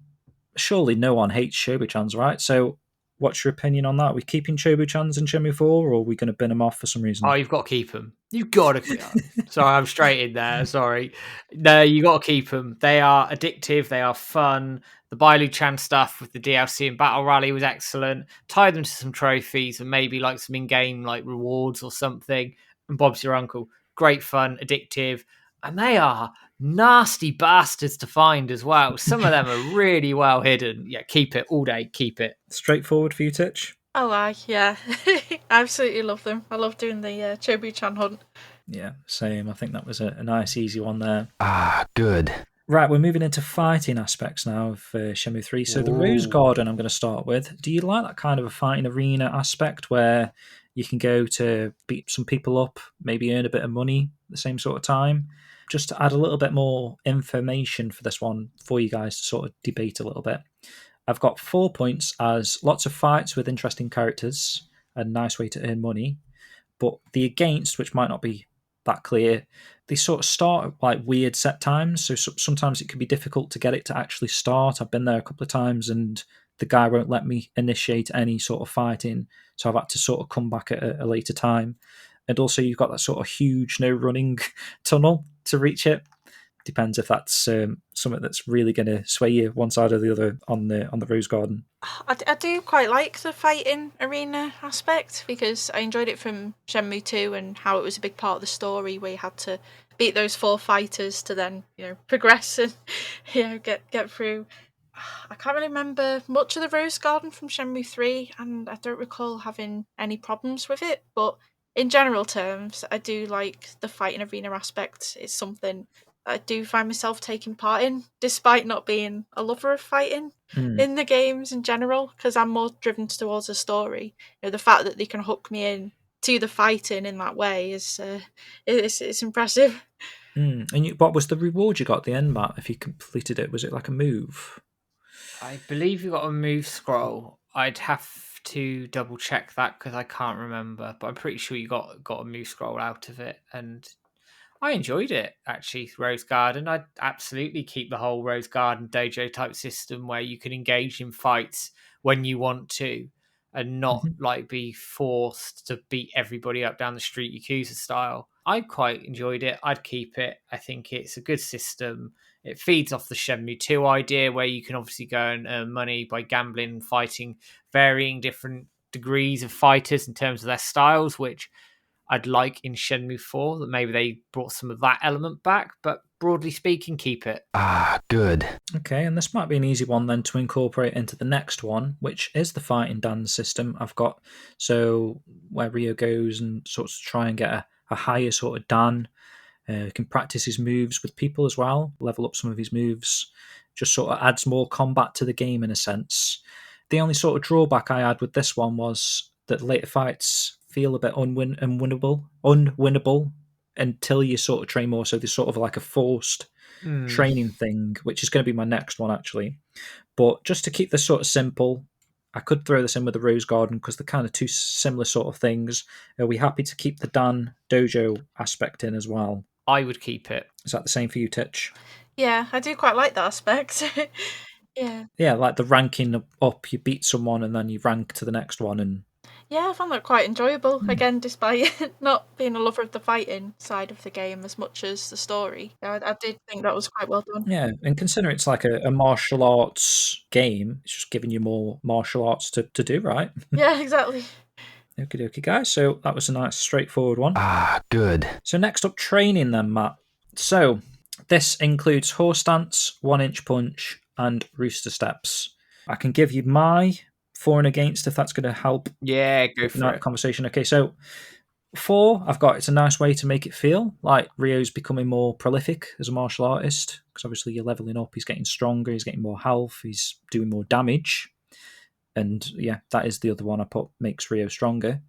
Surely no one hates Shobu-chan's, right? So what's your opinion on that? Are we keeping Shobu-chan's in Shenmue 4, or are we going to bin them off for some reason? Oh, you've got to keep them. You've got to keep them. Sorry, I'm straight in there. Sorry. No, you got to keep them. They are addictive. They are fun. The Bailu-chan stuff with the DLC and Battle Rally was excellent. Tie them to some trophies and maybe like some in-game like rewards or something. And Bob's your uncle. Great fun, addictive. And they are nasty bastards to find as well. Some of them are really well hidden. Yeah, keep it all day. Keep it. Straightforward for you, Titch? Oh, yeah. I absolutely love them. I love doing the Shobu-chan hunt. Yeah, same. I think that was a nice, easy one there. Ah, good. Right, we're moving into fighting aspects now of Shenmue 3. So the Rose Garden I'm going to start with. Do you like that kind of a fighting arena aspect where you can go to beat some people up, maybe earn a bit of money at the same sort of time? Just to add a little bit more information for this one for you guys to sort of debate a little bit. I've got 4 points as lots of fights with interesting characters, a nice way to earn money. But the against, which might not be that clear, they sort of start at like weird set times. So sometimes it can be difficult to get it to actually start. I've been there a couple of times and the guy won't let me initiate any sort of fighting. So I've had to sort of come back at a later time. And also you've got that sort of huge no running tunnel to reach it. Depends if that's something that's really going to sway you one side or the other on the Rose Garden. I do quite like the fighting arena aspect because I enjoyed it from Shenmue 2 and how it was a big part of the story where you had to beat those 4 fighters to then, progress and, get through. I can't really remember much of the Rose Garden from Shenmue 3 and I don't recall having any problems with it, but in general terms, I do like the fighting arena aspect. It's something I do find myself taking part in, despite not being a lover of fighting in the games in general, because I'm more driven towards the story. The fact that they can hook me in to the fighting in that way is it's impressive. And what was the reward you got at the end, Matt, if you completed it? Was it like a move? I believe you got a move scroll. I'd have to double check that because I can't remember, but I'm pretty sure you got a move scroll out of it, and I enjoyed it, actually, Rose Garden. I'd absolutely keep the whole Rose Garden dojo type system where you can engage in fights when you want to and not be forced to beat everybody up down the street Yakuza style. I quite enjoyed it. I'd keep it. I think it's a good system. It feeds off the Shenmue 2 idea where you can obviously go and earn money by gambling and fighting varying different degrees of fighters in terms of their styles, which I'd like in Shenmue 4, that maybe they brought some of that element back, but broadly speaking, keep it. Good. Okay, and this might be an easy one then to incorporate into the next one, which is the fighting dance system I've got. So where Ryo goes and sort of try and get a higher sort of dan, can practice his moves with people as well, level up some of his moves, just sort of adds more combat to the game in a sense. The only sort of drawback I had with this one was that later fights feel a bit unwinnable until you sort of train more. So there's sort of like a forced training thing, which is going to be my next one actually. But just to keep this sort of simple, I could throw this in with the Rose Garden because they're kind of two similar sort of things. Are we happy to keep the Dan Dojo aspect in as well? I would keep it. Is that the same for you, Titch? Yeah, I do quite like that aspect. Yeah, like the ranking up, you beat someone and then you rank to the next one. And yeah, I found that quite enjoyable. Again, despite not being a lover of the fighting side of the game as much as the story, I did think that was quite well done. Yeah, and consider it's like a martial arts game, it's just giving you more martial arts to do, right? Yeah, exactly. Okie dokie, guys. So that was a nice, straightforward one. Good. So next up, training then, Matt. So this includes horse stance, 1-inch punch, and rooster steps. I can give you my for and against if that's going to help. Yeah, go for it. Conversation. Okay, so 4, I've got it's a nice way to make it feel like Ryo's becoming more prolific as a martial artist because obviously you're leveling up, he's getting stronger, he's getting more health, he's doing more damage. And yeah, that is the other one I put makes Ryo stronger.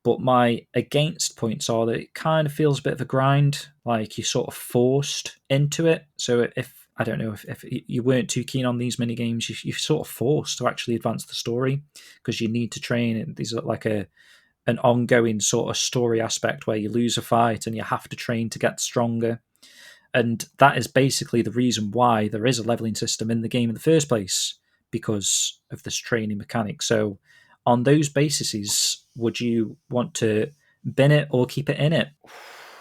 But my against points are that it kind of feels a bit of a grind, like you're sort of forced into it. So if I don't know if you weren't too keen on these mini games, you're sort of forced to actually advance the story because you need to train. These are like an ongoing sort of story aspect where you lose a fight and you have to train to get stronger. And that is basically the reason why there is a leveling system in the game in the first place, because of this training mechanic. So on those bases, would you want to bin it or keep it in it?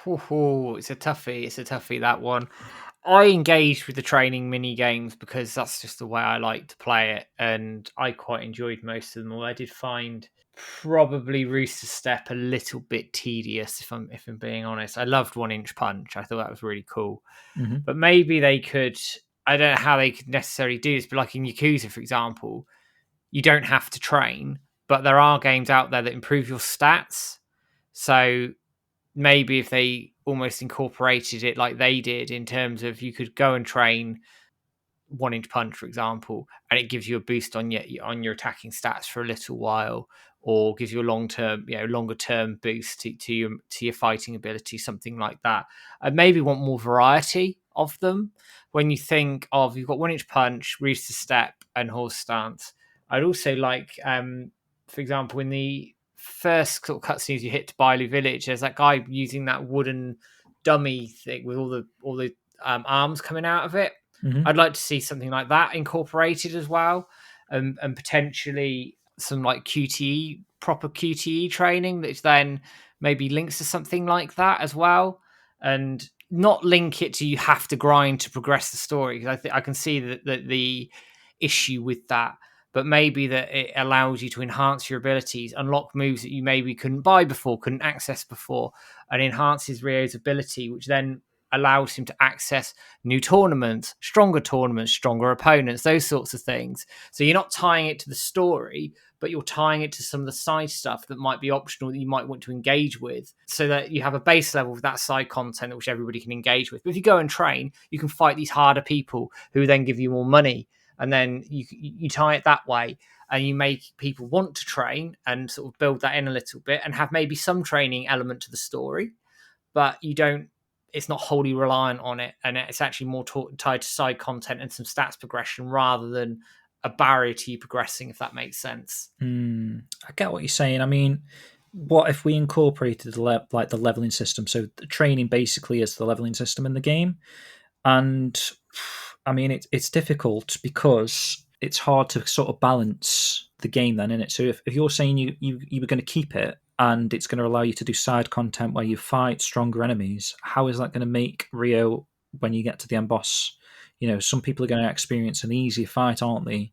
It's a toughie, that one. I engaged with the training mini games because that's just the way I like to play it, and I quite enjoyed most of them. Although I did find probably Rooster Step a little bit tedious, if I'm being honest. I loved 1-inch punch. I thought that was really cool. But maybe they could. I don't know how they could necessarily do this, but like in Yakuza, for example, you don't have to train, but there are games out there that improve your stats. So maybe if they almost incorporated it like they did, in terms of you could go and train 1-inch punch, for example, and it gives you a boost on your attacking stats for a little while, or gives you a longer term boost to your fighting ability, something like that. I maybe want more variety of them. When you think of, you've got 1-inch punch, rooster step, and horse stance. I'd also like, for example, in the first sort of cutscenes you hit to Bailu Village, there's that guy using that wooden dummy thing with all the arms coming out of it. Mhm. I'd like to see something like that incorporated as well, and potentially some like proper QTE training that then maybe links to something like that as well, and not link it to you have to grind to progress the story, because I can see that the issue with that. But maybe that it allows you to enhance your abilities, unlock moves that you maybe couldn't buy before, couldn't access before, and enhances Ryo's ability, which then allows him to access new tournaments, stronger opponents, those sorts of things. So you're not tying it to the story, but you're tying it to some of the side stuff that might be optional that you might want to engage with, so that you have a base level of that side content which everybody can engage with. But if you go and train, you can fight these harder people who then give you more money, and then you tie it that way, and you make people want to train and sort of build that in a little bit, and have maybe some training element to the story, but it's not wholly reliant on it, and it's actually more tied to side content and some stats progression rather than a barrier to you progressing, if that makes sense. I get what you're saying. I mean, what if we incorporated the leveling system? So the training basically is the leveling system in the game, and I mean it's difficult because it's hard to sort of balance the game then, isn't it? So if you're saying you were going to keep it, and it's going to allow you to do side content where you fight stronger enemies, how is that going to make Ryo, when you get to the end boss, some people are going to experience an easier fight, aren't they?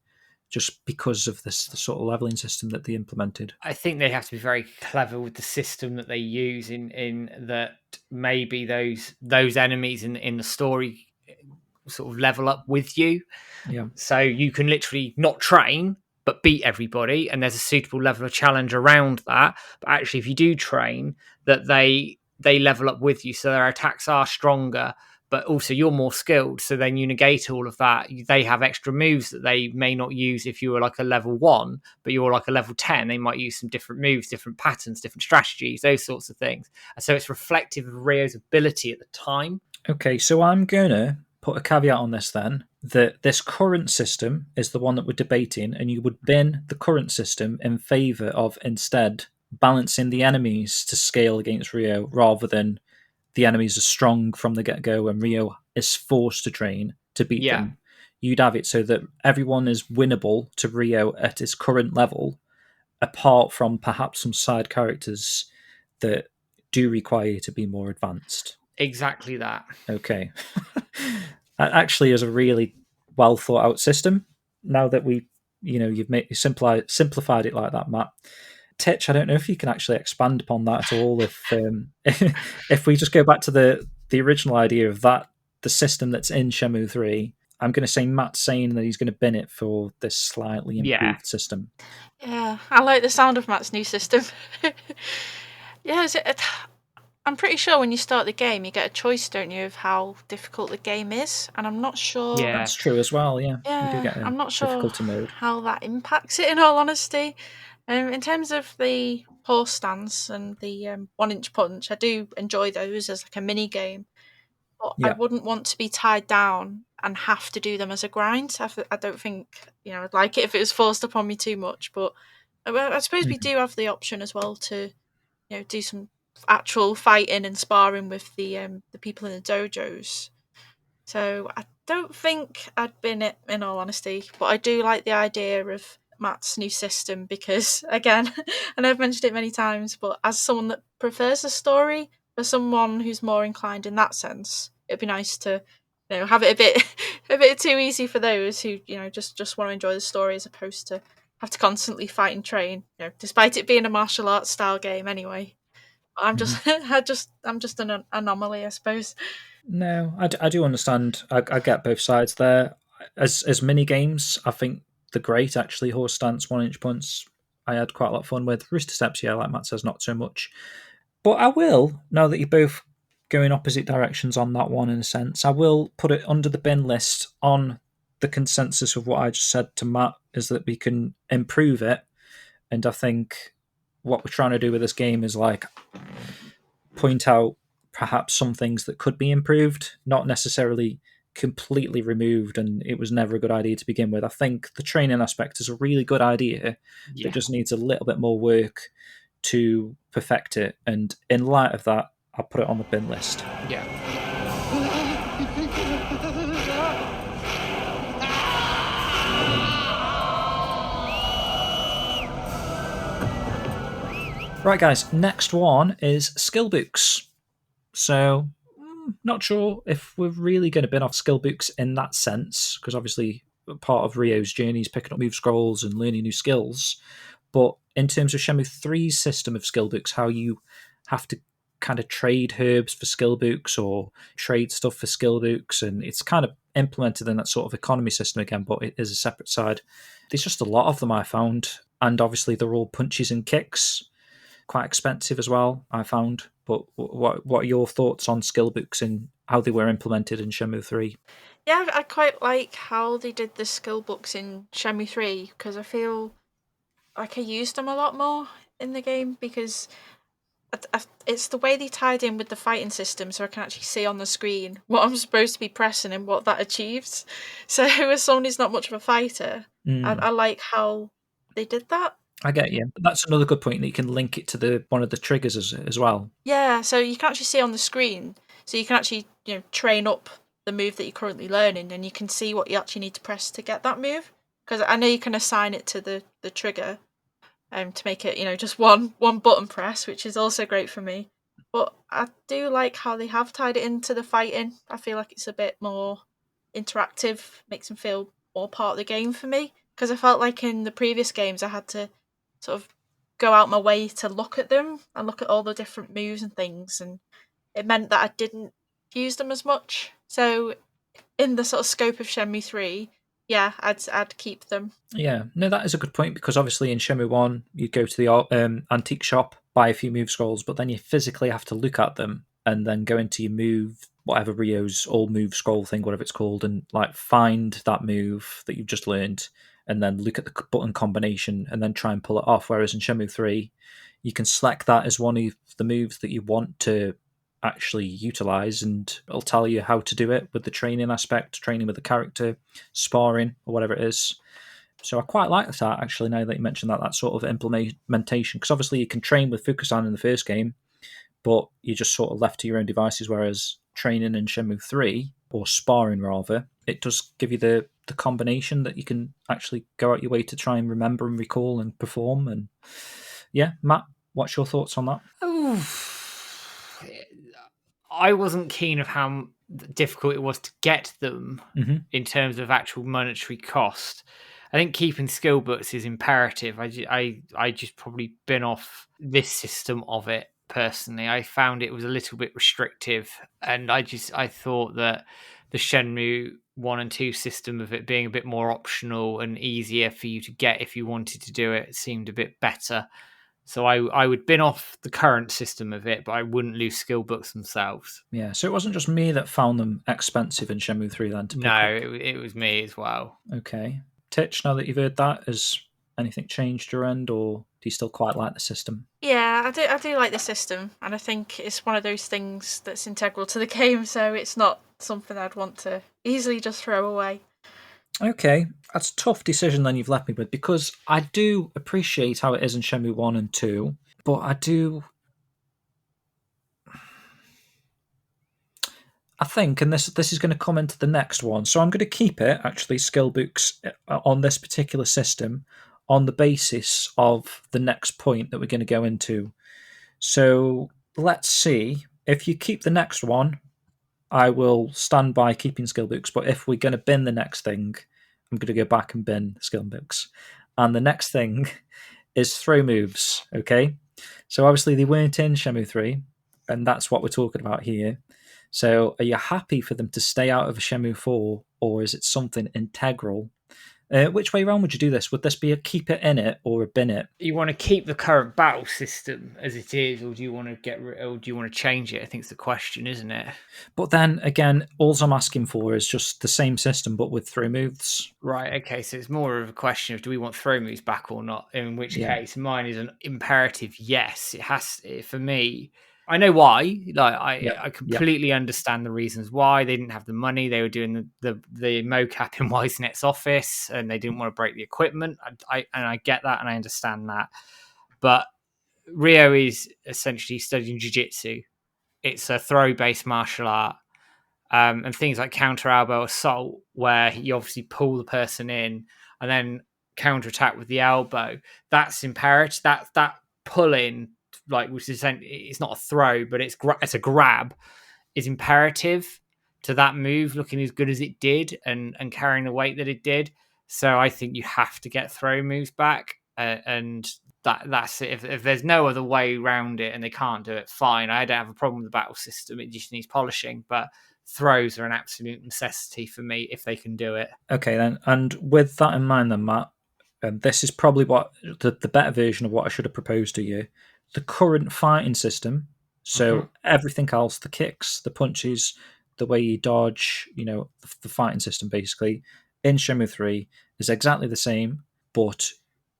Just because of the sort of leveling system that they implemented. I think they have to be very clever with the system that they use, in that maybe those enemies in the story sort of level up with you. Yeah. So you can literally not train, but beat everybody, and there's a suitable level of challenge around that. But actually, if you do train, that they level up with you, so their attacks are stronger, but also you're more skilled, so then you negate all of that. They have extra moves that they may not use if you were like a level 1, but you're like a level 10. They might use some different moves, different patterns, different strategies, those sorts of things. And so it's reflective of Ryo's ability at the time. Okay, so I'm going to put a caveat on this then, that this current system is the one that we're debating, and you would bin the current system in favour of instead balancing the enemies to scale against Ryo, rather than the enemies are strong from the get-go and Ryo is forced to train to beat them. You'd have it so that everyone is winnable to Ryo at his current level, apart from perhaps some side characters that do require you to be more advanced. Exactly that. Okay. That actually is a really well thought out system. Now that you've simplified it like that, Matt. Titch, I don't know if you can actually expand upon that at all. If we just go back to the original idea of that, the system that's in Shenmue 3, I'm going to say Matt's saying that he's going to bin it for this slightly improved system. Yeah, I like the sound of Matt's new system. I'm pretty sure when you start the game, you get a choice, don't you, of how difficult the game is, and I'm not sure. Yeah, that's true as well. Yeah, you do get I'm not sure difficulty mode. how that impacts it. In all honesty, in terms of the horse stance and the 1-inch punch, I do enjoy those as like a mini game, but I wouldn't want to be tied down and have to do them as a grind. I don't think I'd like it if it was forced upon me too much. But I suppose we do have the option as well to do some actual fighting and sparring with the people in the dojos. So I don't think I'd bin it, in all honesty, but I do like the idea of Matt's new system because, again, I know I've mentioned it many times, but as someone that prefers the story, for someone who's more inclined in that sense, it'd be nice to have it a bit too easy for those who just want to enjoy the story as opposed to have to constantly fight and train, despite it being a martial arts style game anyway. I'm just I'm just an anomaly, I suppose. No, I do understand. I get both sides there. As mini games, I think they're great actually. Horse stance, 1-inch punch, I had quite a lot of fun with. Rooster steps, like Matt says, not so much. But I will, now that you're both going opposite directions on that one in a sense, I will put it under the bin list on the consensus of what I just said to Matt, is that we can improve it. And I think what we're trying to do with this game is like point out perhaps some things that could be improved, not necessarily completely removed, and it was never a good idea to begin with. I think the training aspect is a really good idea that just needs a little bit more work to perfect it, and in light of that, I'll put it on the bin list. Yeah. Right, guys, next one is skill books. So, not sure if we're really going to bin off skill books in that sense, because obviously part of Rio's journey is picking up move scrolls and learning new skills. But in terms of Shenmue 3's system of skill books, how you have to kind of trade herbs for skill books or trade stuff for skill books, and it's kind of implemented in that sort of economy system again, but it is a separate side. There's just a lot of them I found, and obviously they're all punches and kicks. Quite expensive as well, I found. But what are your thoughts on skill books and how they were implemented in Shenmue 3? Yeah, I quite like how they did the skill books in Shenmue 3, because I feel like I used them a lot more in the game, because it's the way they tied in with the fighting system, so I can actually see on the screen what I'm supposed to be pressing and what that achieves. So as someone who's not much of a fighter, I like how they did that. I get you. That's another good point, that you can link it to one of the triggers as well. Yeah, so you can actually see on the screen, so you can actually train up the move that you're currently learning, and you can see what you actually need to press to get that move. Because I know you can assign it to the trigger, to make it just one button press, which is also great for me. But I do like how they have tied it into the fighting. I feel like it's a bit more interactive, makes them feel more part of the game for me. Because I felt like in the previous games I had to sort of go out my way to look at them and look at all the different moves and things, and it meant that I didn't use them as much. So in the sort of scope of Shenmue 3, yeah, I'd keep them. Yeah, no, that is a good point, because obviously in Shenmue 1 you go to the antique shop, buy a few move scrolls, but then you physically have to look at them and then go into your move, whatever Rio's old move scroll thing, whatever it's called, and like find that move that you've just learned, and then look at the button combination and then try and pull it off. Whereas in Shenmue 3, you can select that as one of the moves that you want to actually utilize, and it'll tell you how to do it with the training aspect, training with the character, sparring, or whatever it is. So I quite like that, actually, now that you mentioned that sort of implementation, because obviously you can train with Fukusan in the first game, but you're just sort of left to your own devices, whereas training in Shenmue 3, or sparring rather, it does give you the combination that you can actually go out your way to try and remember and recall and perform. And yeah, Matt, what's your thoughts on that? I wasn't keen of how difficult it was to get them in terms of actual monetary cost. I think keeping skill books is imperative. I just probably bin off this system of it personally. I found it was a little bit restrictive, and I thought that the Shenmue 1 and 2 system of it being a bit more optional and easier for you to get if you wanted to do it seemed a bit better. So I would bin off the current system of it, but I wouldn't lose skill books themselves. Yeah, so it wasn't just me that found them expensive in Shenmue 3 then to pick up. It was me as well. Okay. Titch, now that you've heard that, has anything changed your end, or do you still quite like the system? Yeah, I do like the system, and I think it's one of those things that's integral to the game, so it's not something I'd want to easily just throw away. Okay, that's a tough decision then you've left me with, because I do appreciate how it is in Shenmue 1 and 2, but I think, and this is going to come into the next one, so I'm going to keep it, actually, skill books on this particular system on the basis of the next point that we're going to go into. So let's see. If you keep the next one, I will stand by keeping skill books, but if we're going to bin the next thing, I'm going to go back and bin skill books. And the next thing is throw moves, okay? So obviously they weren't in Shenmue 3, and that's what we're talking about here. So are you happy for them to stay out of Shenmue 4, or is it something integral Which way around would you do this? Would this be a keep it in it or a bin it? You want to keep the current battle system as it is, or do you want to or do you want to change it? I think it's the question, isn't it? But then again, all I'm asking for is just the same system but with throw moves. Right, okay, so it's more of a question of do we want throw moves back or not? In which case, mine is an imperative yes. It has, for me, I know why. Like I completely understand the reasons why. They didn't have the money. They were doing the mocap in Wisenet's office, and they didn't want to break the equipment. I get that, and I understand that. But Rio is essentially studying jiu-jitsu. It's a throw-based martial art, and things like counter elbow assault, where you obviously pull the person in and then counter attack with the elbow. That's imperative. That pull in, like, which is, it's not a throw, but it's a grab, is imperative to that move looking as good as it did and carrying the weight that it did. So I think you have to get throw moves back, and that's it. If there's no other way around it and they can't do it, fine. I don't have a problem with the battle system. It just needs polishing, but throws are an absolute necessity for me if they can do it. Okay, then. And with that in mind, then, Matt, this is probably what the better version of what I should have proposed to you. The current fighting system, so everything else, the kicks, the punches, the way you dodge, the fighting system basically in Shenmue 3 is exactly the same, but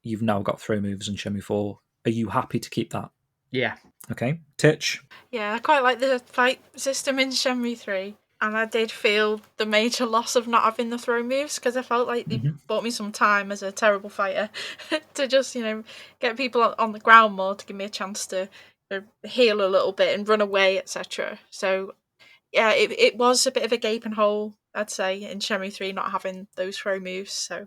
you've now got throw moves in Shenmue 4. Are you happy to keep that? Yeah. Okay. Titch? Yeah, I quite like the fight system in Shenmue 3. And I did feel the major loss of not having the throw moves, because I felt like they bought me some time as a terrible fighter to just, get people on the ground more, to give me a chance to heal a little bit and run away, etc. So, yeah, it was a bit of a gaping hole, I'd say, in Shenmue 3 not having those throw moves. So,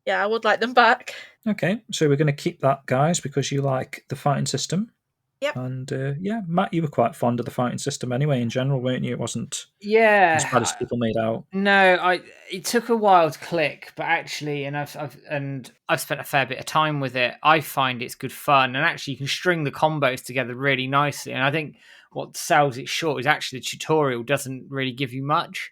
yeah, I would like them back. Okay, so we're going to keep that, guys, because you like the fighting system. Yep. And Matt, you were quite fond of the fighting system anyway, in general, weren't you? It wasn't as bad as people made out. No, it took a while to click, but actually, and I've spent a fair bit of time with it. I find it's good fun, and actually, you can string the combos together really nicely. And I think what sells it short is actually the tutorial doesn't really give you much.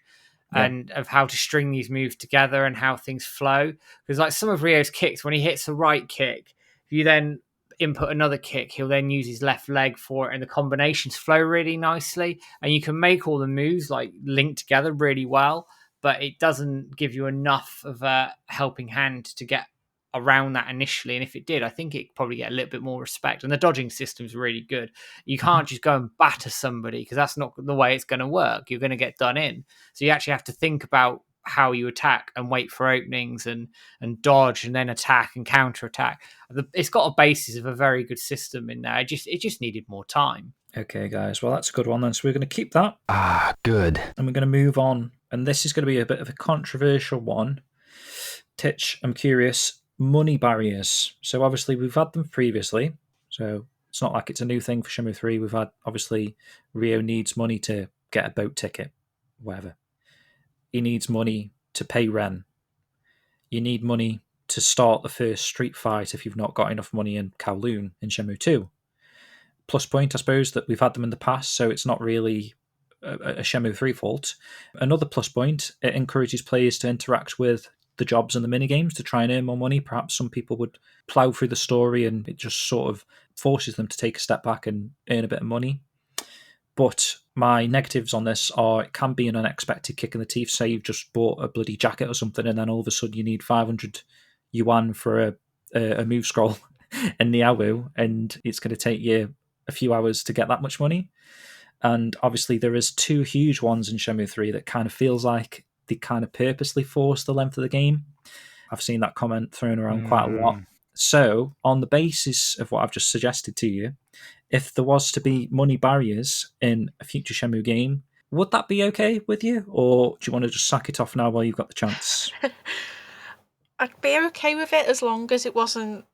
And of how to string these moves together and how things flow. Because like some of Rio's kicks, when he hits a right kick, if you then input another kick, he'll then use his left leg for it, and the combinations flow really nicely. And you can make all the moves like link together really well, but it doesn't give you enough of a helping hand to get around that initially. And if it did, I think it probably get a little bit more respect. And the dodging system's really good. You can't just go and batter somebody, because that's not the way it's going to work. You're going to get done in. So you actually have to think about how you attack and wait for openings and dodge and then attack and counter attack. It's got a basis of a very good system in there. It just needed more time. Okay, guys. Well, that's a good one then. So we're going to keep that. Good. And we're going to move on. And this is going to be a bit of a controversial one. Titch, I'm curious. Money barriers. So obviously we've had them previously. So it's not like it's a new thing for Shenmue 3. We've had, obviously, Rio needs money to get a boat ticket, whatever. He needs money to pay rent. You need money to start the first street fight if you've not got enough money in Kowloon in Shenmue 2. Plus point, I suppose, that we've had them in the past, so it's not really a Shenmue 3 fault. Another plus point, it encourages players to interact with the jobs and the minigames to try and earn more money. Perhaps some people would plough through the story and it just sort of forces them to take a step back and earn a bit of money. But my negatives on this are it can be an unexpected kick in the teeth. Say you've just bought a bloody jacket or something and then all of a sudden you need 500 yuan for a move scroll in the AWU, and it's going to take you a few hours to get that much money. And obviously there is two huge ones in Shenmue 3 that kind of feels like they kind of purposely force the length of the game. I've seen that comment thrown around quite a lot. So, on the basis of what I've just suggested to you, if there was to be money barriers in a future Shenmue game, would that be okay with you? Or do you want to just sack it off now while you've got the chance? I'd be okay with it as long as it wasn't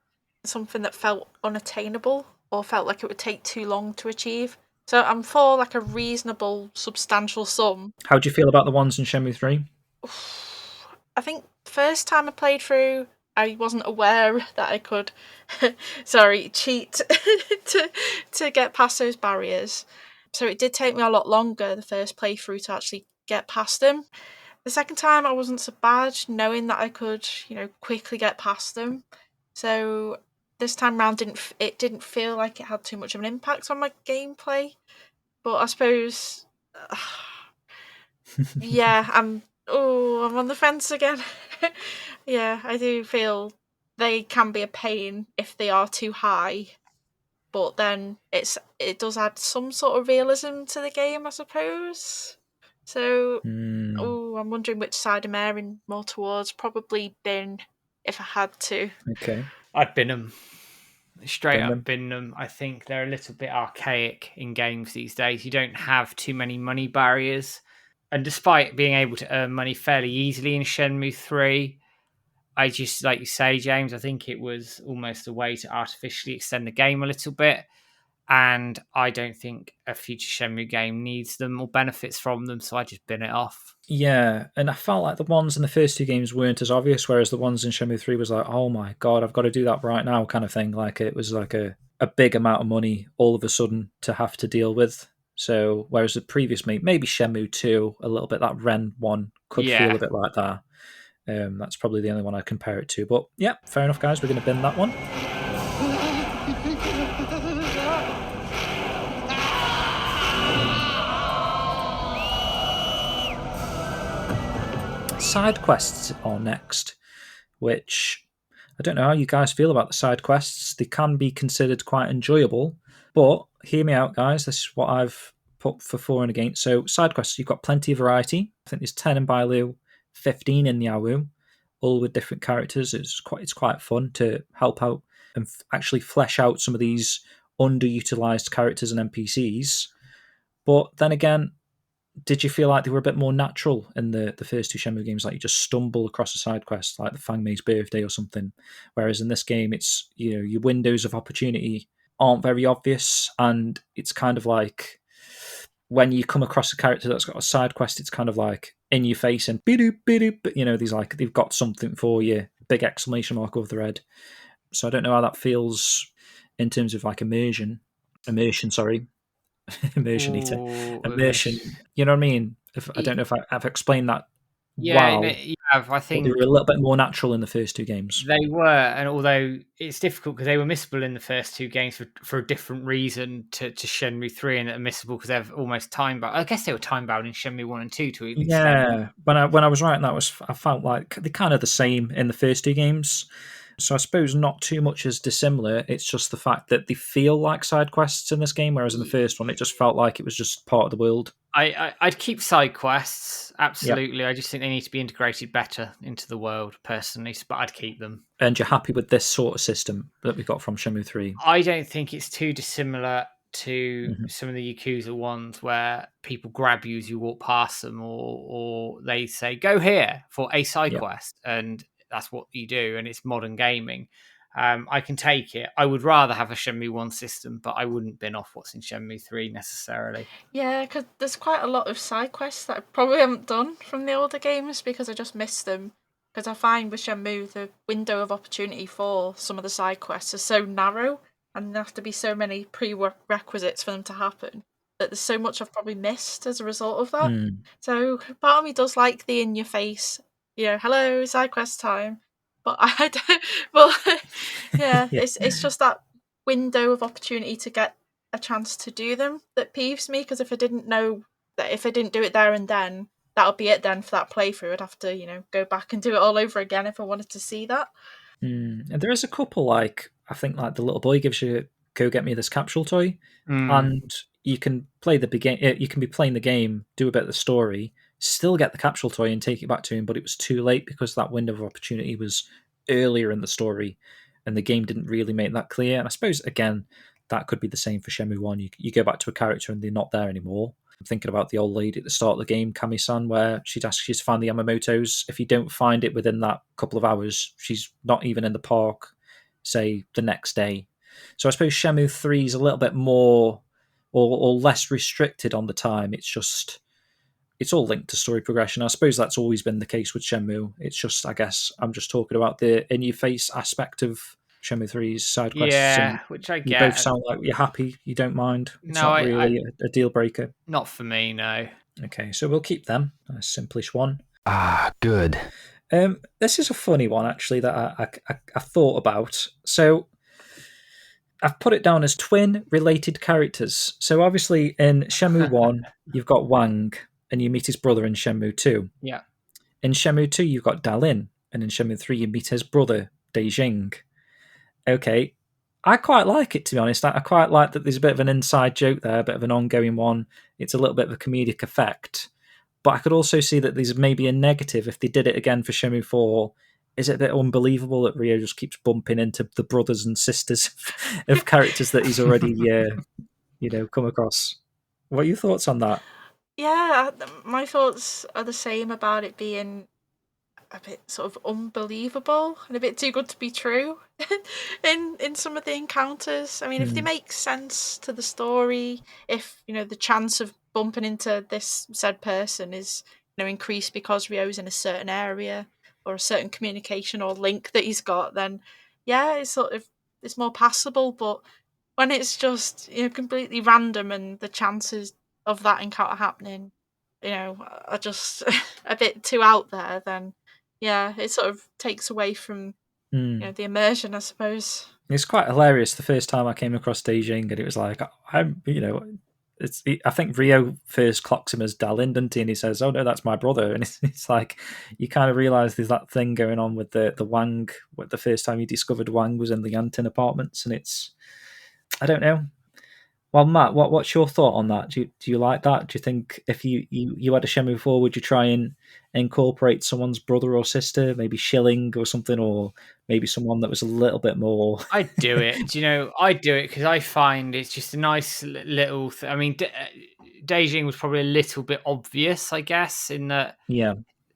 something that felt unattainable or felt like it would take too long to achieve. So I'm for like a reasonable, substantial sum. How do you feel about the ones in Shenmue 3? I think first time I played through, I wasn't aware that I could, cheat to get past those barriers. So it did take me a lot longer, the first playthrough, to actually get past them. The second time I wasn't so bad, knowing that I could, quickly get past them. So this time round, it didn't feel like it had too much of an impact on my gameplay. But I suppose, yeah, I'm on the fence again. Yeah, I do feel they can be a pain if they are too high. But then it does add some sort of realism to the game, I suppose. So, I'm wondering which side I'm erring more towards. Probably bin, if I had to. Okay. I'd bin them. Straight Bin up them. bin them. I think they're a little bit archaic in games these days. You don't have too many money barriers. And despite being able to earn money fairly easily in Shenmue 3, I just, like you say, James, I think it was almost a way to artificially extend the game a little bit. And I don't think a future Shenmue game needs them or benefits from them, so I just bin it off. Yeah, and I felt like the ones in the first two games weren't as obvious, whereas the ones in Shenmue 3 was like, oh my god, I've got to do that right now kind of thing. Like it was like a big amount of money all of a sudden to have to deal with. So whereas the previous maybe Shenmue 2, a little bit, that Ren one could feel a bit like that. That's probably the only one I compare it to. But yeah, fair enough, guys. We're going to bin that one. Side quests are next, which I don't know how you guys feel about the side quests. They can be considered quite enjoyable, but hear me out, guys. This is what I've put for for and against. So side quests, you've got plenty of variety. I think there's 10 in Bailu, 15 in Yawu, all with different characters. It's quite fun to help out and actually flesh out some of these underutilized characters and NPCs. But then again, did you feel like they were a bit more natural in the first two Shenmue games? Like you just stumble across a side quest, like the Fang Mei's birthday or something. Whereas in this game, it's, your windows of opportunity aren't very obvious, and it's kind of like when you come across a character that's got a side quest, it's kind of like in your face and these like they've got something for you, big exclamation mark over the head. So I don't know how that feels in terms of like immersion. Immersion. You know what I mean? I don't know if I've explained that. Yeah, well. you have. I think they were a little bit more natural in the first two games. They were, and although it's difficult because they were missable in the first two games for a different reason to Shenmue 3, and they're missable because they're almost time-bound. I guess they were time-bound in Shenmue 1 and 2 to an extent. Yeah, when I was writing that, I felt like they're kind of the same in the first two games. So I suppose not too much is dissimilar. It's just the fact that they feel like side quests in this game, whereas in the first one, it just felt like it was just part of the world. I'd keep side quests, absolutely. Yep. I just think they need to be integrated better into the world, personally, but I'd keep them. And you're happy with this sort of system that we got from Shenmue 3? I don't think it's too dissimilar to some of the Yakuza ones where people grab you as you walk past them, or they say, go here for a side quest, and that's what you do, and it's modern gaming. I can take it. I would rather have a Shenmue 1 system, but I wouldn't bin off what's in Shenmue 3 necessarily. Yeah, because there's quite a lot of side quests that I probably haven't done from the older games because I just missed them. Because I find with Shenmue, the window of opportunity for some of the side quests is so narrow, and there have to be so many prerequisites for them to happen, that there's so much I've probably missed as a result of that. So part of me does like the in-your-face, hello, side quest time. But I don't. Well, yeah, it's just that window of opportunity to get a chance to do them that peeves me. Because if I didn't know that, if I didn't do it there and then, that'll be it then for that playthrough. I'd have to, go back and do it all over again if I wanted to see that. And there is a couple, like I think, like the little boy gives you "Go get me this capsule toy," and you can play you can be playing the game, do a bit of the story, still get the capsule toy and take it back to him, but it was too late because that window of opportunity was earlier in the story and the game didn't really make that clear. And I suppose, again, that could be the same for Shenmue 1. You go back to a character and they're not there anymore. I'm thinking about the old lady at the start of the game, Kami-san, where she'd ask you to find the Yamamotos. If you don't find it within that couple of hours, she's not even in the park, say, the next day. So I suppose Shenmue 3 is a little bit more or less restricted on the time. It's all linked to story progression. I suppose that's always been the case with Shenmue. It's just, I guess, I'm just talking about the in-your-face aspect of Shenmue 3's side quests. Yeah, which I get. You both sound like you're happy, you don't mind. It's not really a deal breaker. Not for me, no. Okay, so we'll keep them. A simplish one. Good. This is a funny one, actually, that I thought about. So I've put it down as twin related characters. So obviously in Shenmue 1, you've got Wang, and you meet his brother in Shenmue 2. Yeah. In Shenmue 2, you've got Dalin, and in Shenmue 3, you meet his brother, Deijing. Okay, I quite like it, to be honest. I quite like that there's a bit of an inside joke there, a bit of an ongoing one. It's a little bit of a comedic effect. But I could also see that there's maybe a negative if they did it again for Shenmue 4. Is it a bit unbelievable that Ryo just keeps bumping into the brothers and sisters of characters that he's already, come across? What are your thoughts on that? Yeah, my thoughts are the same about it being a bit sort of unbelievable and a bit too good to be true in some of the encounters. I mean, if they make sense to the story, if the chance of bumping into this said person is increased because Ryo's in a certain area or a certain communication or link that he's got, then yeah, it's more passable. But when it's just completely random and the chances of that encounter happening are just a bit too out there, then yeah, it sort of takes away from the immersion, I suppose. It's quite hilarious. The first time I came across Deijing, and it was like, I think Rio first clocks him as Dalin, doesn't he? And he says, "Oh no, that's my brother." And it's like you kind of realise there's that thing going on with the Wang. The first time you discovered Wang was in the Yantin apartments, and I don't know. Well, Matt, what's your thought on that? Do you like that? Do you think if you had a Shenmue 4, would you try and incorporate someone's brother or sister, maybe Shilling or something, or maybe someone that was a little bit more? I'd do it. I'd do it because I find it's just a nice little. I mean, Deijing was probably a little bit obvious, I guess, in that. Yeah.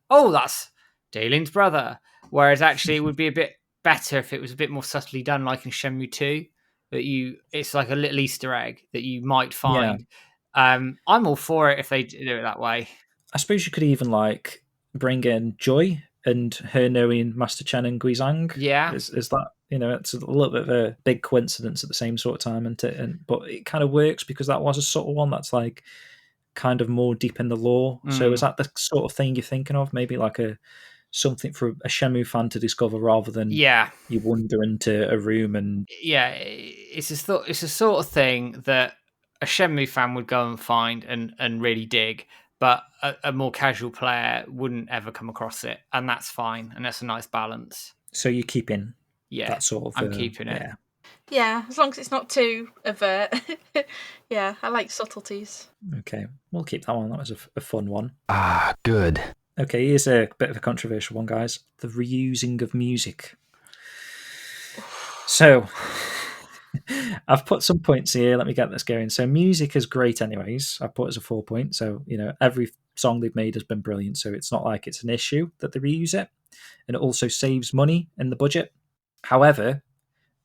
Oh, that's Dalin's brother. Whereas actually, it would be a bit better if it was a bit more subtly done, like in Shenmue 2. It's like a little Easter egg that you might find. Yeah. I'm all for it if they do it that way. I suppose you could even like bring in Joy and her knowing Master Chen and Guizhang. Yeah, is that it's a little bit of a big coincidence at the same sort of time, but it kind of works because that was a subtle one that's like kind of more deep in the lore. So is that the sort of thing you're thinking of? Maybe like something for a Shenmue fan to discover rather than you wander into a room and it's a sort of thing that a Shenmue fan would go and find and really dig, but a more casual player wouldn't ever come across it, and that's fine, and that's a nice balance. So you're keeping that sort of I'm keeping it. Yeah, as long as it's not too overt. Yeah, I like subtleties. Okay, we'll keep that one. That was a fun one. Good. Okay, here's a bit of a controversial one, guys. The reusing of music. So, I've put some points here. Let me get this going. So, music is great anyways. I've put it as a 4 point. So, every song they've made has been brilliant. So, it's not like it's an issue that they reuse it. And it also saves money in the budget. However,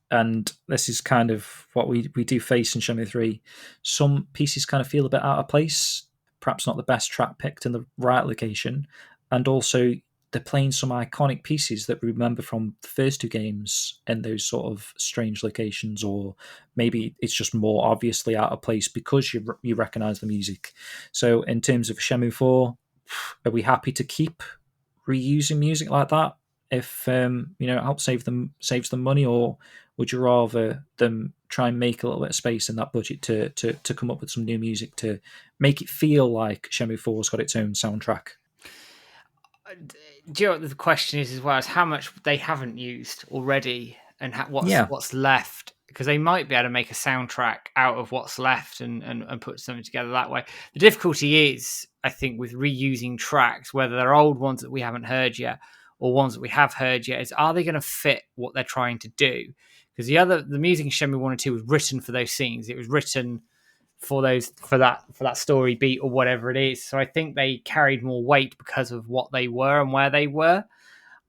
and this is kind of what we do face in Shenmue 3, some pieces kind of feel a bit out of place. Perhaps not the best track picked in the right location, and also they're playing some iconic pieces that we remember from the first two games in those sort of strange locations, or maybe it's just more obviously out of place because you recognise the music. So in terms of Shenmue 4, are we happy to keep reusing music like that if it helps saves them money, or would you rather them try and make a little bit of space in that budget to come up with some new music to make it feel like Shenmue 4's got its own soundtrack? Do you know what the question is as well, as how much they haven't used already and what's left? Because they might be able to make a soundtrack out of what's left and put something together that way. The difficulty is, I think, with reusing tracks, whether they're old ones that we haven't heard yet or ones that we have heard yet, is are they going to fit what they're trying to do? Because the music in Shenmue 1 and 2 was written for those scenes. It was written for that story beat or whatever it is. So I think they carried more weight because of what they were and where they were.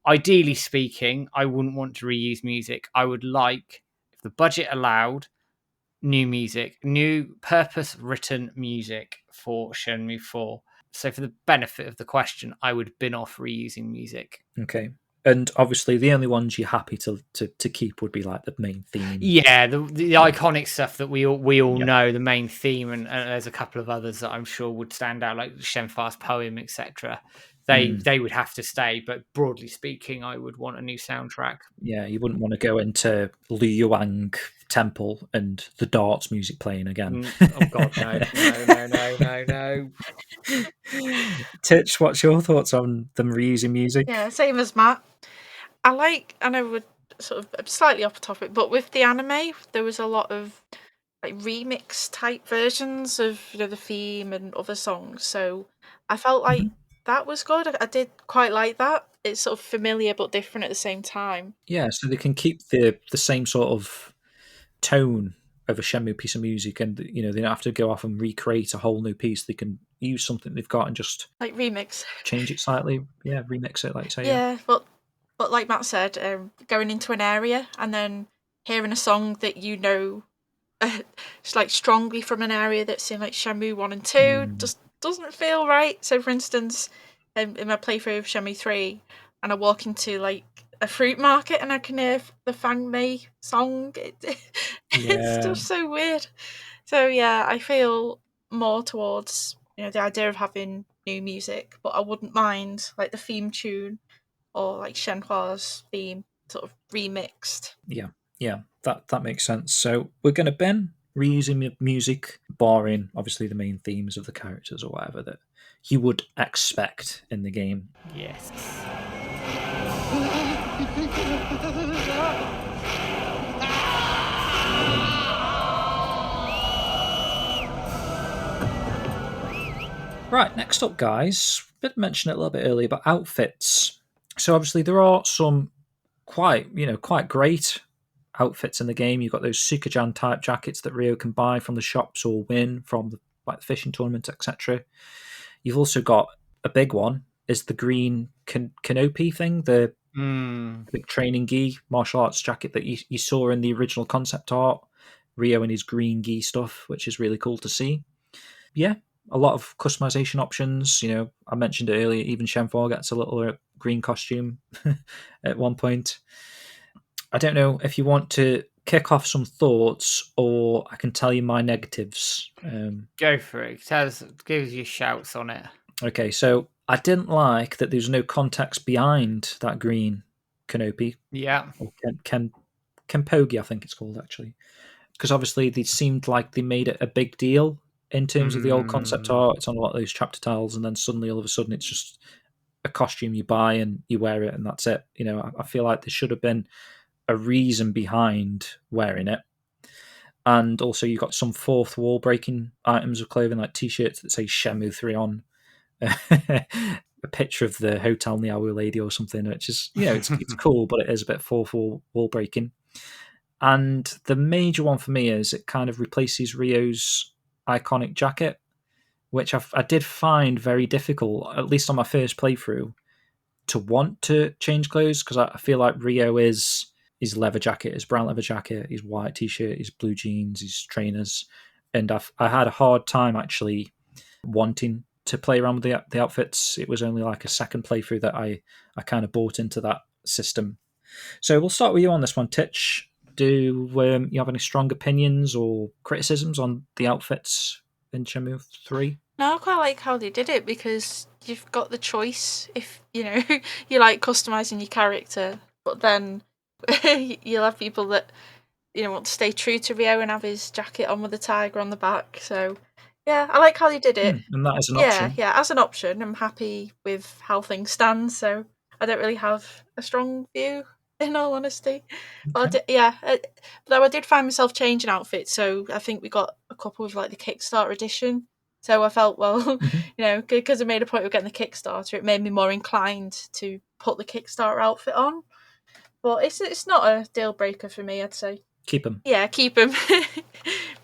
Ideally speaking, I wouldn't want to reuse music. I would like, if the budget allowed, new music, new purpose-written music for Shenmue 4. So for the benefit of the question, I would bin off reusing music. Okay. And obviously, the only ones you're happy to keep would be like the main theme. Yeah, the iconic stuff that we all know, the main theme, and there's a couple of others that I'm sure would stand out, like Shenfar's poem, etc. they would have to stay. But broadly speaking, I would want a new soundtrack. Yeah, you wouldn't want to go into Lu Yuang Temple and the darts music playing again. Oh God, no. Titch, what's your thoughts on them reusing music? Yeah, same as Matt. I know we're sort of slightly off topic, but with the anime, there was a lot of like remix type versions of the theme and other songs. So I felt like that was good. I did quite like that. It's sort of familiar but different at the same time. Yeah, so they can keep the same sort of tone of a Shenmue piece of music, and they don't have to go off and recreate a whole new piece. They can use something they've got and just like remix, change it slightly. Yeah, remix it, like you say. Yeah, but like Matt said, going into an area and then hearing a song that it's like strongly from an area that's in like Shenmue 1 and 2 just doesn't feel right. So for instance, in my playthrough of Shenmue 3, and I walk into like a fruit market and I can hear the Fang Mei song, it's just so weird. So yeah, I feel more towards the idea of having new music, but I wouldn't mind like the theme tune or like Shenhua's theme sort of remixed. Yeah, that makes sense. So we're going to bin reusing music, barring obviously the main themes of the characters or whatever that you would expect in the game. Yes. Right, next up, guys, did mention it a little bit earlier, but outfits. So obviously there are some quite great outfits in the game. You've got those Sukajan type jackets that Ryo can buy from the shops or win from the fishing tournament, etc. You've also got a big one, is the green canopy thing, the big training gi martial arts jacket that you saw in the original concept art. Ryo and his green gi stuff, which is really cool to see. Yeah, a lot of customization options. I mentioned it earlier, even Shenhua gets a little green costume at one point. I don't know if you want to kick off some thoughts, or I can tell you my negatives. Go for it. Give us your shouts on it. Okay, so I didn't like that there's no context behind that green canopy. Yeah. Or Kenpogi, I think it's called, actually. Because obviously they seemed like they made it a big deal in terms of the old concept art. It's on a lot of those chapter tiles, and then suddenly, all of a sudden, it's just a costume you buy and you wear it, and that's it. I feel like there should have been a reason behind wearing it. And also you got some fourth wall breaking items of clothing, like t-shirts that say Shenmue 3 on, a picture of the Hotel Niawu lady or something, which is it's cool, but it is a bit fourth wall breaking. And the major one for me is it kind of replaces Ryo's iconic jacket, which I did find very difficult, at least on my first playthrough, to want to change clothes, because I feel like Ryo is his leather jacket, his brown leather jacket, his white t-shirt, his blue jeans, his trainers, and I had a hard time actually wanting to play around with the outfits. It was only like a second playthrough that I kind of bought into that system. So we'll start with you on this one, Titch. Do you have any strong opinions or criticisms on the outfits in Shenmue 3? No, I quite like how they did it, because you've got the choice if you like customizing your character, but then you'll have people that want to stay true to Ryo and have his jacket on with a tiger on the back. So yeah, I like how they did it. And that is an option. Yeah, as an option, I'm happy with how things stand. So I don't really have a strong view, in all honesty. Okay. But though I did find myself changing outfits. So I think we got a couple with like the Kickstarter edition. So I felt, well, because I made a point of getting the Kickstarter, it made me more inclined to put the Kickstarter outfit on. But it's not a deal breaker for me, I'd say. Keep them. Yeah, keep them.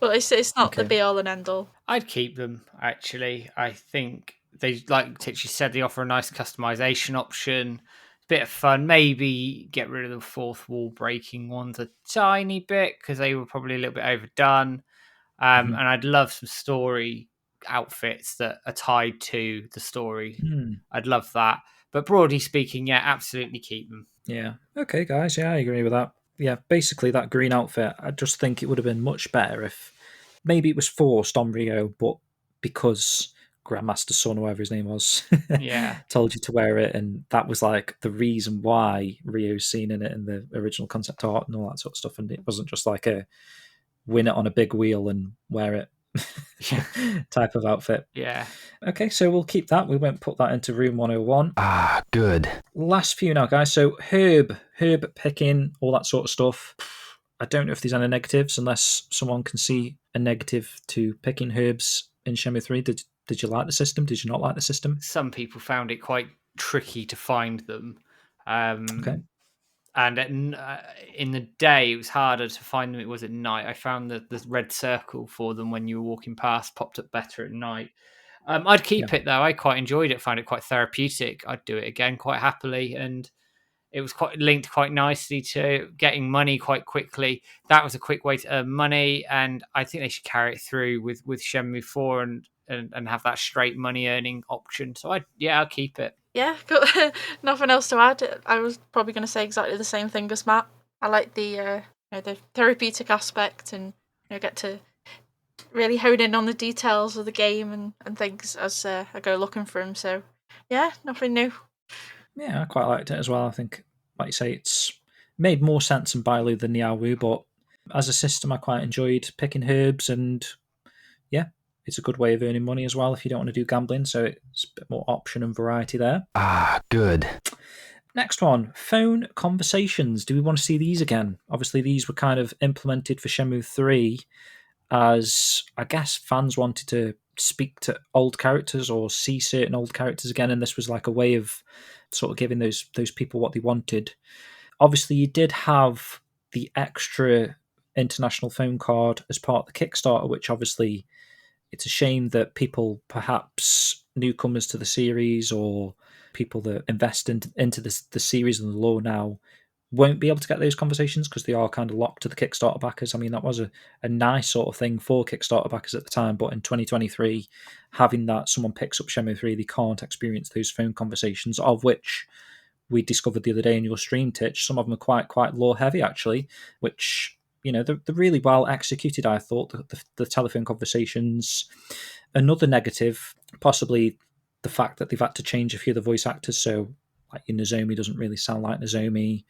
But it's not the be all and end all. I'd keep them, actually. I think they, like Titch said, they offer a nice customization option. Bit of fun. Maybe get rid of the fourth wall breaking ones a tiny bit, because they were probably a little bit overdone. And I'd love some story outfits that are tied to the story. I'd love that. But broadly speaking, yeah, absolutely keep them. Yeah. Okay, guys. Yeah, I agree with that. Yeah, basically that green outfit, I just think it would have been much better if maybe it was forced on Ryo, but because Grandmaster Son, or whatever his name was, Yeah. told you to wear it, and that was like the reason why Rio's seen in it in the original concept art and all that sort of stuff. And it wasn't just like a win it on a big wheel and wear it type of outfit. Yeah. Okay, so we'll keep that. We won't put that into room 101. Ah, good. Last few now, guys. So herb picking, all that sort of stuff. I don't know if there's any negatives, unless someone can see a negative to picking herbs in Shenmue 3. Did you like the system? Did you not like the system? Some people found it quite tricky to find them. Okay. And in the day, it was harder to find them. It was at night. I found that the red circle for them when you were walking past popped up better at night. I'd keep it, though. I quite enjoyed it, found it quite therapeutic. I'd do it again quite happily. And it was quite linked quite nicely to getting money quite quickly. That was a quick way to earn money. And I think they should carry it through with Shenmue 4 and have that straight money earning option. So I'll keep it. Yeah, got nothing else to add. I was probably going to say exactly the same thing as Matt. I like the the therapeutic aspect, and get to really hone in on the details of the game and things as I go looking for them. So yeah, nothing new. Yeah, I quite liked it as well. I think, like you say, it's made more sense in Bailu than Niawu, but as a system, I quite enjoyed picking herbs, and yeah, it's a good way of earning money as well if you don't want to do gambling, so it's a bit more option and variety there. Ah, good. Next one, phone conversations. Do we want to see these again? Obviously, these were kind of implemented for Shenmue 3 as, I guess, fans wanted to speak to old characters or see certain old characters again, and this was like a way of sort of giving those people what they wanted. Obviously, you did have the extra international phone card as part of the Kickstarter, which obviously it's a shame that people, perhaps newcomers to the series or people that invest into the series and the lore now, won't be able to get those conversations because they are kind of locked to the Kickstarter backers. I mean, that was a nice sort of thing for Kickstarter backers at the time, but in 2023, having that someone picks up Shenmue 3, they can't experience those phone conversations, of which we discovered the other day in your stream, Titch. Some of them are quite lore heavy, actually, which, they're really well executed, I thought, the telephone conversations. Another negative, possibly the fact that they've had to change a few of the voice actors, so like your Nozomi doesn't really sound like Nozomi.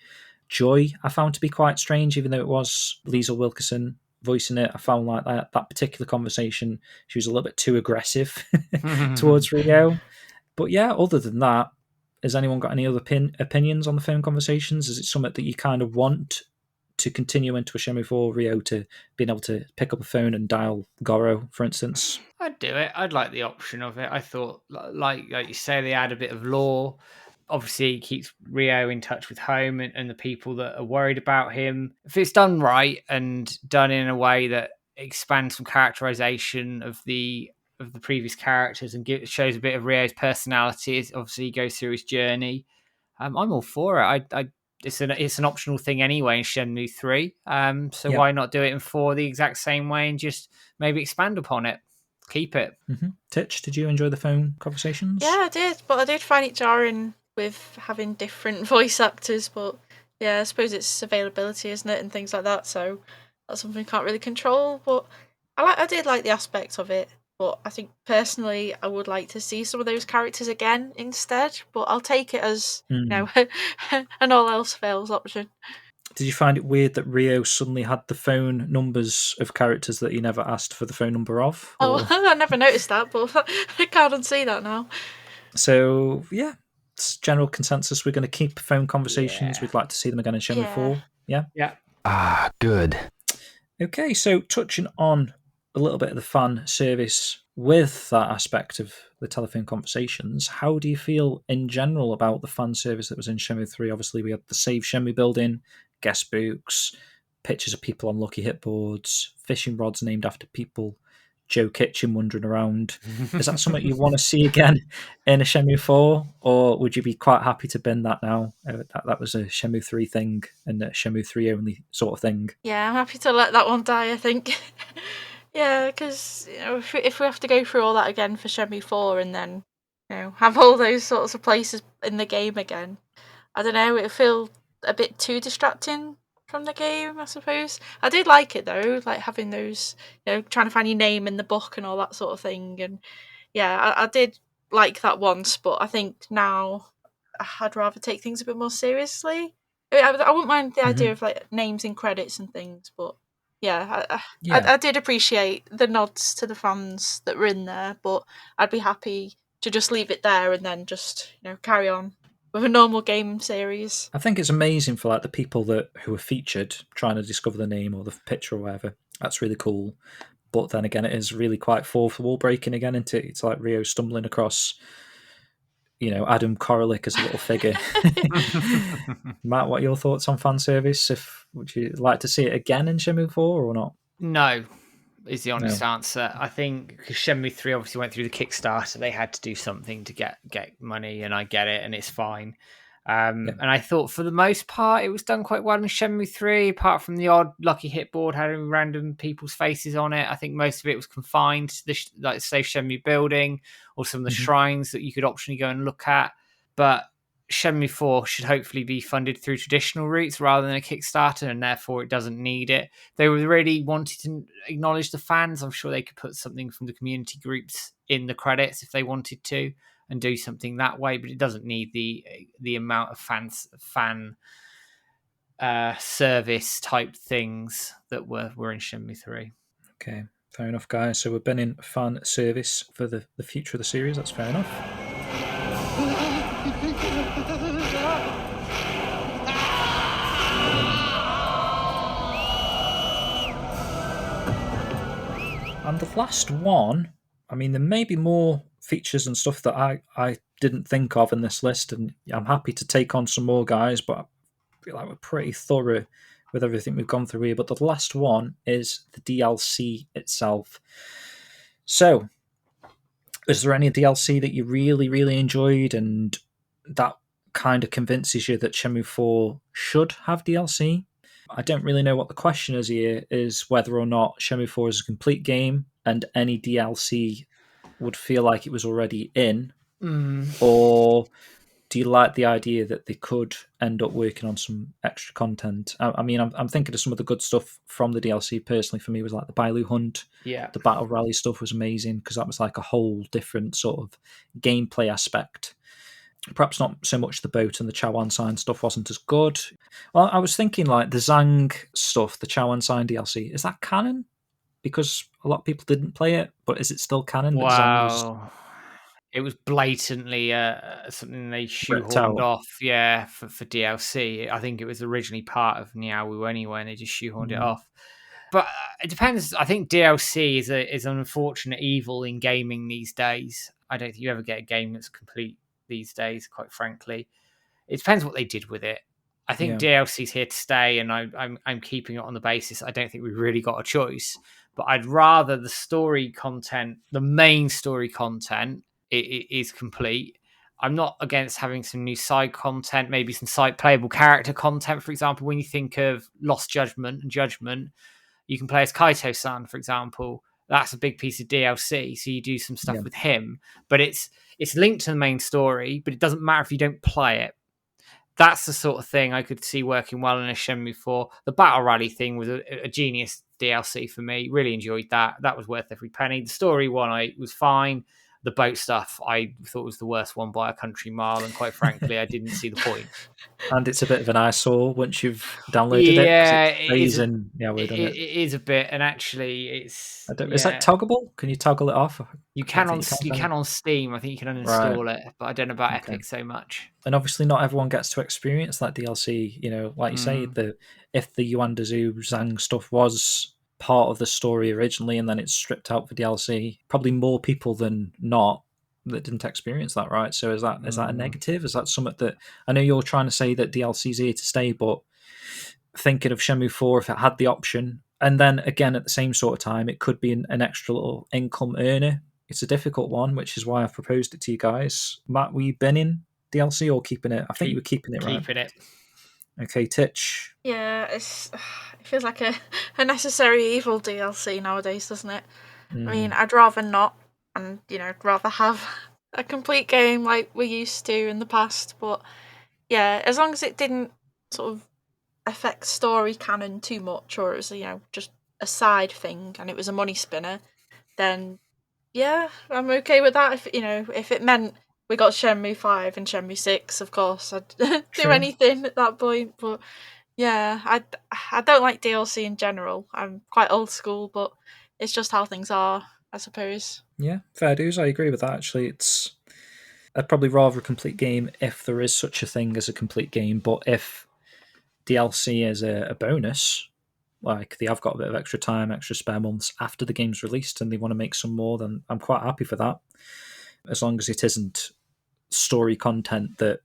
Joy, I found to be quite strange, even though it was Liesl Wilkerson voicing it. I found like that particular conversation, she was a little bit too aggressive towards Rio. But yeah, other than that, has anyone got any other opinions on the phone conversations? Is it something that you kind of want to continue into a Shenmue 4 Rio, to being able to pick up a phone and dial Goro, for instance? I'd do it. I'd like the option of it. I thought, like you say, they add a bit of lore. Obviously, it keeps Rio in touch with home and the people that are worried about him. If it's done right and done in a way that expands some characterization of the previous characters and shows a bit of Rio's personality, obviously he goes through his journey. I'm all for it. It's an optional thing anyway in Shenmue 3. So why not do it in 4 the exact same way and just maybe expand upon it? Keep it. Mm-hmm. Titch, did you enjoy the phone conversations? Yeah, I did, but I did find it jarring with having different voice actors. But yeah, I suppose it's availability, isn't it, and things like that. So that's something you can't really control. But I did like the aspect of it. But I think personally, I would like to see some of those characters again instead. But I'll take it as an all else fails option. Did you find it weird that Rio suddenly had the phone numbers of characters that he never asked for the phone number of? Oh, I never noticed that, but I can't unsee that now. So, yeah, it's general consensus. We're going to keep phone conversations. Yeah. We'd like to see them again in Shenmue 4. Yeah? Yeah. Ah, good. Okay, so touching on a little bit of the fan service with that aspect of the telephone conversations, how do you feel in general about the fan service that was in Shenmue 3? Obviously, we had the Save Shenmue building, guest books, pictures of people on lucky hit boards, fishing rods named after people, Joe Kitchen wandering around. Is that something you want to see again in a Shenmue 4, or would you be quite happy to bin that now? That was a Shenmue 3 thing and a Shenmue 3 only sort of thing. Yeah, I'm happy to let that one die, I think. Yeah, because if we have to go through all that again for Shenmue 4 and then have all those sorts of places in the game again, I don't know, it'll feel a bit too distracting from the game, I suppose. I did like it though, like having those, trying to find your name in the book and all that sort of thing, and yeah, I did like that once, but I think now I'd rather take things a bit more seriously. I wouldn't mind the idea of like names in credits and things, but yeah, I did appreciate the nods to the fans that were in there, but I'd be happy to just leave it there and then just carry on with a normal game series. I think it's amazing for like the people who are featured trying to discover the name or the picture or whatever. That's really cool. But then again, it is really quite fourth wall breaking again. It's like Rio stumbling across, Adam Koralik as a little figure. Matt, what are your thoughts on fan service? Would you like to see it again in Shenmue 4 or not? No, is the honest answer. I think because Shenmue 3 obviously went through the Kickstarter, they had to do something to get money, and I get it, and it's fine. And I thought for the most part it was done quite well in Shenmue 3, apart from the odd lucky hit board having random people's faces on it. I think most of it was confined to the like say Shenmue building or some of the shrines that you could optionally go and look at. But Shenmue 4 should hopefully be funded through traditional routes rather than a Kickstarter, and therefore it doesn't need it. They were really wanting to acknowledge the fans. I'm sure they could put something from the community groups in the credits if they wanted to, and do something that way, but it doesn't need the amount of fan service type things that were in Shenmue 3. Okay, fair enough, guys. So we've been in fan service for the future of the series. That's fair enough. And the last one, I mean, there may be more features and stuff that I didn't think of in this list, and I'm happy to take on some more, guys, but I feel like we're pretty thorough with everything we've gone through here. But the last one is the DLC itself. So, is there any DLC that you really, really enjoyed and that kind of convinces you that Shenmue 4 should have DLC? I don't really know what the question is here, is whether or not Shenmue 4 is a complete game and any DLC would feel like it was already in, or do you like the idea that they could end up working on some extra content? I mean, I'm thinking of some of the good stuff from the DLC. Personally, for me, was like the Bailu Hunt. Yeah. The Battle Rally stuff was amazing because that was like a whole different sort of gameplay aspect. Perhaps not so much the boat, and the Chawan Sign stuff wasn't as good. Well, I was thinking like the Zhang stuff, the Chawan Sign DLC, is that canon? Because a lot of people didn't play it, but is it still canon? Wow. It was blatantly something they shoehorned off, for DLC. I think it was originally part of Niawu anyway, and they just shoehorned it off. But it depends. I think DLC is an unfortunate evil in gaming these days. I don't think you ever get a game that's complete these days, quite frankly. It depends what they did with it. I think DLC's here to stay, and I'm keeping it on the basis I don't think we really got a choice. But I'd rather the story content, the main story content, it is complete. I'm not against having some new side content, maybe some side playable character content. For example, when you think of Lost Judgment and Judgment, you can play as Kaito-san, for example. That's a big piece of DLC, so you do some stuff with him. But it's linked to the main story, but it doesn't matter if you don't play it. That's the sort of thing I could see working well in a Shenmue 4. The Battle Rally thing was a genius DLC for me. Really enjoyed that. That was worth every penny. The story one was fine. The boat stuff I thought was the worst one by a country mile, and quite frankly, I didn't see the point. And it's a bit of an eyesore once you've downloaded it. Yeah, it is a bit, and actually, it's. Is that toggable? Can you toggle it off? You can on Steam. I think you can uninstall it, but I don't know about Epic so much. And obviously, not everyone gets to experience that DLC. Like you say, if the Yuanda Zoo Zhang stuff was part of the story originally, and then it's stripped out for DLC, probably more people than not that didn't experience that, right? So is that a negative? Is that something that I know you're trying to say that DLC's here to stay, but thinking of Shenmue 4, if it had the option, and then again at the same sort of time, it could be an extra little income earner. It's a difficult one, which is why I've proposed it to you guys. Matt, were you binning DLC or keeping it? I think you were keeping it, right? Keeping it. Okay, Titch. Yeah, it feels like a necessary evil DLC nowadays, doesn't it? I mean, I'd rather not, and I'd rather have a complete game like we used to in the past. But yeah, as long as it didn't sort of affect story canon too much, or it was just a side thing and it was a money spinner, then Yeah, I'm okay with that. If it meant we got Shenmue 5 and Shenmue 6, of course, I'd do True. anything at that point. But yeah, I don't like DLC in general. I'm quite old school, but it's just how things are, I suppose. Yeah, fair dues. I agree with that. Actually, I'd probably rather a complete game if there is such a thing as a complete game. But if DLC is a bonus, like they have got a bit of extra time, extra spare months after the game's released, and they want to make some more, then I'm quite happy for that. As long as it isn't story content that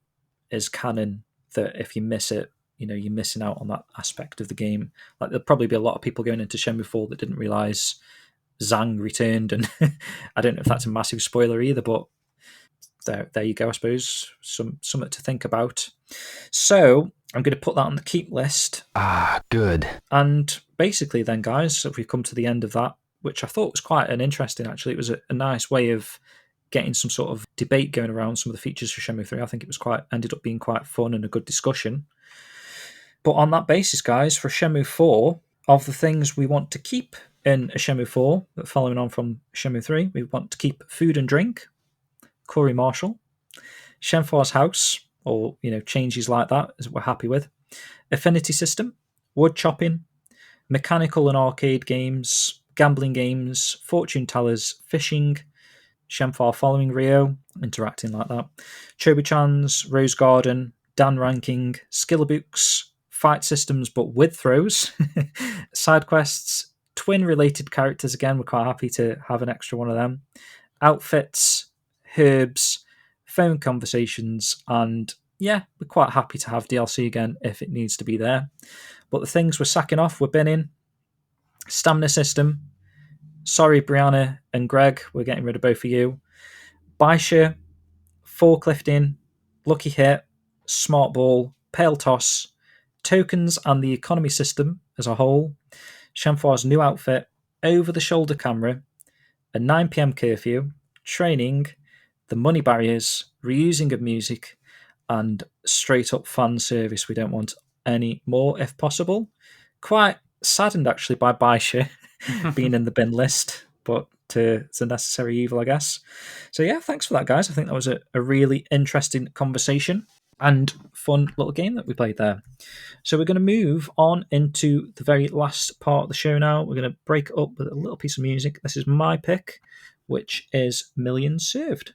is canon, that if you miss it, you're missing out on that aspect of the game. Like there'll probably be a lot of people going into Shenmue 4 that didn't realise Zhang returned, and I don't know if that's a massive spoiler either, but there you go, I suppose. Something to think about. So I'm going to put that on the keep list. Good. And basically then, guys, if we've come to the end of that, which I thought was quite an interesting, actually, it was a nice way of getting some sort of debate going around some of the features for Shenmue 3. I think it was ended up being quite fun and a good discussion. But on that basis, guys, for Shenmue 4, of the things we want to keep in a Shenmue 4, following on from Shenmue 3, we want to keep food and drink, Corey Marshall, Shenhua's house, or changes like that, as we're happy with, affinity system, wood chopping, mechanical and arcade games, gambling games, fortune tellers, fishing, Shenhua following Rio, interacting like that, Chobi-chan's, Rose Garden, Dan ranking, skillabooks, fight systems but with throws, side quests, twin related characters, again we're quite happy to have an extra one of them, outfits, herbs, phone conversations, and yeah, we're quite happy to have DLC again if it needs to be there. But the things we're sacking off, we're binning, stamina system, sorry Brianna and Greg, we're getting rid of both of you, Baisha, forklifting, lucky hit, smart ball, pale toss, tokens and the economy system as a whole, Shenhua's new outfit, over-the-shoulder camera, a 9 PM curfew, training, the money barriers, reusing of music, and straight-up fan service. We don't want any more if possible. Quite saddened, actually, by Baisha being in the bin list, but it's a necessary evil, I guess. So yeah, thanks for that, guys. I think that was a really interesting conversation and fun little game that we played there. So we're going to move on into the very last part of the show now. We're going to break it up with a little piece of music. This is my pick, which is Millions Served.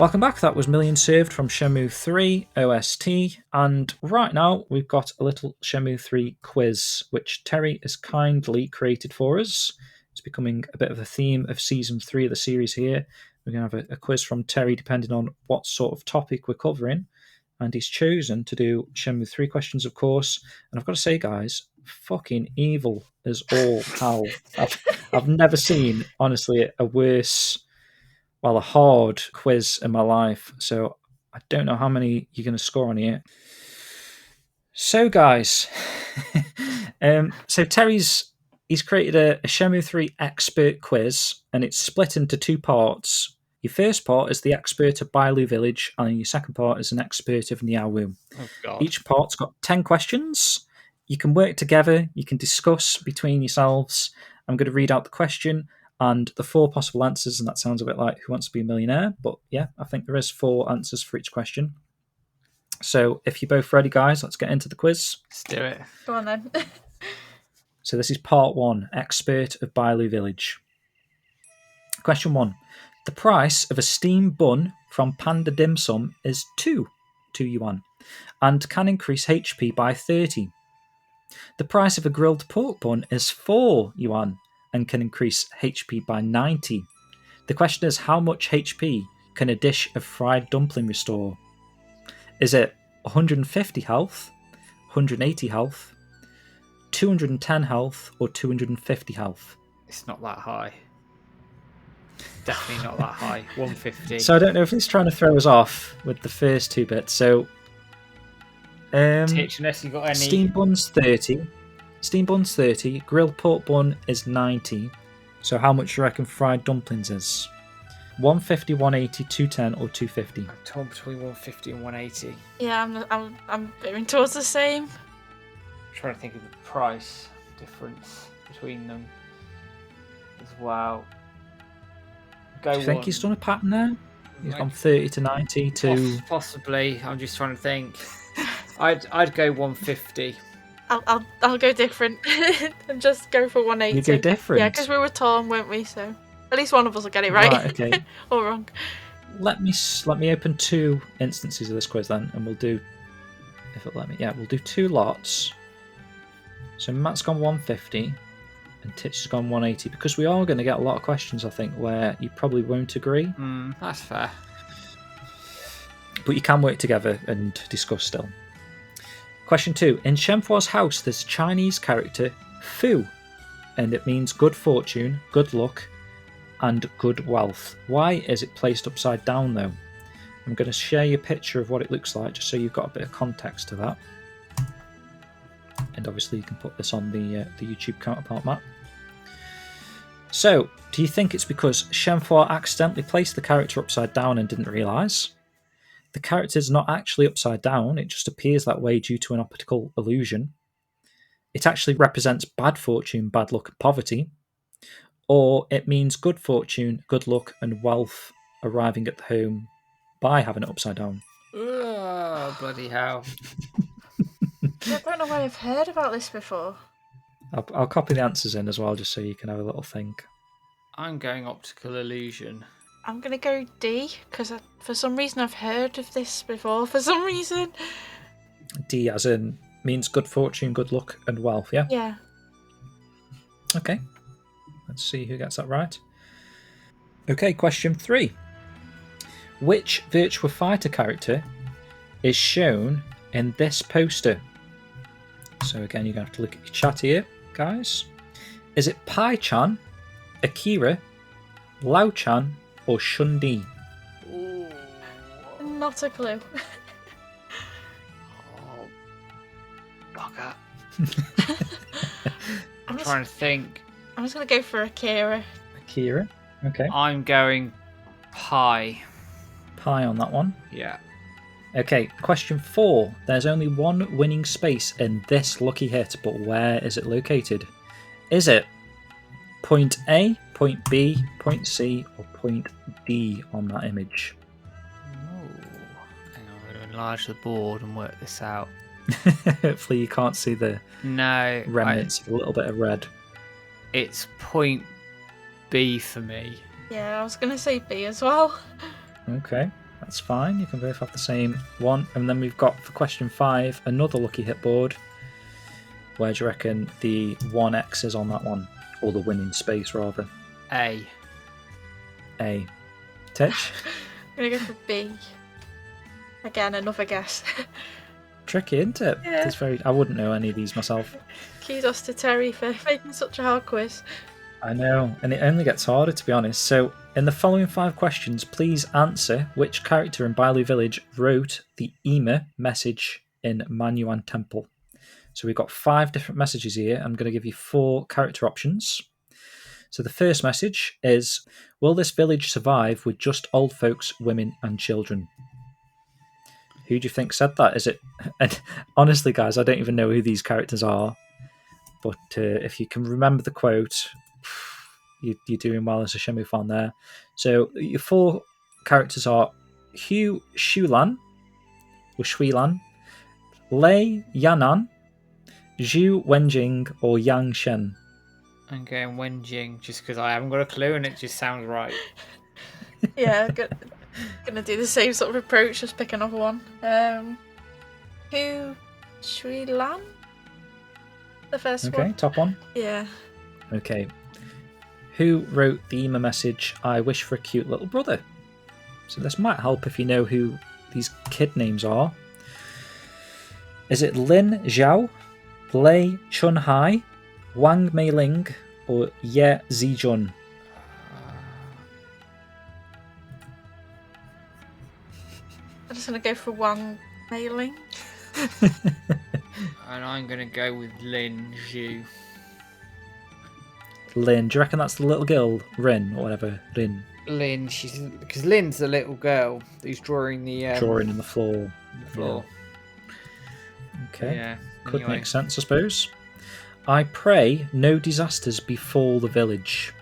Welcome back. That was Million Served from Shenmue 3 OST. And right now we've got a little Shenmue 3 quiz, which Terry has kindly created for us. It's becoming a bit of a theme of Season 3 of the series here. We're going to have a quiz from Terry depending on what sort of topic we're covering. And he's chosen to do Shenmue 3 questions, of course. And I've got to say, guys, fucking evil as all hell. I've never seen, honestly, a worse... a hard quiz in my life, so I don't know how many you're going to score on here. So, guys, so he's created a Shenmue 3 expert quiz, and it's split into two parts. Your first part is the expert of Bailu Village, and your second part is an expert of Niaowu. Oh, God. Each part's got 10 questions. You can work together, you can discuss between yourselves. I'm going to read out the question and the 4 possible answers, and that sounds a bit like Who Wants to Be a Millionaire, but yeah, I think there is 4 answers for each question. So if you're both ready, guys, let's get into the quiz. Let's do it. Go on then. So this is part 1, Expert of Bailu Village. Question 1. The price of a steamed bun from Panda Dim Sum is 2 yuan, and can increase HP by 30. The price of a grilled pork bun is 4 yuan, and can increase HP by 90. The question is, how much HP can a dish of fried dumpling restore? Is it 150 health, 180 health, 210 health, or 250 health? It's not that high. Definitely not that high. 150. So I don't know if he's trying to throw us off with the first 2 bits. So, Titch, unless you got any... steam bun's 30. Steam bun's 30. Grilled pork bun is 90. So how much do you reckon fried dumplings is? 150, 180, 210, or 250? I'm torn between 150 and 180. Yeah, I'm veering towards the same. I'm trying to think of the price difference between them as well. Do you think he's done a pattern there? He's gone 30 to 90 to... Possibly. I'm just trying to think. I'd go 150. I'll go different and just go for 180. You go different? Yeah, because we were torn, weren't we? So at least one of us will get it right. Okay. Or wrong. Let me open 2 instances of this quiz then, and we'll do, if it'll let me, yeah, we'll do 2 lots. So Matt's gone 150, and Titch has gone 180, because we are going to get a lot of questions, I think, where you probably won't agree. That's fair. But you can work together and discuss still. Question 2. In Shenhua's house, there's a Chinese character, Fu, and it means good fortune, good luck, and good wealth. Why is it placed upside down, though? I'm going to share you a picture of what it looks like, just so you've got a bit of context to that. And obviously you can put this on the YouTube counterpart map. So, do you think it's because Shenhua accidentally placed the character upside down and didn't realise? The character's not actually upside down, it just appears that way due to an optical illusion. It actually represents bad fortune, bad luck, and poverty. Or it means good fortune, good luck, and wealth arriving at the home by having it upside down. Oh, bloody hell. I don't know why I've heard about this before. I'll copy the answers in as well, just so you can have a little think. I'm going optical illusion. I'm going to go D, because for some reason I've heard of this before, for some reason. D as in means good fortune, good luck, and wealth, yeah? Yeah. Okay. Let's see who gets that right. Okay, question 3. Which Virtua Fighter character is shown in this poster? So again, you're going to have to look at your chat here, guys. Is it Pai-chan, Akira, Lao-chan, or Shun-Di? Not a clue. Oh, bugger. I'm trying to think. I'm just going to go for Akira. Akira, okay. I'm going Pi. Pi on that one. Yeah. Okay, question 4. There's only one winning space in this lucky hit, but where is it located? Is it point A, point B, point C, or point D on that image? Oh, hang on, I'm going to enlarge the board and work this out. Hopefully you can't see the No, remnants of a little bit of red. It's point B for me. Yeah, I was going to say B as well. Okay. That's fine. You can both have the same one. And then we've got, for question 5, another lucky hit board. Where do you reckon the 1x is on that one? Or the winning space, rather? A. Titch? I'm going to go for B. Again, another guess. Tricky, isn't it? Yeah. It's very. I wouldn't know any of these myself. Kudos to Terry for making such a hard quiz. I know, and it only gets harder, to be honest. So, in the following 5 questions, please answer which character in Bailu Village wrote the Ema message in Manuan Temple. So we've got 5 different messages here. I'm going to give you 4 character options. So the first message is, will this village survive with just old folks, women and children? Who do you think said that? Is it... And honestly, guys, I don't even know who these characters are. But if you can remember the quote, you're doing well as a Shenmue fan there. So your 4 characters are Hu Shulan, or Shuilan, Lei Yanan, Zhu Wenjing, or Yang Shen. I'm going Wenjing just because I haven't got a clue and it just sounds right. Yeah, gonna do the same sort of approach, just pick another one. Who? Sri Lan? The first one? Okay, top one. Yeah. Okay. Who wrote the email message, I wish for a cute little brother? So this might help if you know who these kid names are. Is it Lin Zhao, Lei Chun-hai, Wang Meiling, or Ye Zijun? I'm just gonna go for Wang Meiling. And I'm going to go with Lin Zhu. Lin, do you reckon that's the little girl, Rin, or whatever? Rin, Lin, because Lin's the little girl who's drawing the drawing in the floor. floor. Okay, Yeah. could Anyway. make sense, I suppose. I pray no disasters befall the village.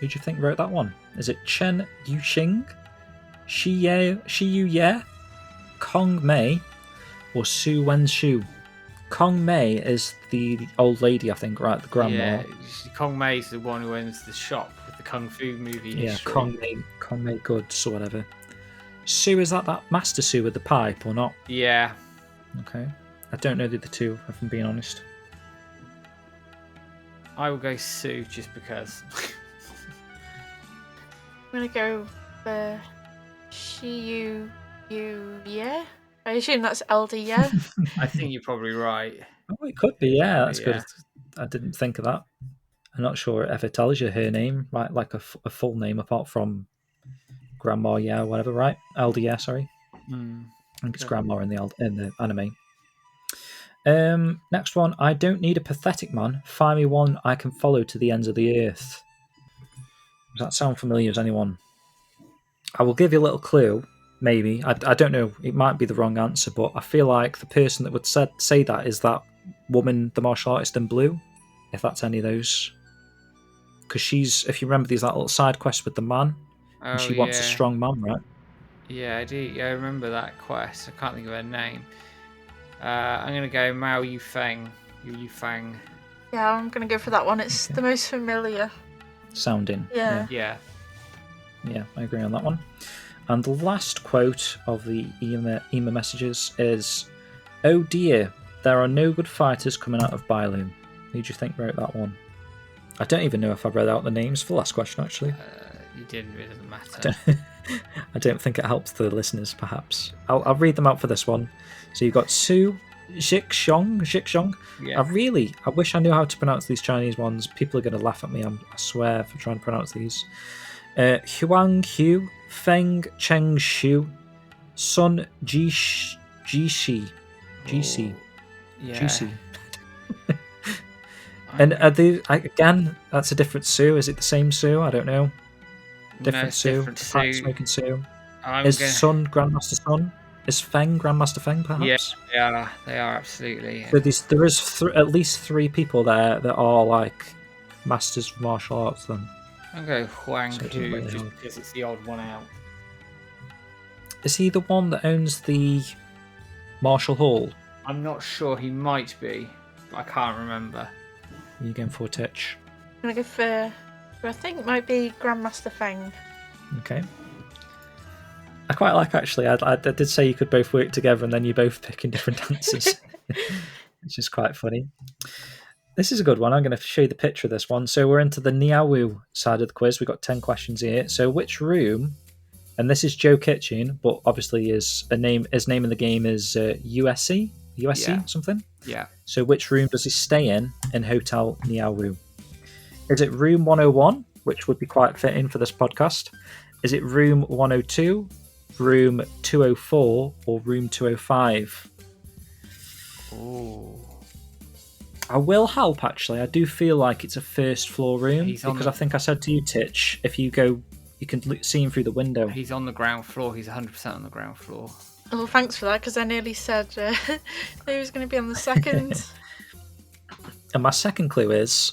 Who do you think wrote that one? Is it Chen Yuxing, Shi Yu Ye, Kong Mei, or Su Wenshu? Kong Mei is the old lady, I think, right? The grandma. Yeah, Kong Mei's the one who owns the shop with the Kung Fu movie Yeah, history. Kong Mei Goods or whatever. Sue, is that Master Sue with the pipe or not? Yeah. Okay. I don't know the other two, if I'm being honest. I will go Sue just because. I'm gonna go for Shi Yu Yeah. I assume that's LD Yeah. I think you're probably right. Oh, it could be, yeah, that's Yeah. good. I didn't think of that. I'm not sure it ever tells you her name, right? Like a full name apart from Grandma, yeah, whatever, right? LDR, sorry. Mm. I think it's Yeah. Grandma in the anime. Next one. I don't need a pathetic man. Find me one I can follow to the ends of the earth. Does that sound familiar to anyone? I will give you a little clue. Maybe. I don't know. It might be the wrong answer, but I feel like the person that would say that is that woman, the martial artist in blue, if that's any of those. Because she's, if you remember, there's that little side quest with the man, and she wants a strong man, right? Yeah, I do. Yeah, I remember that quest. I can't think of her name. I'm going to go Mao Yufeng. Yufeng. Yeah, I'm gonna go for that one. It's the most familiar. Sounding. Yeah. Yeah. Yeah, I agree on that one. And the last quote of the email messages is, "Oh dear, there are no good fighters coming out of Bailu." Who do you think wrote that one? I don't even know if I've read out the names for the last question, actually. You didn't. It doesn't matter. I don't think it helps the listeners, perhaps. I'll read them out for this one. So you've got Su Zhixong. Yeah. I wish I knew how to pronounce these Chinese ones. People are going to laugh at me, I swear, for trying to pronounce these. Huang Hu, Feng Cheng Shu, Sun Jishi. Yeah. Juicy. And are they, again, that's a different Sue. Is it the same Sue? I don't know. Different it's Sue. different Pipe Sue. smoking Sue. I'm Is gonna- Sun Grandmaster Sun? Is Feng Grandmaster Feng, perhaps? Yeah, they are absolutely. So there is at least 3 people there that are like masters of martial arts then. I'll go Huang So it Hu doesn't really just help. because it's the odd one out. Is he the one that owns the Martial Hall? I'm not sure. He might be, but I can't remember. Are you going for Titch? I'm gonna go for I think it might be Grandmaster Feng. Okay. I quite like, actually. I did say you could both work together and then you both picking different answers, which is quite funny. This is a good one. I'm going to show you the picture of this one. So we're into the Niawu side of the quiz. We've got 10 questions here. So which room, and this is Joe Kitchen, but obviously his name in the game is USC something? Yeah. So which room does he stay in Hotel Niawu? Is it room 101, which would be quite fitting for this podcast? Is it room 102, room 204, or room 205? Oh. I will help, actually. I do feel like it's a first floor room because I think I said to you, Titch, if you go, you can see him through the window. He's on the ground floor. He's 100% on the ground floor. Oh, thanks for that, because I nearly said he was going to be on the second. And my second clue is,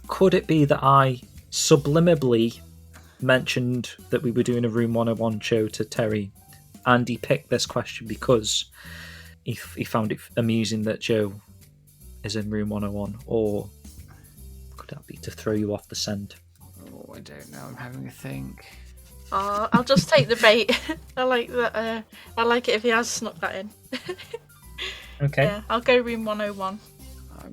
could it be that I subliminally mentioned that we were doing a Room 101 show to Terry, and he picked this question because he found it amusing that Joe is in Room 101, or could that be to throw you off the scent? Oh, I don't know. I'm having a think. Oh, I'll just take the bait. I like that. I like it if he has snuck that in. Okay. Yeah, I'll go room 101.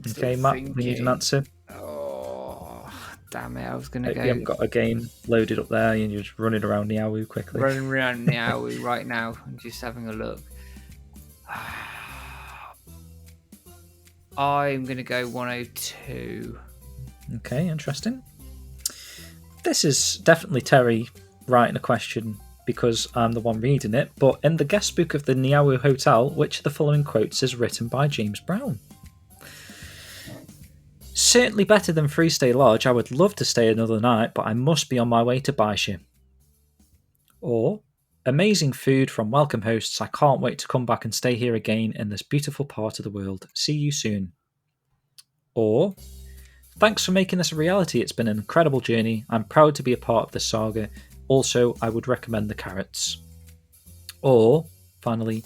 Okay, Matt, we need an answer. Oh, damn it. I was going to go. You haven't got a game loaded up there, and you're just running around Niawu quickly. Running around Niawu right now and just having a look. I'm going to go 102. Okay, interesting. This is definitely Terry writing a question because I'm the one reading it, but in the guest book of the Niawu Hotel, which of the following quotes is written by James Brown? Certainly better than Free Stay Lodge. I would love to stay another night, but I must be on my way to Baisha. Or, amazing food from welcome hosts. I can't wait to come back and stay here again in this beautiful part of the world. See you soon. Or, thanks for making this a reality. It's been an incredible journey. I'm proud to be a part of this saga. Also, I would recommend the carrots. Or, finally,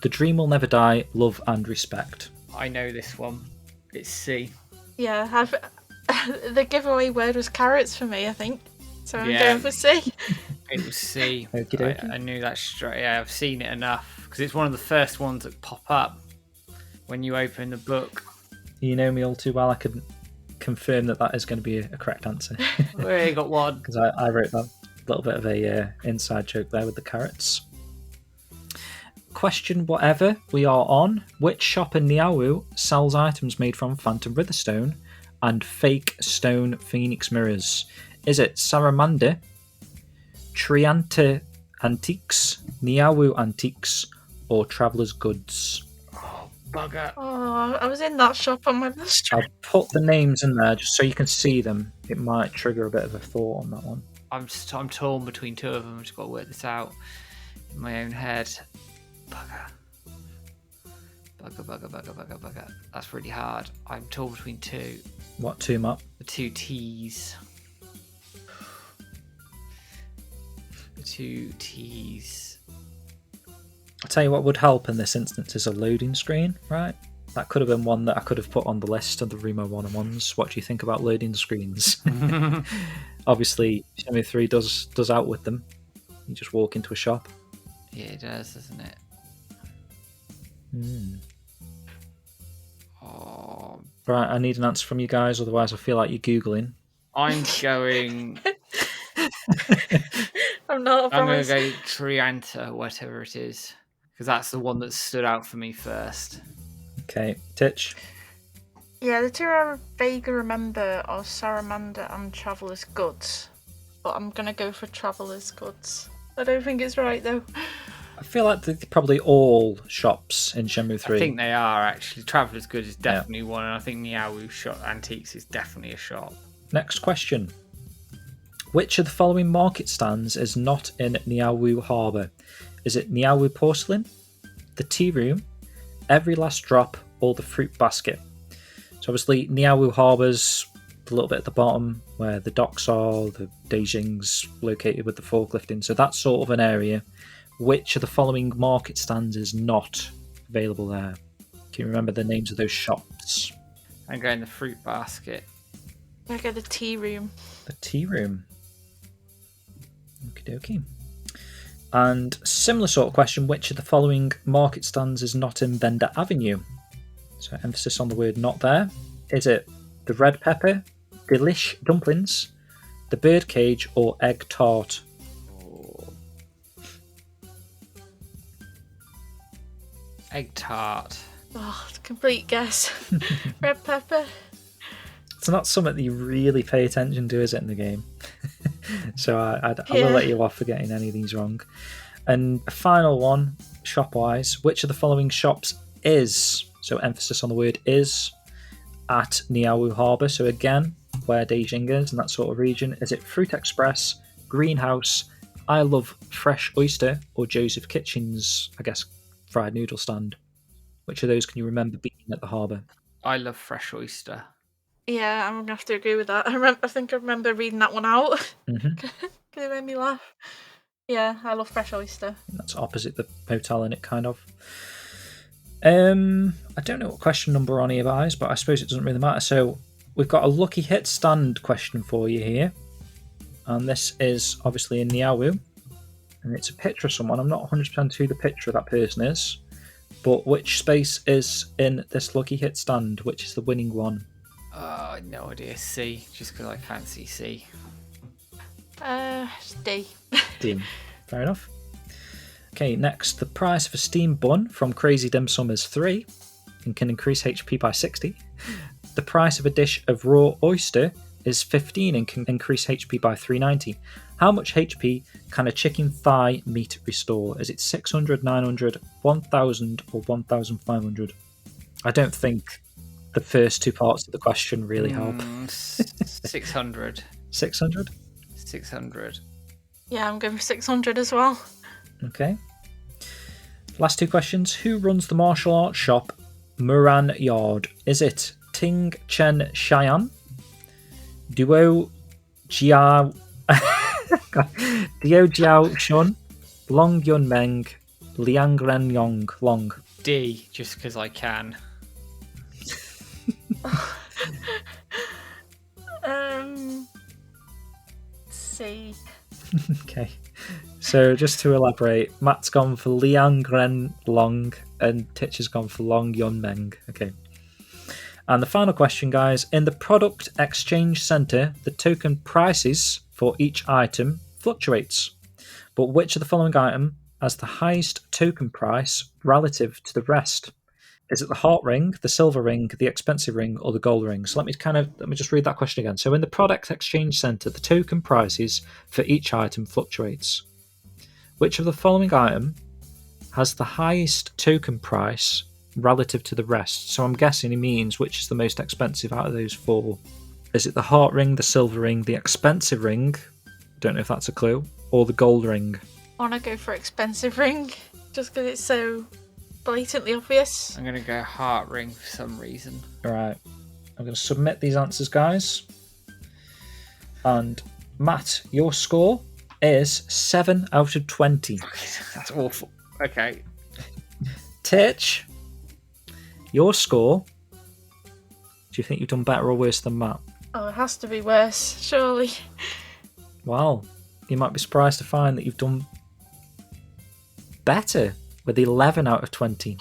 the dream will never die. Love and respect. I know this one. It's C. Yeah, the giveaway word was carrots for me, I think. So I'm going for C. It was C. Okie dokie. I knew that straight. Yeah, I've seen it enough because it's one of the first ones that pop up when you open the book. You know me all too well. I can confirm that is going to be a correct answer. We got one. Because I wrote that little bit of a inside joke there with the carrots. Question whatever we are on. Which shop in Niawu sells items made from Phantom Witherstone and fake stone phoenix mirrors? Is it Saramanda, Triante Antiques, Niawu Antiques, or Traveller's Goods? Oh, bugger. Oh, I was in that shop on my list. I'll put the names in there just so you can see them. It might trigger a bit of a thought on that one. I'm torn between two of them. I've just got to work this out in my own head. Bugger. That's really hard. I'm torn between two. What two, Matt? The two T's. I'll tell you what would help in this instance is a loading screen, right? That could have been one that I could have put on the list of the Remo 101s. What do you think about loading screens? Obviously, Shenmue 3 does out with them. You just walk into a shop. Yeah, it does, doesn't it? Oh. Right, I need an answer from you guys, otherwise I feel like you're Googling. I'm going... I'm not, I I'm going promise. to go Trianta, whatever it is. Because that's the one that stood out for me first. Okay, Titch? Yeah, the two I vaguely remember are Saramanda and Traveller's Goods. But I'm going to go for Traveller's Goods. I don't think it's right, though. I feel like they're probably all shops in Shenmue 3. I think they are, actually. Traveller's Goods is definitely one, and I think Niawu Shop Antiques is definitely a shop. Next question. Which of the following market stands is not in Niawu Harbour? Is it Niawu Porcelain, the Tea Room, Every Last Drop, or the Fruit Basket? So obviously Niawu Harbour's a little bit at the bottom where the docks are, the Beijing's located with the forklifting, so that's sort of an area. Which of the following market stands is not available there? Can you remember the names of those shops? I'm going the Fruit Basket. I go the Tea Room. The Tea Room. Okie dokie. And similar sort of question, which of the following market stands is not in Vendor Avenue? So emphasis on the word not there. Is it the red pepper, delish dumplings, the bird cage, or egg tart? Egg tart. Oh, complete guess. Red pepper. It's not something that you really pay attention to, is it, in the game? So I will let you off for getting any of these wrong. And a final one, shop-wise, which of the following shops is, so emphasis on the word is, at Niaowu Harbour? So again, where Beijing is in that sort of region. Is it Fruit Express, Greenhouse, I Love Fresh Oyster, or Joseph Kitchen's, I guess, fried noodle stand? Which of those can you remember being at the harbour? I Love Fresh Oyster. Yeah, I'm gonna have to agree with that. I think I remember reading that one out. Mm-hmm. It made me laugh. Yeah, I love fresh oyster. That's opposite the hotel in it, kind of. I don't know what question number we're on here, guys, but I suppose it doesn't really matter. So we've got a lucky hit stand question for you here. And this is obviously in Niaowu. And it's a picture of someone. I'm not 100% who the picture of that person is. But which space is in this lucky hit stand? Which is the winning one? No idea. C, just because I fancy C. D. D. Fair enough. Okay, next, the price of a steam bun from Crazy Dim Sum is 3 and can increase HP by 60. The price of a dish of raw oyster is 15 and can increase HP by 390. How much HP can a chicken thigh meat restore? Is it 600, 900, 1000, or 1500? I don't think the first two parts of the question really help. 600. 600? 600. Yeah, I'm going for 600 as well. Okay. Last two questions. Who runs the martial arts shop Muran Yard? Is it Ting Chen Xian, Duo Jiao Dio Jiao Shun, Long Yun Meng, Liang Ren Yong Long? D, just because I can. C. Okay. So just to elaborate, Matt's gone for Liang Ren Long and Titch has gone for Long Yun Meng. Okay. And the final question, guys. In the product exchange center, the token prices for each item fluctuates. But which of the following item has the highest token price relative to the rest? Is it the heart ring, the silver ring, the expensive ring, or the gold ring? So let me just read that question again. So in the product exchange center, the token prices for each item fluctuates. Which of the following item has the highest token price relative to the rest? So I'm guessing he means which is the most expensive out of those four. Is it the heart ring, the silver ring, the expensive ring? Don't know if that's a clue. Or the gold ring? I want to go for expensive ring, just because it's so blatantly obvious. I'm going to go heart ring for some reason. Alright. I'm going to submit these answers, guys. And Matt, your score is 7 out of 20. That's awful. Okay. Titch, your score, do you think you've done better or worse than Matt? Oh, it has to be worse, surely. Well, you might be surprised to find that you've done better with 11 out of 20.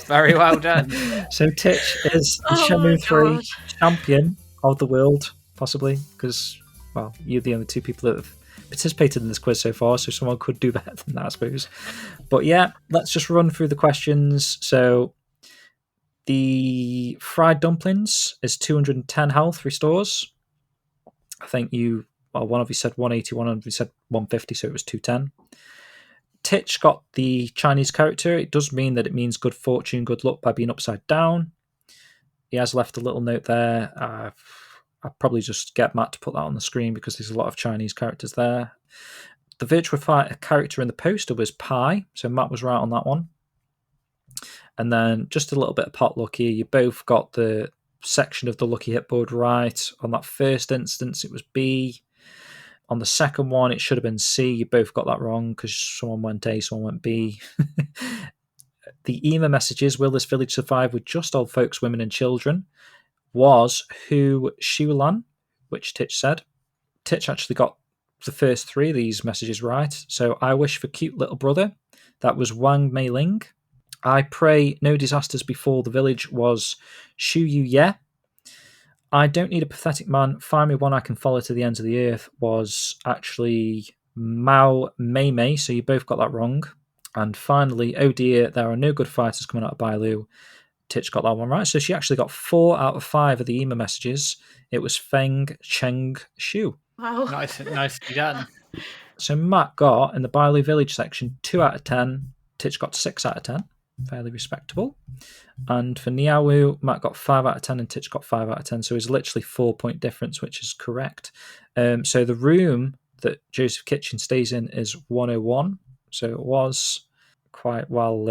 Very well done. So Titch is the Oh Shenmue my 3 God. champion of the world, possibly, because, well, you're the only two people that have participated in this quiz so far, so someone could do better than that, I suppose. But yeah, let's just run through the questions. So the fried dumplings is 210 health restores. I think one of you said 180, one of you said 150, so it was 210. Titch got the Chinese character. It does mean that it means good fortune, good luck by being upside down. He has left a little note there. I'll probably just get Matt to put that on the screen because there's a lot of Chinese characters there. The virtual fighter character in the poster was Pi, so Matt was right on that one. And then just a little bit of potluck here. You both got the section of the lucky hit board right. On that first instance, it was B. On the second one, it should have been C. You both got that wrong because someone went A, someone went B. The email messages, will this village survive with just old folks, women and children, was Hu Shulan, which Titch said. Titch actually got the first 3 of these messages right. So, I wish for cute little brother. That was Wang Mei Ling. I pray no disasters befall the village was Shu Yu Ye. I don't need a pathetic man. Find me one I can follow to the ends of the earth was actually Mao Mei Mei. So, you both got that wrong. And finally, oh dear, there are no good fighters coming out of Bailu. Titch got that one right. So she actually got 4 out of 5 of the email messages. It was Feng Cheng Shu. Wow. Nicely done. So Matt got, in the Bailu Village section, 2 out of 10. Titch got 6 out of 10. Fairly respectable. And for Niawu, Matt got 5 out of 10 and Titch got 5 out of 10. So it's literally 4-point difference, which is correct. So the room that Joseph Kitchen stays in is 101. So it was quite well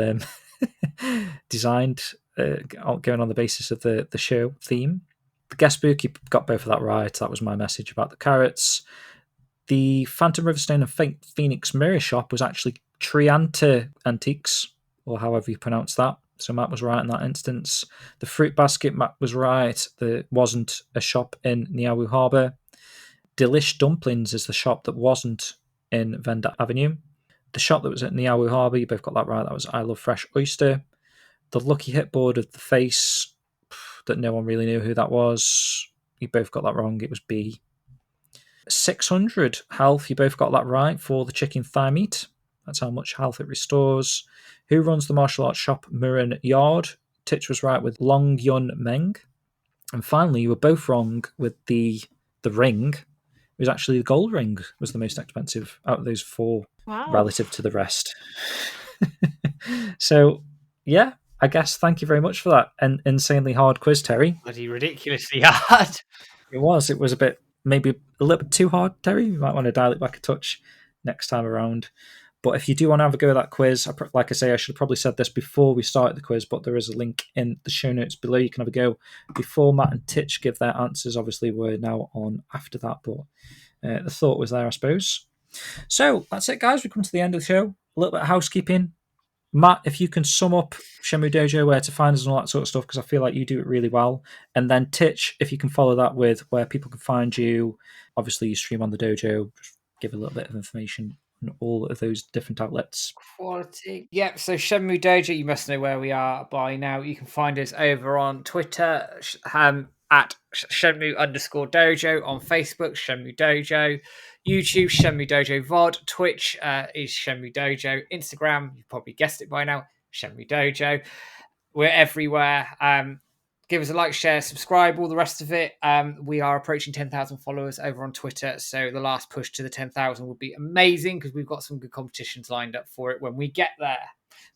designed, going on the basis of the show theme. The guest book, you got both of that right. That was my message about the carrots. The Phantom Riverstone and Phoenix Mirror Shop was actually Trianta Antiques, or however you pronounce that. So Matt was right in that instance. The Fruit Basket, Matt was right. There wasn't a shop in Niawu Harbour. Delish Dumplings is the shop that wasn't in Venda Avenue. The shop that was at Niawu Harbour, you both got that right. That was I Love Fresh Oyster. The Lucky Hit Board of the Face, that no one really knew who that was. You both got that wrong. It was B. 600 health, you both got that right for the chicken thigh meat. That's how much health it restores. Who runs the martial arts shop Murin Yard? Titch was right with Long Yun Meng. And finally, you were both wrong with the ring. It was actually the gold ring was the most expensive out of those 4 relative to the rest. So, yeah, I guess thank you very much for that insanely hard quiz, Terry. Bloody ridiculously hard. It was a bit, maybe a little bit too hard, Terry. You might want to dial it back a touch next time around. But if you do want to have a go at that quiz, like I say, I should have probably said this before we started the quiz, but there is a link in the show notes below. You can have a go before Matt and Titch give their answers. Obviously, we're now on after that, but the thought was there, I suppose. So that's it, guys. We've come to the end of the show. A little bit of housekeeping. Matt, if you can sum up Shenmue Dojo, where to find us and all that sort of stuff, because I feel like you do it really well. And then Titch, if you can follow that with where people can find you. Obviously, you stream on the dojo. Just give a little bit of information on all of those different outlets. Quality. Yep, so Shenmue Dojo, you must know where we are by now. You can find us over on Twitter at Shenmue_Dojo, on Facebook, Shenmue Dojo, YouTube, Shenmue Dojo VOD, Twitch is Shenmue Dojo, Instagram, you've probably guessed it by now, Shenmue Dojo. We're everywhere. Give us a like, share, subscribe, all the rest of it. We are approaching 10,000 followers over on Twitter, so the last push to the 10,000 will be amazing because we've got some good competitions lined up for it when we get there.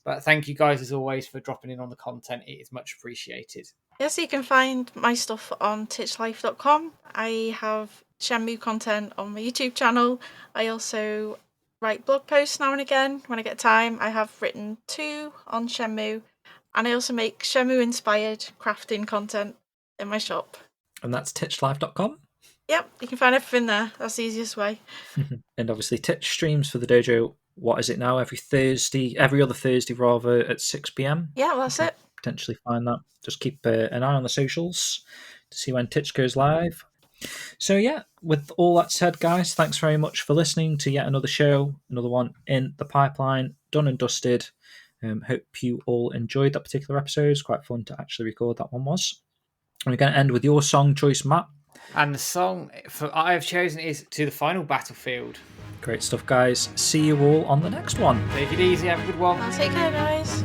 But thank you guys, as always, for dropping in on the content. It is much appreciated. Yes, you can find my stuff on titchlife.com. I have Shenmue content on my YouTube channel. I also write blog posts now and again when I get time. I have written 2 on Shenmue. And I also make Shenmue-inspired crafting content in my shop. And that's titchlive.com? Yep, you can find everything there. That's the easiest way. And obviously Titch streams for the dojo, what is it now? Every other Thursday rather, at 6 p.m? Yeah, that's it. Potentially find that. Just keep an eye on the socials to see when Titch goes live. So yeah, with all that said, guys, thanks very much for listening to yet another show, another one in the pipeline, done and dusted. Hope you all enjoyed that particular episode. It's quite fun to actually record, that one was. And we're going to end with your song choice, Matt. And the song I have chosen is To the Final Battlefield. Great stuff, guys. See you all on the next one. Take it easy, have a good one. Take care, guys.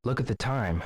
Look at the time.